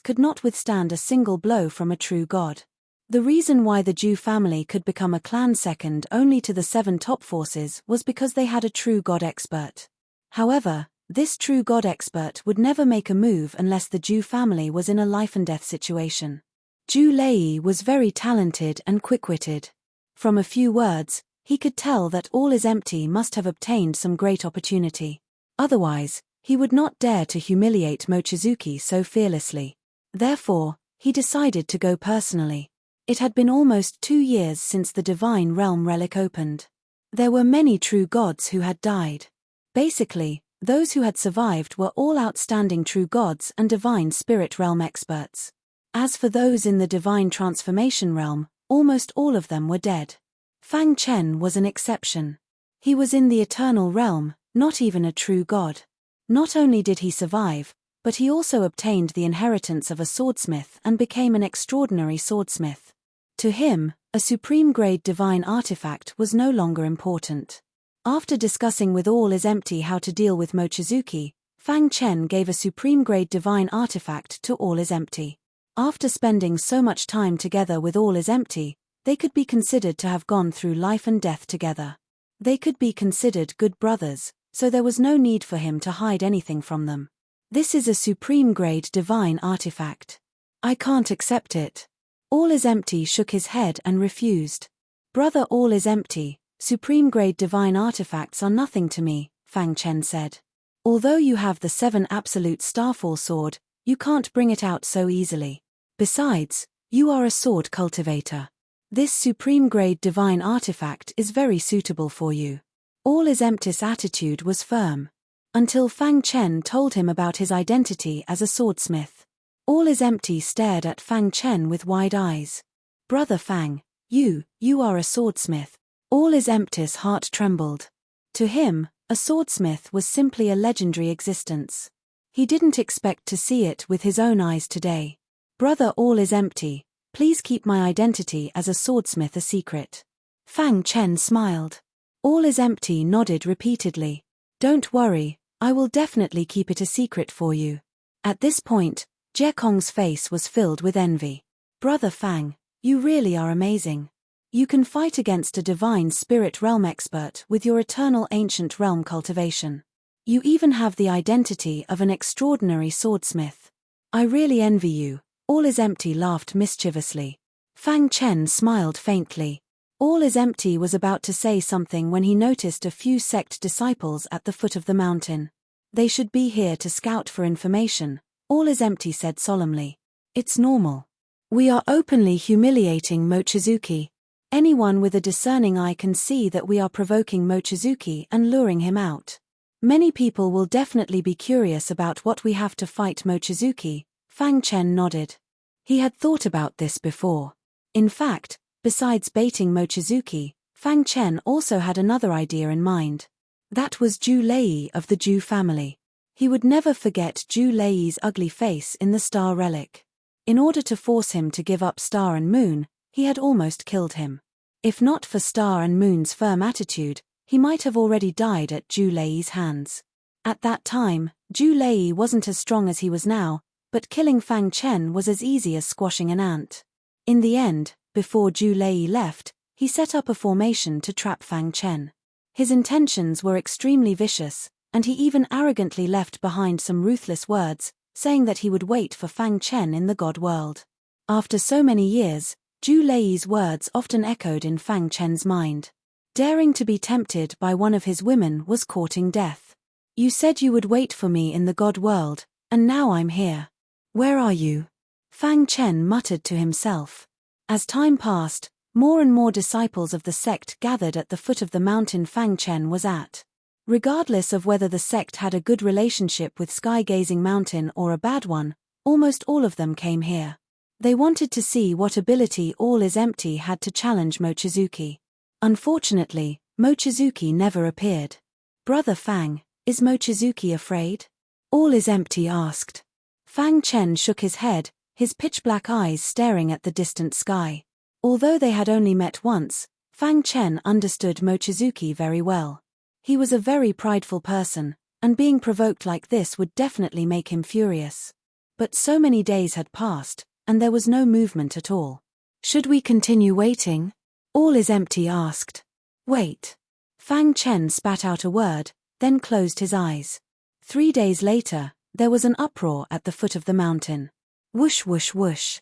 could not withstand a single blow from a true god. The reason why the Zhu family could become a clan second only to the 7 top forces was because they had a true god expert. However, this true god expert would never make a move unless the Zhu family was in a life-and-death situation. Zhu Lei was very talented and quick-witted. From a few words, he could tell that All is Empty must have obtained some great opportunity. Otherwise, he would not dare to humiliate Mochizuki so fearlessly. Therefore, he decided to go personally. It had been almost 2 years since the Divine Realm relic opened. There were many true gods who had died. Basically, those who had survived were all outstanding true gods and divine spirit realm experts. As for those in the divine transformation realm, almost all of them were dead. Fang Chen was an exception. He was in the eternal realm, not even a true god. Not only did he survive, but he also obtained the inheritance of a swordsmith and became an extraordinary swordsmith. To him, a supreme-grade divine artifact was no longer important. After discussing with All is Empty how to deal with Mochizuki, Fang Chen gave a supreme-grade divine artifact to All is Empty. After spending so much time together with All is Empty, they could be considered to have gone through life and death together. They could be considered good brothers, so there was no need for him to hide anything from them. This is a supreme-grade divine artifact. I can't accept it. All is Empty shook his head and refused. Brother All is Empty, supreme-grade divine artifacts are nothing to me, Fang Chen said. Although you have the 7 absolute Starfall sword, you can't bring it out so easily. Besides, you are a sword cultivator. This supreme-grade divine artifact is very suitable for you. All is Empty's attitude was firm. Until Fang Chen told him about his identity as a swordsmith. All is Empty stared at Fang Chen with wide eyes. Brother Fang, you are a swordsmith. All is Empty's heart trembled. To him, a swordsmith was simply a legendary existence. He didn't expect to see it with his own eyes today. Brother All is Empty, please keep my identity as a swordsmith a secret. Fang Chen smiled. All is Empty nodded repeatedly. Don't worry, I will definitely keep it a secret for you. At this point, Jie Kong's face was filled with envy. Brother Fang, you really are amazing. You can fight against a divine spirit realm expert with your eternal ancient realm cultivation. You even have the identity of an extraordinary swordsmith. I really envy you. All is Empty laughed mischievously. Fang Chen smiled faintly. All is Empty was about to say something when he noticed a few sect disciples at the foot of the mountain. They should be here to scout for information, All is Empty said solemnly. It's normal. We are openly humiliating Mochizuki. Anyone with a discerning eye can see that we are provoking Mochizuki and luring him out. Many people will definitely be curious about what we have to fight Mochizuki, Fang Chen nodded. He had thought about this before. In fact, besides baiting Mochizuki, Fang Chen also had another idea in mind. That was Zhu Lei of the Zhu family. He would never forget Zhu Lei's ugly face in the star relic. In order to force him to give up Star and Moon, he had almost killed him. If not for Star and Moon's firm attitude, he might have already died at Zhu Lei's hands. At that time, Zhu Lei wasn't as strong as he was now, but killing Fang Chen was as easy as squashing an ant. In the end, before Zhu Lei left, he set up a formation to trap Fang Chen. His intentions were extremely vicious, and he even arrogantly left behind some ruthless words, saying that he would wait for Fang Chen in the God world. After so many years, Zhu Lei's words often echoed in Fang Chen's mind. Daring to be tempted by one of his women was courting death. You said you would wait for me in the God world, and now I'm here. Where are you? Fang Chen muttered to himself. As time passed, more and more disciples of the sect gathered at the foot of the mountain Fang Chen was at. Regardless of whether the sect had a good relationship with Sky-Gazing Mountain or a bad one, almost all of them came here. They wanted to see what ability All is Empty had to challenge Mochizuki. Unfortunately, Mochizuki never appeared. "Brother Fang, is Mochizuki afraid?" All is Empty asked. Fang Chen shook his head, his pitch-black eyes staring at the distant sky. Although they had only met once, Fang Chen understood Mochizuki very well. He was a very prideful person, and being provoked like this would definitely make him furious. But so many days had passed, and there was no movement at all. "Should we continue waiting?" All is Empty asked. "Wait." Fang Chen spat out a word, then closed his eyes. 3 days later, there was an uproar at the foot of the mountain. Whoosh whoosh whoosh.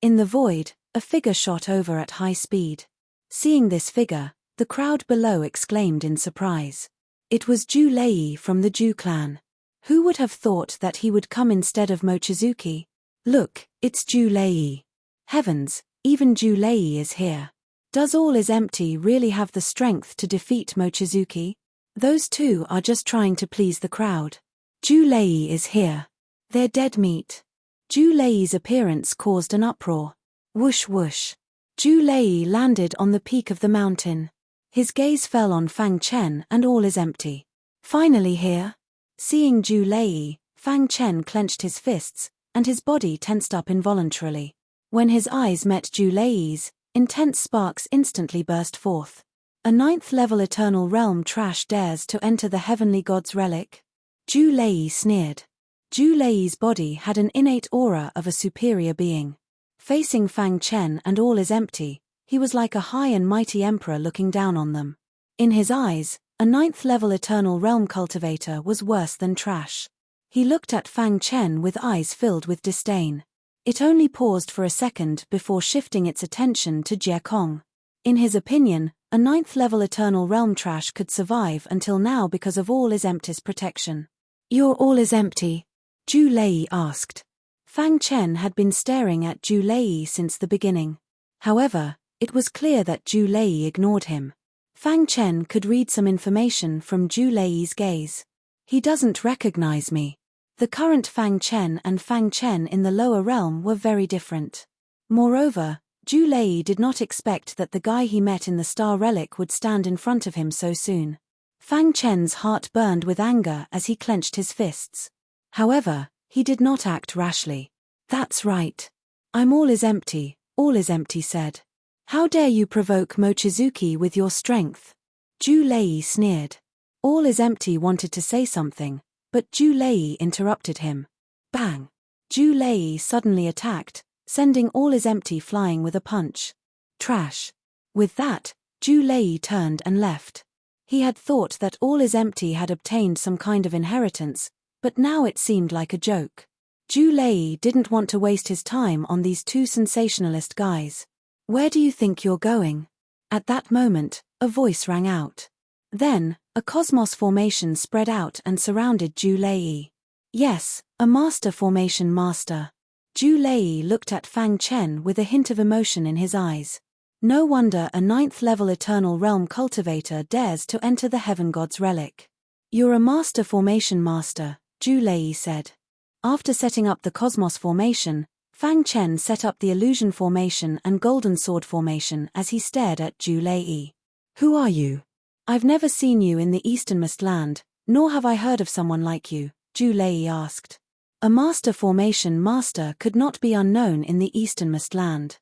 In the void, a figure shot over at high speed. Seeing this figure, the crowd below exclaimed in surprise. It was Zhu Lei from the Zhu clan. Who would have thought that he would come instead of Mochizuki? "Look, it's Zhu Lei. Heavens, even Zhu Lei is here. Does All is Empty really have the strength to defeat Mochizuki? Those two are just trying to please the crowd. Zhu Lei is here. They're dead meat." Zhu Lei's appearance caused an uproar. Whoosh whoosh. Zhu Lei landed on the peak of the mountain. His gaze fell on Fang Chen and All is Empty. "Finally here?" Seeing Zhu Lei, Fang Chen clenched his fists, and his body tensed up involuntarily. When his eyes met Zhu Lei's, intense sparks instantly burst forth. "A 9th level Eternal Realm trash dares to enter the Heavenly God's relic?" Zhu Lei sneered. Zhu Lei's body had an innate aura of a superior being. Facing Fang Chen and All is Empty, he was like a high and mighty emperor looking down on them. In his eyes, a 9th level Eternal Realm cultivator was worse than trash. He looked at Fang Chen with eyes filled with disdain. It only paused for a second before shifting its attention to Jie Kong. In his opinion, a 9th level Eternal Realm trash could survive until now because of All is Empty's protection. "You're All is Empty?" Zhu Lei asked. Fang Chen had been staring at Zhu Lei since the beginning. However, it was clear that Zhu Lei ignored him. Fang Chen could read some information from Zhu Lei's gaze. "He doesn't recognize me." The current Fang Chen and Fang Chen in the lower realm were very different. Moreover, Zhu Lei did not expect that the guy he met in the Star Relic would stand in front of him so soon. Fang Chen's heart burned with anger as he clenched his fists. However, he did not act rashly. "That's right. I'm All is Empty," All is Empty said. "How dare you provoke Mochizuki with your strength?" Zhu Lei sneered. All is Empty wanted to say something, but Zhu Lei interrupted him. Bang! Zhu Lei suddenly attacked, sending All is Empty flying with a punch. Trash! With that, Zhu Lei turned and left. He had thought that All is Empty had obtained some kind of inheritance, but now it seemed like a joke. Zhu Lei didn't want to waste his time on these two sensationalist guys. "Where do you think you're going?" At that moment, a voice rang out. Then, a cosmos formation spread out and surrounded Zhu Lei. "Yes, a master formation master." Zhu Lei looked at Fang Chen with a hint of emotion in his eyes. No wonder a 9th level Eternal Realm cultivator dares to enter the Heaven God's relic. "You're a master formation master," Zhu Lei said. After setting up the Cosmos formation, Fang Chen set up the Illusion formation and Golden Sword formation as he stared at Zhu Lei. "Who are you? I've never seen you in the Easternmost land, nor have I heard of someone like you," Zhu Lei asked. A master formation master could not be unknown in the Easternmost land.